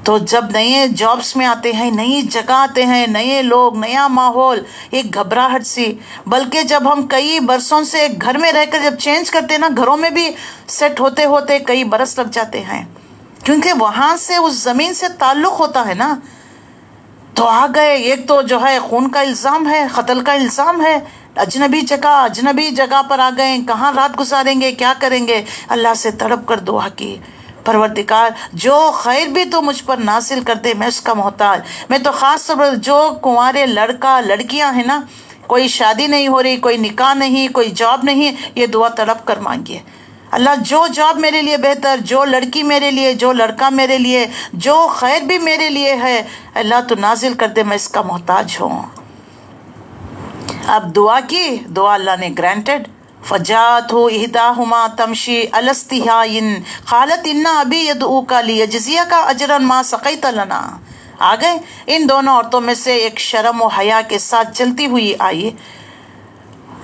تو جب نئے جابس میں آتے ہیں، نئی جگہ آتے ہیں، نئے لوگ، نیا ماحول، ایک گھبراہٹ سی، بلکہ جب ہم کئی برسوں سے ایک گھر میں رہ کر جب چینج کرتے ہیں نا، گھروں میں بھی سیٹ ہوتے ہوتے کئی برس لگ جاتے ہیں، کیونکہ وہاں سے اس زمین سے تعلق ہوتا ہے نا۔ تو آ گئے، ایک تو جو ہے خون کا الزام ہے، قتل کا الزام ہے، اجنبی جگہ پر آ گئے، کہاں رات گزاریں گے، کیا کریں گے۔ اللہ سے تڑپ کر دعا کی، پروردگار جو خیر بھی تو مجھ پر نازل کر دے، میں اس کا محتاج۔ میں تو خاص طور پر جو کنوارے لڑکا لڑکیاں ہیں نا، کوئی شادی نہیں ہو رہی، کوئی نکاح نہیں، کوئی جاب نہیں، یہ دعا تڑپ کر مانگیے۔ اللہ جو جاب میرے لیے بہتر، جو لڑکی میرے لیے، جو لڑکا میرے لیے، جو خیر بھی میرے لیے ہے، اللہ تو نازل کر دے، میں اس کا محتاج ہوں۔ اب دعا کی، دعا اللہ نے گرانٹڈ۔ فجاءتہ احداہما تمشی علی استحیاء قالت ان ابی یدعوک لیجزیک اجرا ما سقیت لنا۔ آ گئے، ان دونوں عورتوں میں سے ایک شرم و حیا کے ساتھ چلتی ہوئی آئی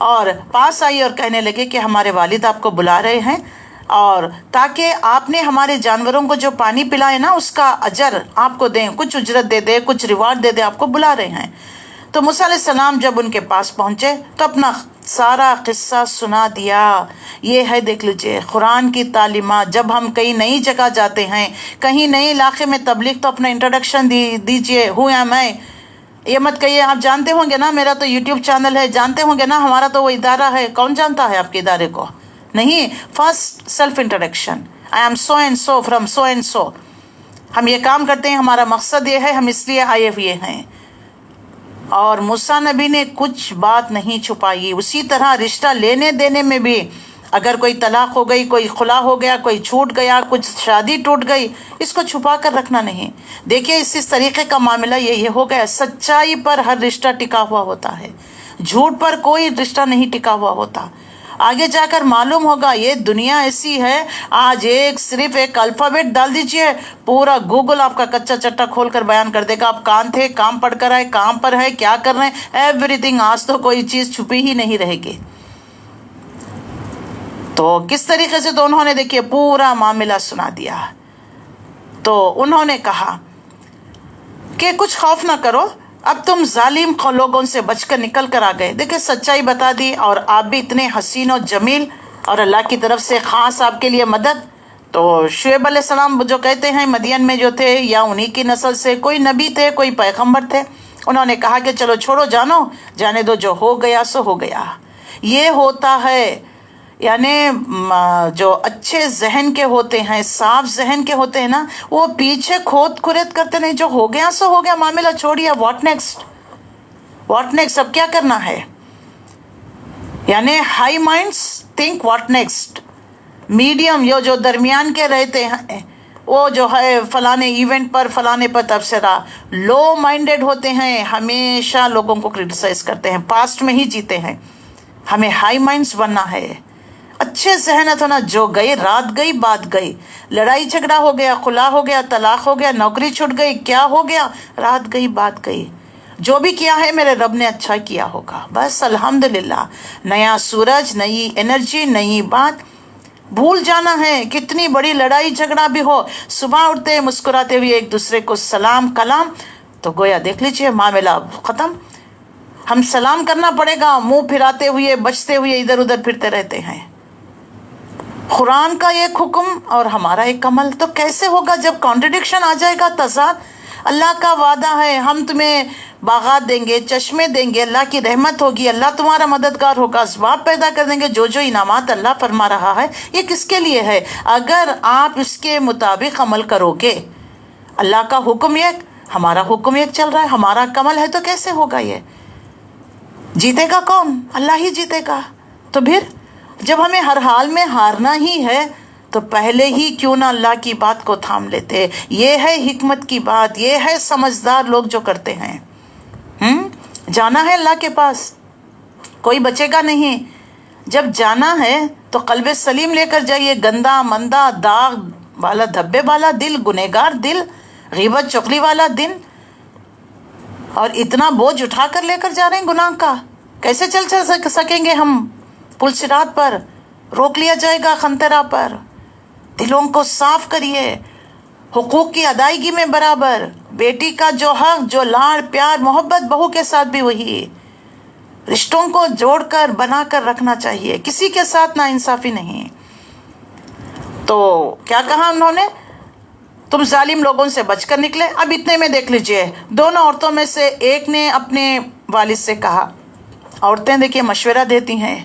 اور پاس آئی اور کہنے لگے کہ ہمارے والد آپ کو بلا رہے ہیں، اور تاکہ آپ نے ہمارے جانوروں کو جو پانی پلائے نا اس کا اجر آپ کو دیں، کچھ اجرت دے دے، کچھ ریوارڈ دے دے، آپ کو بلا رہے ہیں۔ تو موسیٰ علیہ السلام جب ان کے پاس پہنچے تو اپنا سارا قصہ سنا دیا. یہ ہے دیکھ لیجئے قرآن کی تعلیمات. جب ہم کہیں نئی جگہ جاتے ہیں، کہیں نئے علاقے میں تبلیغ، تو اپنا انٹروڈکشن دیجئے. ہو ایم آئی، یہ مت کہیے آپ جانتے ہوں گے نا میرا تو یوٹیوب چینل ہے، جانتے ہوں گے نا ہمارا تو وہ ادارہ ہے. کون جانتا ہے آپ کے ادارے کو؟ نہیں. First self introduction. I am so and so from so and so. ہم یہ کام کرتے ہیں، ہمارا مقصد یہ ہے، ہم اس لیے آئے ہوئے ہیں. اور موسیٰ نبی نے کچھ بات نہیں چھپائی. اسی طرح رشتہ لینے دینے میں بھی اگر کوئی طلاق ہو گئی، کوئی خلا ہو گیا، کوئی چھوٹ گیا، کچھ شادی ٹوٹ گئی، اس کو چھپا کر رکھنا نہیں. دیکھیے اس طریقے کا معاملہ یہ ہو گیا. سچائی پر ہر رشتہ ٹکا ہوا ہوتا ہے، جھوٹ پر کوئی رشتہ نہیں ٹکا ہوا ہوتا. آگے جا کر معلوم ہوگا یہ دنیا ایسی ہے. آج صرف ایک الفابیٹ ڈال دیجئے، پورا گوگل آپ کا کچا چٹا کھول کر بیان کر دے گا. آپ کہاں تھے، کام پڑھ کر آئے، کام پر ہے، کیا کر رہے ہیں، ایوری تھنگ. آج تو کوئی چیز چھپی ہی نہیں رہے گی. تو کس طریقے سے تو انہوں نے دیکھیے پورا معاملہ سنا دیا. تو انہوں نے کہا کہ کچھ خوف نہ کرو، اب تم ظالم لوگوں سے بچ کر نکل کر آ گئے. دیکھیں سچائی بتا دی، اور آپ بھی اتنے حسین و جمیل، اور اللہ کی طرف سے خاص آپ کے لیے مدد. تو شعیب علیہ السلام جو کہتے ہیں مدین میں جو تھے، یا انہی کی نسل سے کوئی نبی تھے، کوئی پیغمبر تھے. انہوں نے کہا کہ چلو چھوڑو، جانے دو، جو ہو گیا سو ہو گیا. یہ ہوتا ہے یعنی جو اچھے ذہن کے ہوتے ہیں، صاف ذہن کے ہوتے ہیں نا، وہ پیچھے کھود کھرید کرتے نہیں. جو ہو گیا سو ہو گیا، معاملہ چھوڑیا. واٹ نیکسٹ، واٹ نیکسٹ، اب کیا کرنا ہے. یعنی high minds think what next. Medium جو درمیان کے رہتے ہیں، وہ جو ہے فلانے ایونٹ پر، فلانے پر تبصرہ. لو مائنڈیڈ ہوتے ہیں، ہمیشہ لوگوں کو کرٹیسائز کرتے ہیں، پاسٹ میں ہی جیتے ہیں. ہمیں ہائی مائنڈس بننا ہے، اچھے ذہنت ہونا. جو گئی رات گئی بات گئی، لڑائی جھگڑا ہو گیا، خلا ہو گیا، طلاق ہو گیا، نوکری چھوٹ گئی، کیا ہو گیا، رات گئی بات گئی. جو بھی کیا ہے میرے رب نے اچھا کیا ہوگا، بس الحمدللہ. نیا سورج، نئی انرجی، نئی بات. بھول جانا ہے کتنی بڑی لڑائی جھگڑا بھی ہو، صبح اٹھتے مسکراتے ہوئے ایک دوسرے کو سلام کلام، تو گویا دیکھ لیجئے معاملہ ختم. ہم سلام کرنا پڑے گا، منہ پھراتے ہوئے، بچتے ہوئے ادھر ادھر پھرتے رہتے ہیں. قرآن کا ایک حکم اور ہمارا ایک عمل، تو کیسے ہوگا جب کانٹرڈکشن آ جائے گا، تضاد. اللہ کا وعدہ ہے ہم تمہیں باغات دیں گے، چشمے دیں گے، اللہ کی رحمت ہوگی، اللہ تمہارا مددگار ہوگا، اسباب پیدا کر دیں گے. جو انعامات اللہ فرما رہا ہے یہ کس کے لیے ہے؟ اگر آپ اس کے مطابق عمل کرو گے. اللہ کا حکم ایک، ہمارا حکم ایک چل رہا ہے، ہمارا عمل ہے، تو کیسے ہوگا یہ؟ جیتے گا کون؟ اللہ ہی جیتے گا. تو پھر جب ہمیں ہر حال میں ہارنا ہی ہے تو پہلے ہی کیوں نہ اللہ کی بات کو تھام لیتے. یہ ہے حکمت کی بات، یہ ہے سمجھدار لوگ جو کرتے ہیں. جانا ہے اللہ کے پاس، کوئی بچے گا نہیں. جب جانا ہے تو قلب سلیم لے کر جائیے. گندا مندہ داغ والا دھبے والا دل، گنہگار دل، غیبت چغلی والا دل، اور اتنا بوجھ اٹھا کر لے کر جا رہے ہیں گناہ کا. کیسے چل سکیں گے ہم پل صراط پر؟ روک لیا جائے گا خنترا پر. دلوں کو صاف کریے، حقوق کی ادائیگی میں برابر. بیٹی کا جو حق، جو لاڑ پیار محبت، بہو کے ساتھ بھی وہی. رشتوں کو جوڑ کر بنا کر رکھنا چاہیے، کسی کے ساتھ نا انصافی نہیں. تو کیا کہا انہوں نے؟ تم ظالم لوگوں سے بچ کر نکلے. اب اتنے میں دیکھ لیجئے دونوں عورتوں میں سے ایک نے اپنے والد سے کہا. عورتیں دیکھیے مشورہ دیتی ہیں.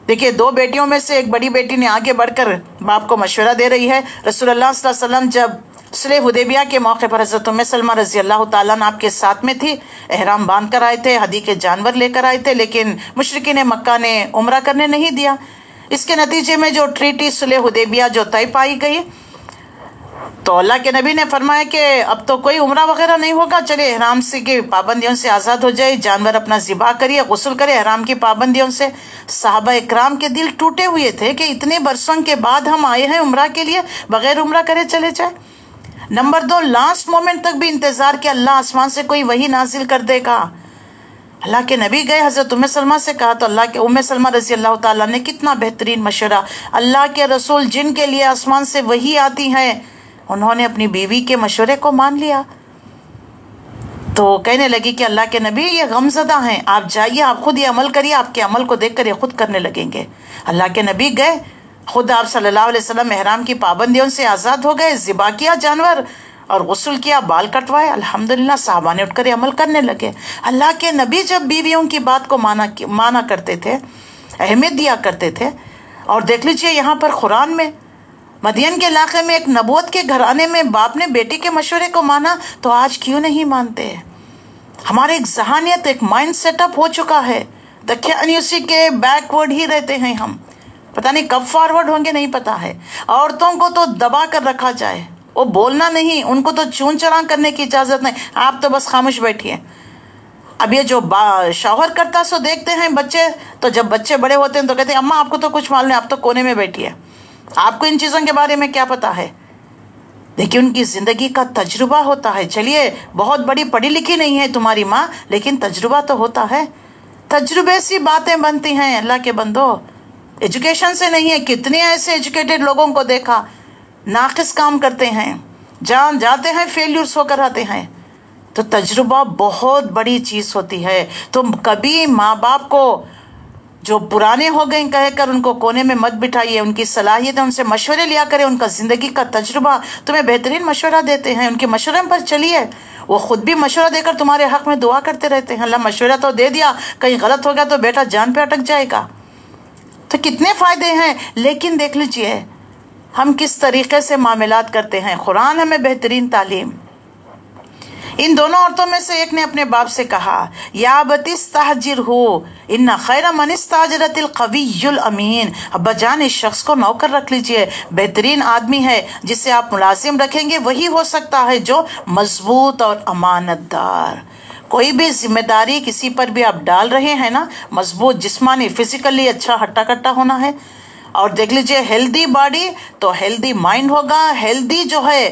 دیکھیے دو بیٹیوں میں سے ایک بڑی بیٹی نے آگے بڑھ کر باپ کو مشورہ دے رہی ہے. رسول اللہ صلی اللہ علیہ وسلم جب صلح حدیبیہ کے موقع پر حضرت ام سلمہ رضی اللہ تعالیٰ عنہ آپ کے ساتھ میں تھی، احرام باندھ کر آئے تھے، ہدی کے جانور لے کر آئے تھے، لیکن مشرکین مکہ نے عمرہ کرنے نہیں دیا. اس کے نتیجے میں جو ٹریٹی صلح حدیبیہ جو طے پائی گئی، تو اللہ کے نبی نے فرمایا کہ اب تو کوئی عمرہ وغیرہ نہیں ہوگا، چلے احرام سے کی پابندیوں سے آزاد ہو جائے، جانور اپنا ذبح کریے، غسل کرے احرام کی پابندیوں سے. صحابہ اکرام کے دل ٹوٹے ہوئے تھے کہ اتنے برسوں کے بعد ہم آئے ہیں عمرہ کے لیے، بغیر عمرہ کرے چلے جائے. نمبر 2، لاسٹ مومنٹ تک بھی انتظار کہ اللہ آسمان سے کوئی وحی نازل کر دے گا. اللہ کے نبی گئے، حضرت ام سلمہ سے کہا تو اللہ کے ام سلمہ رضی اللہ تعالیٰ نے کتنا بہترین مشورہ. اللہ کے رسول جن کے لیے آسمان سے وحی آتی ہے، انہوں نے اپنی بیوی کے مشورے کو مان لیا. تو کہنے لگی کہ اللہ کے نبی یہ غمزدہ ہیں، آپ جائیے، آپ خود یہ عمل کریے، آپ کے عمل کو دیکھ کر یہ خود کرنے لگیں گے۔ اللہ کے نبی گئے، خود آپ صلی اللہ علیہ وسلم احرام کی پابندیوں سے آزاد ہو گئے، ذبح کیا جانور اور غسل کیا، بال کٹوائے، الحمدللہ صحابہ نے اٹھ کر یہ عمل کرنے لگے۔ اللہ کے نبی جب بیویوں کی بات کو مانا کرتے تھے، اہمیت دیا کرتے تھے، اور دیکھ لیجئے یہاں پر قرآن میں مدین کے علاقے میں ایک نبوت کے گھرانے میں باپ نے بیٹی کے مشورے کو مانا، تو آج کیوں نہیں مانتے؟ ہمارے ایک ذہانیت، ایک مائنڈ سیٹ اپ ہو چکا ہے، دکھیانی اسی کے بیک ورڈ ہی رہتے ہیں ہم، پتہ نہیں کب فارورڈ ہوں گے نہیں پتا ہے۔ عورتوں کو تو دبا کر رکھا جائے، وہ بولنا نہیں، ان کو تو چون چران کرنے کی اجازت نہیں، آپ تو بس خاموش بیٹھیے۔ اب یہ جو شوہر کرتا سو دیکھتے ہیں بچے، تو جب بچے بڑے ہوتے ہیں تو کہتے ہیں اماں آپ کو تو کچھ معلوم نہیں، آپ تو کونے میں بیٹھی ہے، آپ کو ان چیزوں کے بارے میں کیا پتا ہے؟ دیکھیے ان کی زندگی کا تجربہ ہوتا ہے۔ چلیے بہت بڑی پڑھی لکھی نہیں ہے تمہاری ماں، لیکن تجربہ تو ہوتا ہے، تجربے سے باتیں بنتی ہیں۔ اللہ کے بندو، ایجوکیشن سے نہیں ہے، کتنے ایسے ایجوکیٹڈ لوگوں کو دیکھا ناقص کام کرتے ہیں، جان جاتے ہیں، فیلیورز ہو کر آتے ہیں۔ تو تجربہ بہت بڑی چیز ہوتی ہے۔ تم کبھی ماں باپ کو جو پرانے ہو گئے کہہ کر ان کو کونے میں مت بٹھائیے، ان کی صلاحیتیں ان سے مشورے لیا کریں، ان کا زندگی کا تجربہ تمہیں بہترین مشورہ دیتے ہیں، ان کے مشورے پر چلیے۔ وہ خود بھی مشورہ دے کر تمہارے حق میں دعا کرتے رہتے ہیں، اللہ مشورہ تو دے دیا، کہیں غلط ہو گیا تو بیٹا جان پہ اٹک جائے گا۔ تو کتنے فائدے ہیں، لیکن دیکھ لیجئے ہم کس طریقے سے معاملات کرتے ہیں۔ قرآن ہمیں بہترین تعلیم۔ ان دونوں عورتوں میں سے ایک نے اپنے باپ سے کہا یا بتی استاجرہ ان خیر من استاجرت القوی الامین، ابا جان اس شخص کو نوکر رکھ لیجئے، بہترین آدمی ہے جسے آپ ملازم رکھیں گے وہی ہو سکتا ہے جو مضبوط اور امانت دار۔ کوئی بھی ذمہ داری کسی پر بھی آپ ڈال رہے ہیں نا، مضبوط، جسمانی، فزیکلی اچھا ہٹا کٹا ہونا ہے، اور دیکھ لیجئے ہیلدی باڈی تو ہیلدی مائنڈ ہوگا، ہیلدی جو ہے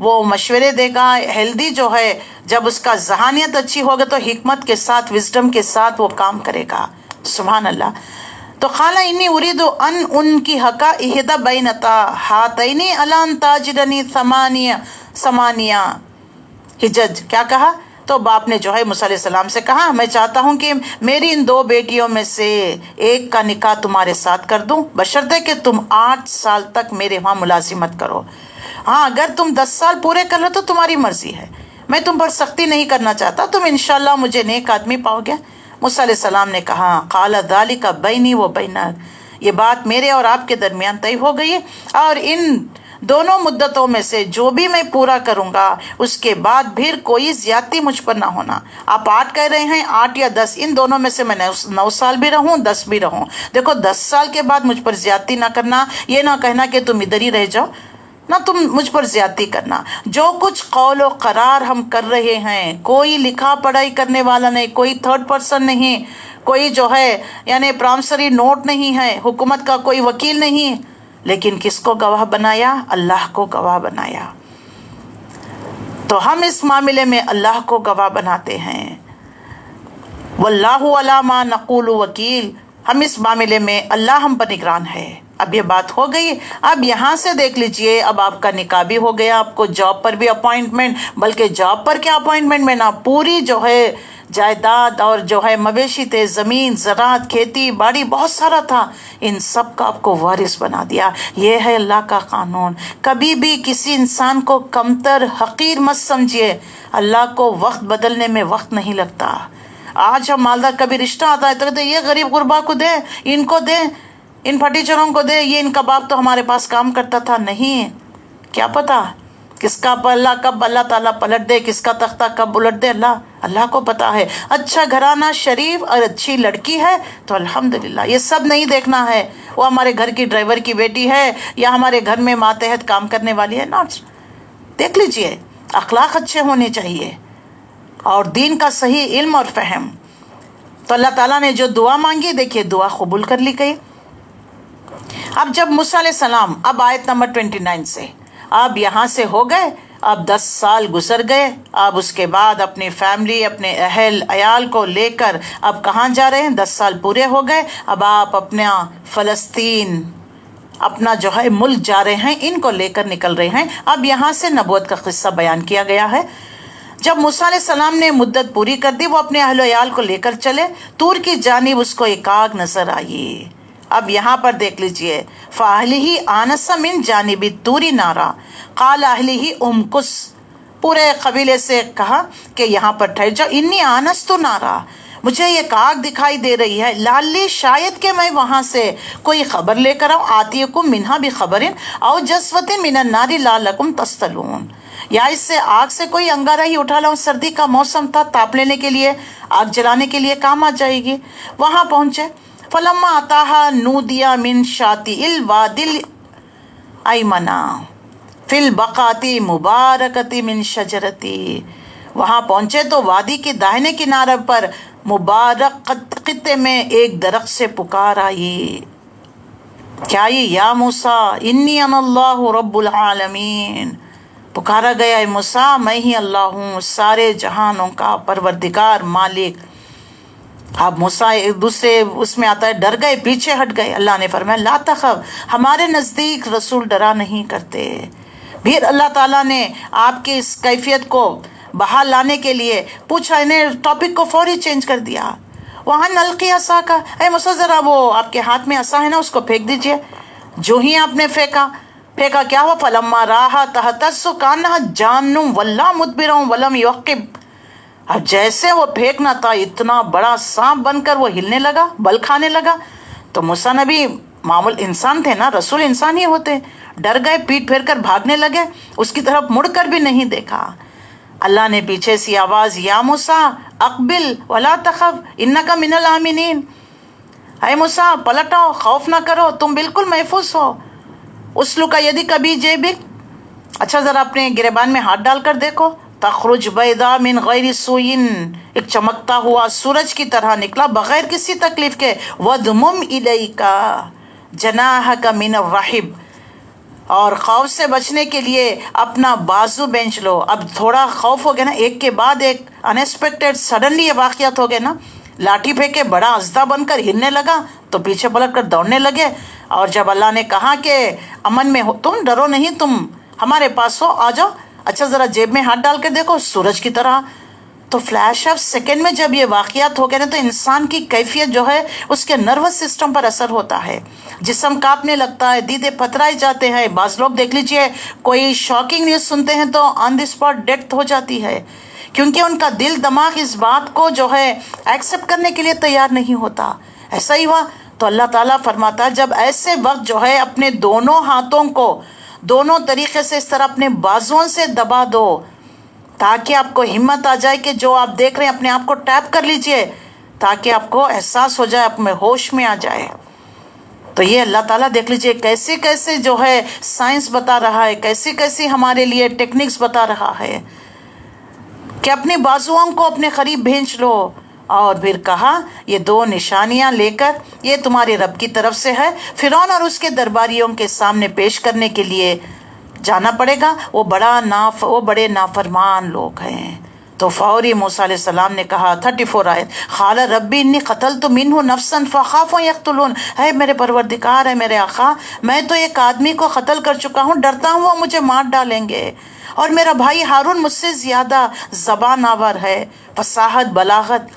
وہ مشورے دے گا، ہیلدی جو ہے جب اس کا ذہانیت اچھی ہوگا تو حکمت کے ساتھ، وزڈم کے ساتھ وہ کام کرے گا۔ سبحان اللہ۔ تو قال انی اريد ان انکحک احدی بنتا ہاتین علی ان تاجرنی ثمانیہ حجج۔ کیا کہا؟ تو باپ نے جو ہے موسیٰ علیہ السلام سے کہا میں چاہتا ہوں کہ میری ان دو بیٹیوں میں سے ایک کا نکاح تمہارے ساتھ کر دوں، بشرطے کہ تم 8 سال تک میرے وہاں ملازمت کرو۔ ہاں اگر تم 10 سال پورے کر لو تو تمہاری مرضی ہے، میں تم پر سختی نہیں کرنا چاہتا، تم انشاءاللہ مجھے نیک آدمی پاؤ گے۔ موسیٰ علیہ السلام نے کہا قال ذالک بینی و بینک، یہ بات میرے اور آپ کے درمیان طے ہو گئی، اور ان دونوں مدتوں میں سے جو بھی میں پورا کروں گا اس کے بعد پھر کوئی زیادتی مجھ پر نہ ہونا۔ آپ 8 کہہ رہے ہیں، 8 یا 10، ان دونوں میں سے میں 9 سال بھی رہوں 10 بھی رہوں، دیکھو 10 سال کے بعد مجھ پر زیادتی نہ کرنا، یہ نہ کہنا کہ تم ادھر ہی رہ جاؤ، نہ تم مجھ پر زیادتی کرنا۔ جو کچھ قول و قرار ہم کر رہے ہیں، کوئی لکھا پڑھائی کرنے والا نہیں، کوئی تھرڈ پرسن نہیں، کوئی جو ہے یعنی پرامسری نوٹ نہیں ہے، حکومت کا کوئی وکیل نہیں، لیکن کس کو گواہ بنایا؟ اللہ کو گواہ بنایا۔ تو ہم اس معاملے میں اللہ کو گواہ بناتے ہیں۔ واللہ علی ما نقول وکیل، ہم اس معاملے میں اللہ ہم پر نگران ہے۔ اب یہ بات ہو گئی، اب یہاں سے دیکھ لیجئے اب آپ کا نکاح بھی ہو گیا، آپ کو جاب پر بھی اپوائنٹمنٹ، بلکہ جاب پر کیا اپوائنٹمنٹ میں نہ، پوری جو ہے جائیداد اور جو ہے مویشی تھے، زمین، زراعت، کھیتی باڑی بہت سارا تھا، ان سب کا آپ کو وارث بنا دیا۔ یہ ہے اللہ کا قانون۔ کبھی بھی کسی انسان کو کمتر، حقیر مت سمجھیے، اللہ کو وقت بدلنے میں وقت نہیں لگتا۔ آج ہم مالدار کبھی رشتہ آتا ہے تو کہتے ہیں یہ غریب غربا کو دیں، ان کو دیں، ان پھٹیچروں کو دے، یہ ان کا باپ تو ہمارے پاس کام کرتا تھا۔ نہیں، کیا پتا کس کا پلہ کب اللہ تعالیٰ پلٹ دے، کس کا تختہ کب الٹ دے، اللہ کو پتا ہے۔ اچھا گھرانہ شریف اور اچھی لڑکی ہے تو الحمدللہ، یہ سب نہیں دیکھنا ہے وہ ہمارے گھر کی ڈرائیور کی بیٹی ہے یا ہمارے گھر میں ماتحت کام کرنے والی ہے، ناٹ۔ دیکھ لیجئے اخلاق اچھے ہونے چاہیے اور دین کا صحیح علم اور فہم۔ تو اللہ تعالیٰ نے جو دعا مانگی، دیکھیے دعا قبول کر لی گئی۔ اب جب موسیٰ علیہ السلام، اب آیت نمبر 29 سے، اب یہاں سے ہو گئے، اب 10 سال گزر گئے، اب اس کے بعد اپنی فیملی، اپنے اہل عیال کو لے کر اب کہاں جا رہے ہیں؟ 10 سال پورے ہو گئے، اب آپ اپنا فلسطین، اپنا جو ہے ملک جا رہے ہیں، ان کو لے کر نکل رہے ہیں۔ اب یہاں سے نبوت کا قصہ بیان کیا گیا ہے۔ جب موسیٰ علیہ السلام نے مدت پوری کر دی، وہ اپنے اہل و عیال کو لے کر چلے، طور کی جانب اس کو ایک آگ نظر آئی۔ اب یہاں پر دیکھ لیجئے، فَأَهْلِهِ آنَسَ مِن جَانِبِ الطُّورِ نَارًا قَالَ أَهْلِهِ امْكُثْ، پورے قبیلے سے کہا کہ یہاں پر ٹھہر جاؤ، انی آنست نارا، مجھے ایک آگ دکھائی دے رہی ہے، لالی شاید کہ میں وہاں سے کوئی خبر لے کر آؤں، آتیکم منہا بخبر او جسوۃ من النار لعلکم تصطلون، یا اس سے آگ سے کوئی انگارہ ہی اٹھا لاؤں، سردی کا موسم تھا، تاپ لینے کے لیے، آگ جلانے کے لیے کام آ جائے گی۔ وہاں پہنچے، فلما اتاها نودیا من شاطئ الوادی الایمنا فی البقعۃ مبارکۃ من شجرتی، وہاں پہنچے تو وادی کے داہنے کنارے پر مبارک خطے میں ایک درخت سے پکار آئی، کیا یہ یا موسیٰ انی انا اللہ رب العالمین، پکارا گیا اے موسیٰ میں ہی اللہ ہوں سارے جہانوں کا پروردگار مالک۔ اب موسیٰ ایک دوسرے اس میں آتا ہے، ڈر گئے، پیچھے ہٹ گئے۔ اللہ نے فرمایا لا تخف، ہمارے نزدیک رسول ڈرا نہیں کرتے۔ پھر اللہ تعالیٰ نے آپ کی اس کیفیت کو بحال لانے کے لیے پوچھا، انہیں ٹاپک کو فوری چینج کر دیا۔ وہاں نلقی عصا کا، اے موسیٰ ذرا وہ آپ کے ہاتھ میں عصا ہے نا، اس کو پھینک دیجئے۔ جو ہی آپ نے پھینکا کیا ہوا، فلما راہا تہتز کانہا جان ولا مدبرا ولم یعقب، اب جیسے وہ پھینکنا تھا اتنا بڑا سانپ بن کر وہ ہلنے لگا، بل کھانے لگا۔ تو موسیٰ نبی معمول انسان تھے نا، رسول انسان ہی ہوتے، ڈر گئے، پیٹ پھیر کر بھاگنے لگے، اس کی طرف مڑ کر بھی نہیں دیکھا۔ اللہ نے پیچھے سی آواز، یا موسیٰ اقبل ولا تخف انک من الآمنین، اے موسیٰ پلٹاؤ، خوف نہ کرو، تم بالکل محفوظ ہو۔ اسلک یدک فی جیبک، اچھا ذرا اپنے گریبان میں ہاتھ ڈال کر دیکھو، تخرج بیضاء من غیر سوء، ایک چمکتا ہوا سورج کی طرح نکلا بغیر کسی تکلیف کے، وَضْمُمْ إِلَيْكَ جَنَاحَكَ مِنَ الرَّحْبِ، اور خوف سے بچنے کے لیے اپنا بازو بینچ لو۔ اب تھوڑا خوف ہو گیا نا، ایک کے بعد ایک انیکسپیکٹڈ سڈنلی یہ واقعات ہو گئے نا، لاٹھی پھینکے، بڑا اژدھا بن کر ہلنے لگا تو پیچھے پلٹ کر دوڑنے لگے، اور جب اللہ نے کہا کہ امن میں ہو تم، ڈرو نہیں، تم ہمارے پاس ہو، آ جاؤ، اچھا ذرا جیب میں ہاتھ ڈال کر دیکھو، سورج کی طرح۔ تو فلیش آف سیکنڈ میں جب یہ واقعات ہو گئے نا، تو انسان کی کیفیت جو ہے اس کے نروس سسٹم پر اثر ہوتا ہے، جسم کانپنے لگتا ہے، دیدے پتھرائے جاتے ہیں۔ بعض لوگ دیکھ لیجئے کوئی شاکنگ نیوز سنتے ہیں تو آن دی اسپاٹ ڈیتھ ہو جاتی ہے، کیونکہ ان کا دل دماغ اس بات کو جو ہے ایکسیپٹ کرنے کے لیے تیار نہیں ہوتا۔ ایسا ہی ہوا تو اللہ تعالیٰ فرماتا ہے جب ایسے وقت جو ہے اپنے دونوں ہاتھوں کو دونوں طریقے سے اس طرح اپنے بازوؤں سے دبا دو، تاکہ آپ کو ہمت آ جائے کہ جو آپ دیکھ رہے ہیں اپنے آپ کو ٹیپ کر لیجئے، تاکہ آپ کو احساس ہو جائے، آپ میں ہوش میں آ جائے۔ تو یہ اللہ تعالیٰ دیکھ لیجئے کیسے کیسے جو ہے سائنس بتا رہا ہے، کیسی کیسی ہمارے لیے ٹیکنکس بتا رہا ہے کہ اپنے بازوؤں کو اپنے قریب بھینچ لو، اور پھر کہا یہ دو نشانیاں لے کر یہ تمہارے رب کی طرف سے ہے، فرعون اور اس کے درباریوں کے سامنے پیش کرنے کے لیے جانا پڑے گا، وہ بڑے نافرمان لوگ ہیں۔ تو فوری موسیٰ علیہ السلام نے کہا، 34 آیت، قال ربی انی قتلت منہ نفسا فخاف ان یقتلون، اے میرے پروردگار، ہے میرے آقا، میں تو ایک آدمی کو قتل کر چکا ہوں، ڈرتا ہوں وہ مجھے مار ڈالیں گے، اور میرا بھائی ہارون مجھ سے زیادہ زبان آور ہے، فصاحت، بلاغت۔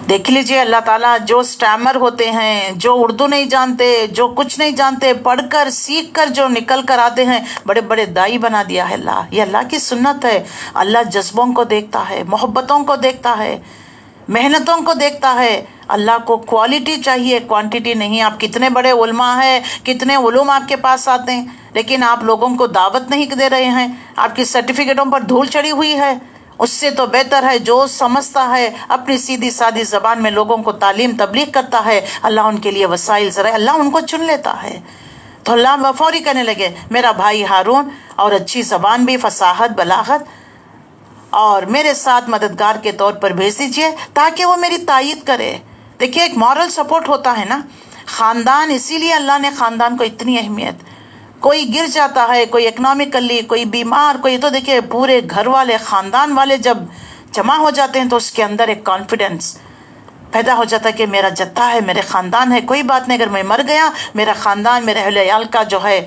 دیکھ لیجئے اللہ تعالیٰ جو سٹیمر ہوتے ہیں، جو اردو نہیں جانتے، جو کچھ نہیں جانتے، پڑھ کر سیکھ کر جو نکل کر آتے ہیں، بڑے بڑے دائی بنا دیا ہے اللہ۔ یہ اللہ کی سنت ہے۔ اللہ جذبوں کو دیکھتا ہے، محبتوں کو دیکھتا ہے، محنتوں کو دیکھتا ہے۔ اللہ کو کوالٹی چاہیے، کوانٹیٹی نہیں۔ آپ کتنے بڑے علماء ہیں، کتنے علوم آپ کے پاس آتے ہیں، لیکن آپ لوگوں کو دعوت نہیں دے رہے ہیں، آپ کی سرٹیفکیٹوں پر دھول چڑھی ہوئی ہے۔ اس سے تو بہتر ہے جو سمجھتا ہے اپنی سیدھی سادی زبان میں لوگوں کو تعلیم تبلیغ کرتا ہے، اللہ ان کے لیے وسائل ذرائع اللہ ان کو چن لیتا ہے۔ تو اللہ فوری کہنے لگے میرا بھائی ہارون، اور اچھی زبان بھی، فصاحت، بلاغت، اور میرے ساتھ مددگار کے طور پر بھیج دیجیے تاکہ وہ میری تائید کرے۔ دیکھیے ایک مورل سپورٹ ہوتا ہے نا، خاندان، اسی لیے اللہ نے خاندان کو اتنی اہمیت۔ کوئی گر جاتا ہے، کوئی اکنامکلی، کوئی بیمار، کوئی، تو دیکھیے پورے گھر والے، خاندان والے جب جمع ہو جاتے ہیں تو اس کے اندر ایک کانفیڈنس پیدا ہو جاتا ہے کہ میرا جتھا ہے، میرے خاندان ہے، کوئی بات نہیں، اگر میں مر گیا میرا خاندان، میرے اہل عیال کا جو ہے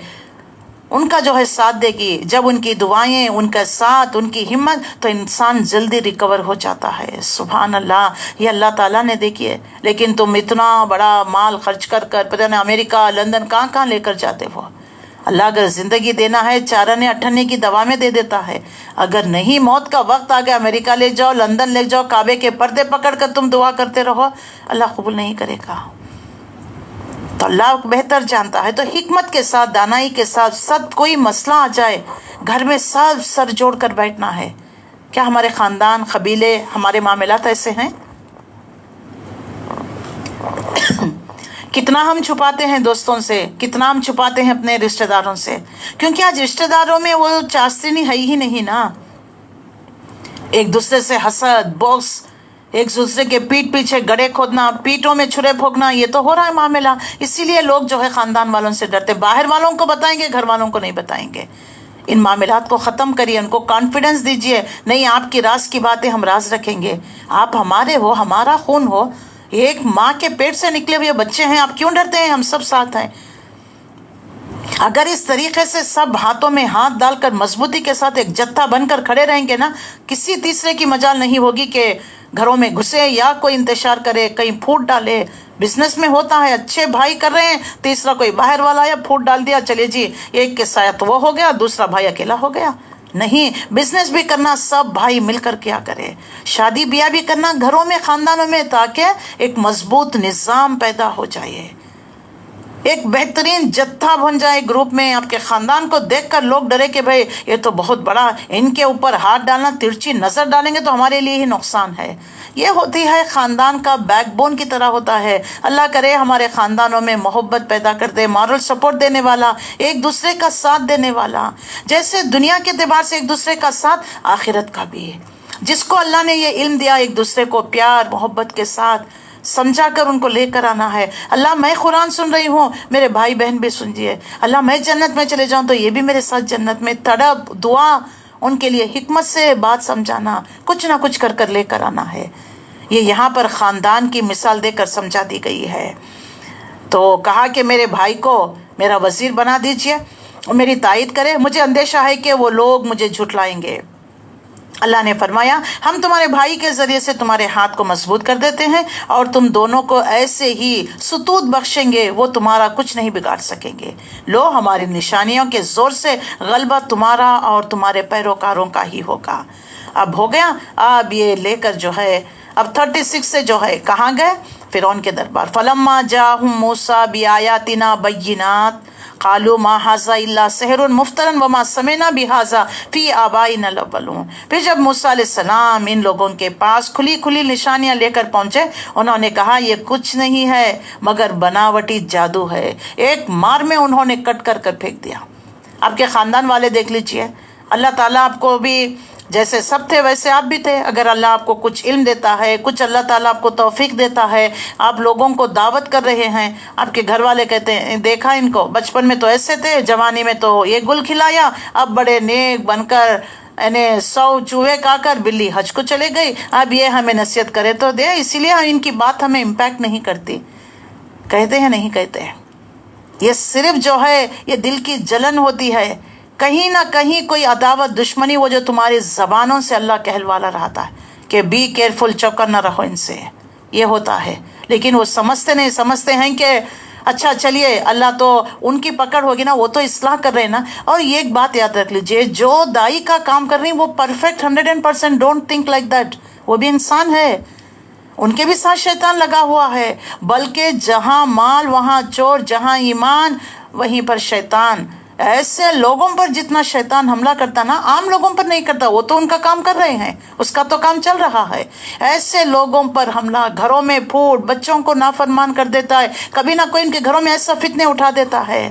ان کا جو ہے ساتھ دے گی، جب ان کی دعائیں، ان کا ساتھ، ان کی ہمت، تو انسان جلدی ریکور ہو جاتا ہے۔ سبحان اللہ، یہ اللہ تعالیٰ نے دیکھیے، لیکن تم اتنا بڑا مال خرچ کر پتہ نہیں امریکہ، لندن کہاں کہاں لے کر جاتے ہو۔ اللہ اگر زندگی دینا ہے چارنے اٹھنے کی دوا میں دے دیتا ہے، اگر نہیں موت کا وقت آ گیا امریکہ لے جاؤ، لندن لے جاؤ، کعبے کے پردے پکڑ کر تم دعا کرتے رہو، اللہ قبول نہیں کرے گا۔ تو اللہ بہتر جانتا ہے، تو حکمت کے ساتھ، دانائی کے ساتھ، سب کوئی مسئلہ آ جائے گھر میں سب سر جوڑ کر بیٹھنا ہے۔ کیا ہمارے خاندان، قبیلے، ہمارے معاملات ایسے ہیں؟ کتنا ہم چھپاتے ہیں دوستوں سے، کتنا ہم چھپاتے ہیں اپنے رشتہ داروں سے، کیونکہ آج رشتہ داروں میں وہ چاستنی ہے ہی نہیں نا۔ ایک دوسرے سے حسد، بغض، ایک دوسرے کے پیٹ پیچھے گڑھے کھودنا، پیٹوں میں چھرے پھونکنا، یہ تو ہو رہا ہے معاملہ۔ اسی لیے لوگ جو ہے خاندان والوں سے ڈرتے، باہر والوں کو بتائیں گے، گھر والوں کو نہیں بتائیں گے۔ ان معاملات کو ختم کریے، ان کو کانفیڈنس دیجیے، نہیں آپ کی راز کی باتیں ہم راز رکھیں گے، آپ ہمارے ہو، ہمارا خون ہو، ایک ماں کے پیٹ سے نکلے ہوئے بچے ہیں، آپ کیوں ڈرتے ہیں؟ ہم سب ساتھ ہیں۔ اگر اس طریقے سے سب ہاتھوں میں ہاتھ ڈال کر مضبوطی کے ساتھ ایک جتھا بن کر کھڑے رہیں گے نا، کسی تیسرے کی مجال نہیں ہوگی کہ گھروں میں گھسے یا کوئی انتشار کرے، کہیں پھوٹ ڈالے۔ بزنس میں ہوتا ہے، اچھے بھائی کر رہے ہیں، تیسرا کوئی باہر والا یا پھوٹ ڈال دیا، چلے جی ایک کے ساتھ وہ ہو گیا، دوسرا بھائی اکیلا ہو گیا۔ نہیں، بزنس بھی کرنا سب بھائی مل کر کیا کرے، شادی بیاہ بھی کرنا گھروں میں، خاندانوں میں، تاکہ ایک مضبوط نظام پیدا ہو جائے، ایک بہترین جتھا بن جائے گروپ میں۔ آپ کے خاندان کو دیکھ کر لوگ ڈرے کہ بھئی یہ تو بہت بڑا، ان کے اوپر ہاتھ ڈالنا، ترچھی نظر ڈالیں گے تو ہمارے لیے ہی نقصان ہے۔ یہ ہوتی ہے خاندان کا بیک بون کی طرح ہوتا ہے۔ اللہ کرے ہمارے خاندانوں میں محبت پیدا کر دے، مورل سپورٹ دینے والا، ایک دوسرے کا ساتھ دینے والا، جیسے دنیا کے اعتبار سے ایک دوسرے کا ساتھ، آخرت کا بھی۔ جس کو اللہ نے یہ علم دیا ایک دوسرے کو پیار محبت کے ساتھ سمجھا کر ان کو لے کر آنا ہے۔ اللہ میں قرآن سن رہی ہوں، میرے بھائی بہن بھی سنجیے۔ اللہ میں جنت میں چلے جاؤں تو یہ بھی میرے ساتھ جنت میں، تڑپ دعا، ان کے لیے حکمت سے بات سمجھانا، کچھ نہ کچھ کر کر لے کر آنا ہے۔ یہ یہاں پر خاندان کی مثال دے کر سمجھا دی گئی ہے۔ تو کہا کہ میرے بھائی کو میرا وزیر بنا دیجئے، میری تائید کرے، مجھے اندیشہ ہے کہ وہ لوگ مجھے جھٹلائیں گے۔ اللہ نے فرمایا ہم تمہارے بھائی کے ذریعے سے تمہارے ہاتھ کو مضبوط کر دیتے ہیں اور تم دونوں کو ایسے ہی ستوت بخشیں گے، وہ تمہارا کچھ نہیں بگاڑ سکیں گے۔ لو ہماری نشانیوں کے زور سے غلبہ تمہارا اور تمہارے پیروکاروں کا ہی ہوگا۔ اب ہو گیا، اب یہ لے کر جو ہے اب 36 سے جو ہے کہاں گئے؟ فرعون کے دربار۔ فلما جاءهم موسیٰ بآیاتنا بینات قالوا ما ھذا الا سحر مفتری وما سمعنا بھذا فی آبائنا الاولون۔ پھر جب موسیٰ علیہ السلام ان لوگوں کے پاس کھلی کھلی نشانیاں لے کر پہنچے، انہوں نے کہا یہ کچھ نہیں ہے مگر بناوٹی جادو ہے۔ ایک مار میں انہوں نے کٹ کر کر پھینک دیا۔ آپ کے خاندان والے دیکھ لیجئے، اللہ تعالیٰ آپ کو بھی جیسے سب تھے ویسے آپ بھی تھے۔ اگر اللہ آپ کو کچھ علم دیتا ہے، کچھ اللہ تعالیٰ آپ کو توفیق دیتا ہے، آپ لوگوں کو دعوت کر رہے ہیں، آپ کے گھر والے کہتے ہیں دیکھا ان کو، بچپن میں تو ایسے تھے، جوانی میں تو یہ گل کھلایا، اب بڑے نیک بن کر 100 چوہے کھا کر بلی حج کو چلے گئی، اب یہ ہمیں نصیحت کرے تو دے، اسی لیے ان کی بات ہمیں امپیکٹ نہیں کرتی۔ کہتے ہیں نہیں کہتے، یہ صرف جو ہے یہ دل کی جلن ہوتی ہے، کہیں نہ کہیں کوئی عداوت دشمنی، وہ جو تمہاری زبانوں سے اللہ کہلوالا رہتا ہے کہ بی کیئرفل، چوکر نہ رہو ان سے، یہ ہوتا ہے۔ لیکن وہ سمجھتے نہیں، سمجھتے ہیں کہ اچھا چلیے اللہ تو ان کی پکڑ ہوگی نا، وہ تو اصلاح کر رہے ہیں نا۔ اور یہ ایک بات یاد رکھ لیجئے، جو دائی کا کام کر رہی ہیں وہ perfect 100%، don't think like that, وہ بھی انسان ہے، ان کے بھی ساتھ شیطان لگا ہوا ہے، بلکہ جہاں مال وہاں چور، جہاں ایمان وہیں پر شیطان۔ ایسے لوگوں پر جتنا شیطان حملہ کرتا نا، عام لوگوں پر نہیں کرتا، وہ تو ان کا کام کر رہے ہیں، اس کا تو کام چل رہا ہے۔ ایسے لوگوں پر حملہ، گھروں میں پھوٹ، بچوں کو نافرمان کر دیتا ہے، کبھی نہ کوئی ان کے گھروں میں ایسا فتنے اٹھا دیتا ہے،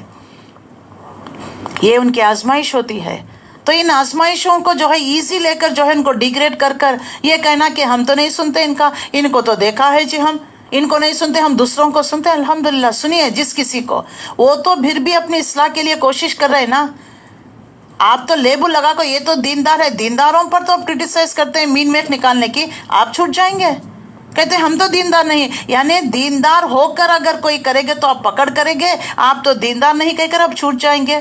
یہ ان کی آزمائش ہوتی ہے۔ تو ان آزمائشوں کو جو ہے ایزی لے کر جو ہے ان کو ڈیگریڈ کر کر یہ کہنا کہ ہم تو نہیں سنتے ان کا، ان کو تو دیکھا ہے جی، ہم ان کو نہیں سنتے، ہم دوسروں کو سنتے ہیں۔ الحمدللہ سنیے جس کسی کو، وہ تو پھر بھی اپنی اصلاح کے لیے کوشش کر رہے ہیں نا۔ آپ تو لیبل لگا کو یہ تو دیندار ہے، دینداروں پر تو آپ کرٹیسائز کرتے ہیں مین میخ نکالنے کی، آپ چھوٹ جائیں گے، کہتے ہیں ہم تو دیندار نہیں، یعنی دیندار ہو کر اگر کوئی کرے گے تو آپ پکڑ کریں گے، آپ تو دیندار نہیں کہہ کر آپ چھوٹ جائیں گے۔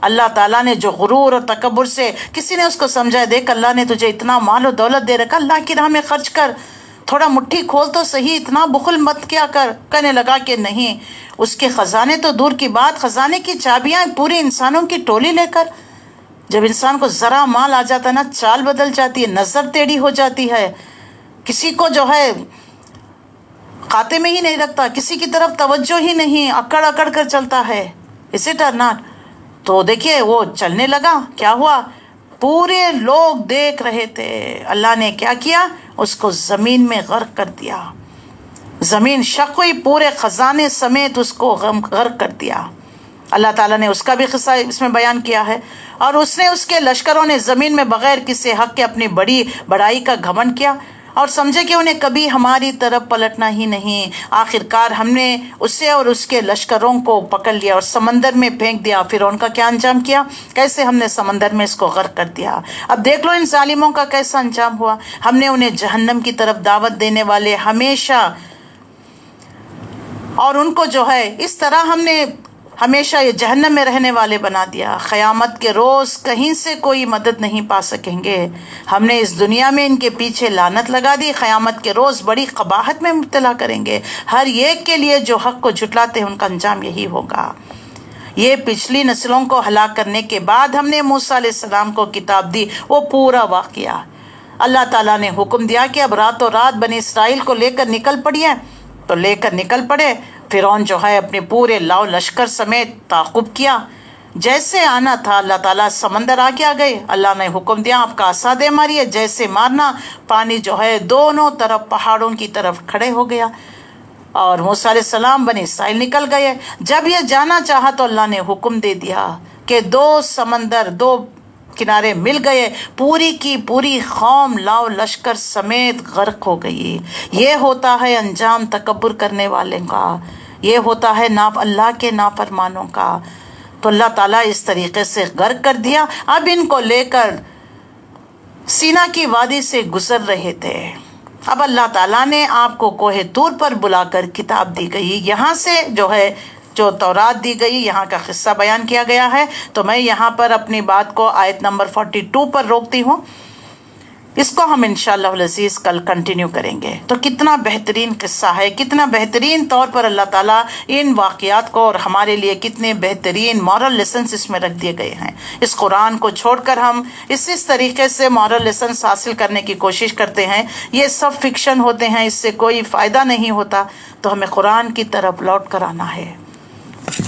اللہ تعالیٰ نے جو غرور اور تکبر سے کسی نے اس کو سمجھا، دیکھ اللہ نے تجھے اتنا مال و دولت دے رکھا، اللہ کی راہ میں خرچ کر، تھوڑا مٹھی کھول تو صحیح، اتنا بخل مت کیا کر. کہنے لگا کہ نہیں، اس کے خزانے تو دور کی بات، خزانے کی چابیاں پورے انسانوں کی ٹولی لے کر. جب انسان کو ذرا مال آ جاتا ہے نا، چال بدل جاتی ہے، نظر ٹیڑھی ہو جاتی ہے، کسی کو جو ہے کھاتے میں ہی نہیں رکھتا، کسی کی طرف توجہ ہی نہیں، اکڑ اکڑ کر چلتا ہے. اس اٹ اور ناٹ؟ تو دیکھیے وہ چلنے لگا، کیا ہوا؟ پورے لوگ دیکھ رہے تھے، اللہ نے کیا کیا؟ اس کو زمین میں غرق کر دیا. زمین شق ہوئی، پورے خزانے سمیت اس کو غرق کر دیا. اللہ تعالیٰ نے اس کا بھی قصہ اس میں بیان کیا ہے. اور اس کے لشکروں نے زمین میں بغیر کسی حق کے اپنی بڑائی کا گھمنڈ کیا اور سمجھے کہ انہیں کبھی ہماری طرف پلٹنا ہی نہیں. آخر کار ہم نے اسے اور اس کے لشکروں کو پکڑ لیا اور سمندر میں پھینک دیا. پھر ان کا کیا انجام کیا؟ کیسے ہم نے سمندر میں اس کو غرق کر دیا. اب دیکھ لو ان ظالموں کا کیسا انجام ہوا. ہم نے انہیں جہنم کی طرف دعوت دینے والے ہمیشہ، اور ان کو جو ہے اس طرح ہم نے ہمیشہ یہ جہنم میں رہنے والے بنا دیا. قیامت کے روز کہیں سے کوئی مدد نہیں پا سکیں گے. ہم نے اس دنیا میں ان کے پیچھے لعنت لگا دی، قیامت کے روز بڑی قباحت میں مبتلا کریں گے. ہر ایک کے لیے جو حق کو جھٹلاتے ہیں ان کا انجام یہی ہوگا. یہ پچھلی نسلوں کو ہلاک کرنے کے بعد ہم نے موسیٰ علیہ السلام کو کتاب دی، وہ پورا واقعہ. اللہ تعالیٰ نے حکم دیا کہ اب راتوں رات بنی اسرائیل کو لے کر نکل پڑیے، تو لے کر نکل پڑے. فرعون جو ہے اپنے پورے لاؤ لشکر سمیت تعاقب کیا. جیسے آنا تھا اللہ تعالیٰ سمندر آگے آ گئے. اللہ نے حکم دیا آپ کا عصا دے ماریے، جیسے مارنا پانی جو ہے دونوں طرف پہاڑوں کی طرف کھڑے ہو گیا اور موسیٰ علیہ السلام بنی اسرائیل نکل گئے. جب یہ جانا چاہا تو اللہ نے حکم دے دیا کہ دو سمندر دو کنارے مل گئے، پوری کی پوری قوم لاؤ لشکر سمیت غرق ہو گئی. یہ ہوتا ہے انجام تکبر کرنے والے کا، یہ ہوتا ہے اللہ کے نافرمانوں کا. تو اللہ تعالیٰ اس طریقے سے غرق کر دیا. اب ان کو لے کر سینا کی وادی سے گزر رہے تھے. اب اللہ تعالیٰ نے آپ کو کوہ طور پر بلا کر کتاب دی گئی. یہاں سے جو تورات دی گئی، یہاں کا قصہ بیان کیا گیا ہے. تو میں یہاں پر اپنی بات کو آیت نمبر 42 پر روکتی ہوں. اس کو ہم انشاءاللہ العزیز کل کنٹینیو کریں گے. تو کتنا بہترین قصہ ہے، کتنا بہترین طور پر اللہ تعالیٰ ان واقعات کو اور ہمارے لیے کتنے بہترین مورل لیسنس اس میں رکھ دیے گئے ہیں. اس قرآن کو چھوڑ کر ہم اس طریقے سے مورل لیسنس حاصل کرنے کی کوشش کرتے ہیں. یہ سب فکشن ہوتے ہیں، اس سے کوئی فائدہ نہیں ہوتا. تو ہمیں قرآن کی طرف لوٹ کر آنا ہے،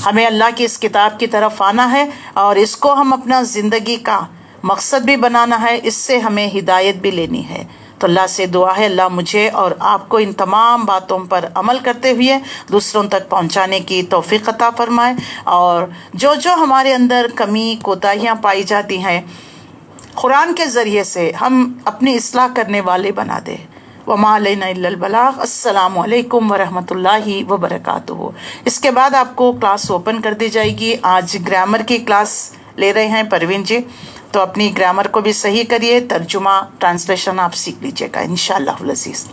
ہمیں اللہ کی اس کتاب کی طرف آنا ہے اور اس کو ہم اپنا زندگی کا مقصد بھی بنانا ہے. اس سے ہمیں ہدایت بھی لینی ہے. تو اللہ سے دعا ہے اللہ مجھے اور آپ کو ان تمام باتوں پر عمل کرتے ہوئے دوسروں تک پہنچانے کی توفیق عطا فرمائے، اور جو ہمارے اندر کمی کوتاہیاں پائی جاتی ہیں قرآن کے ذریعے سے ہم اپنی اصلاح کرنے والے بنا دے. وما علینا الا البلاغ. السلام علیکم ورحمۃ اللہ وبرکاتہ. اس کے بعد آپ کو کلاس اوپن کر دی جائے گی. آج گرامر کی کلاس لے رہے ہیں پروین جی، تو اپنی گرامر کو بھی صحیح کریے، ترجمہ ٹرانسلیشن آپ سیکھ لیجیے گا انشاءاللہ العزیز.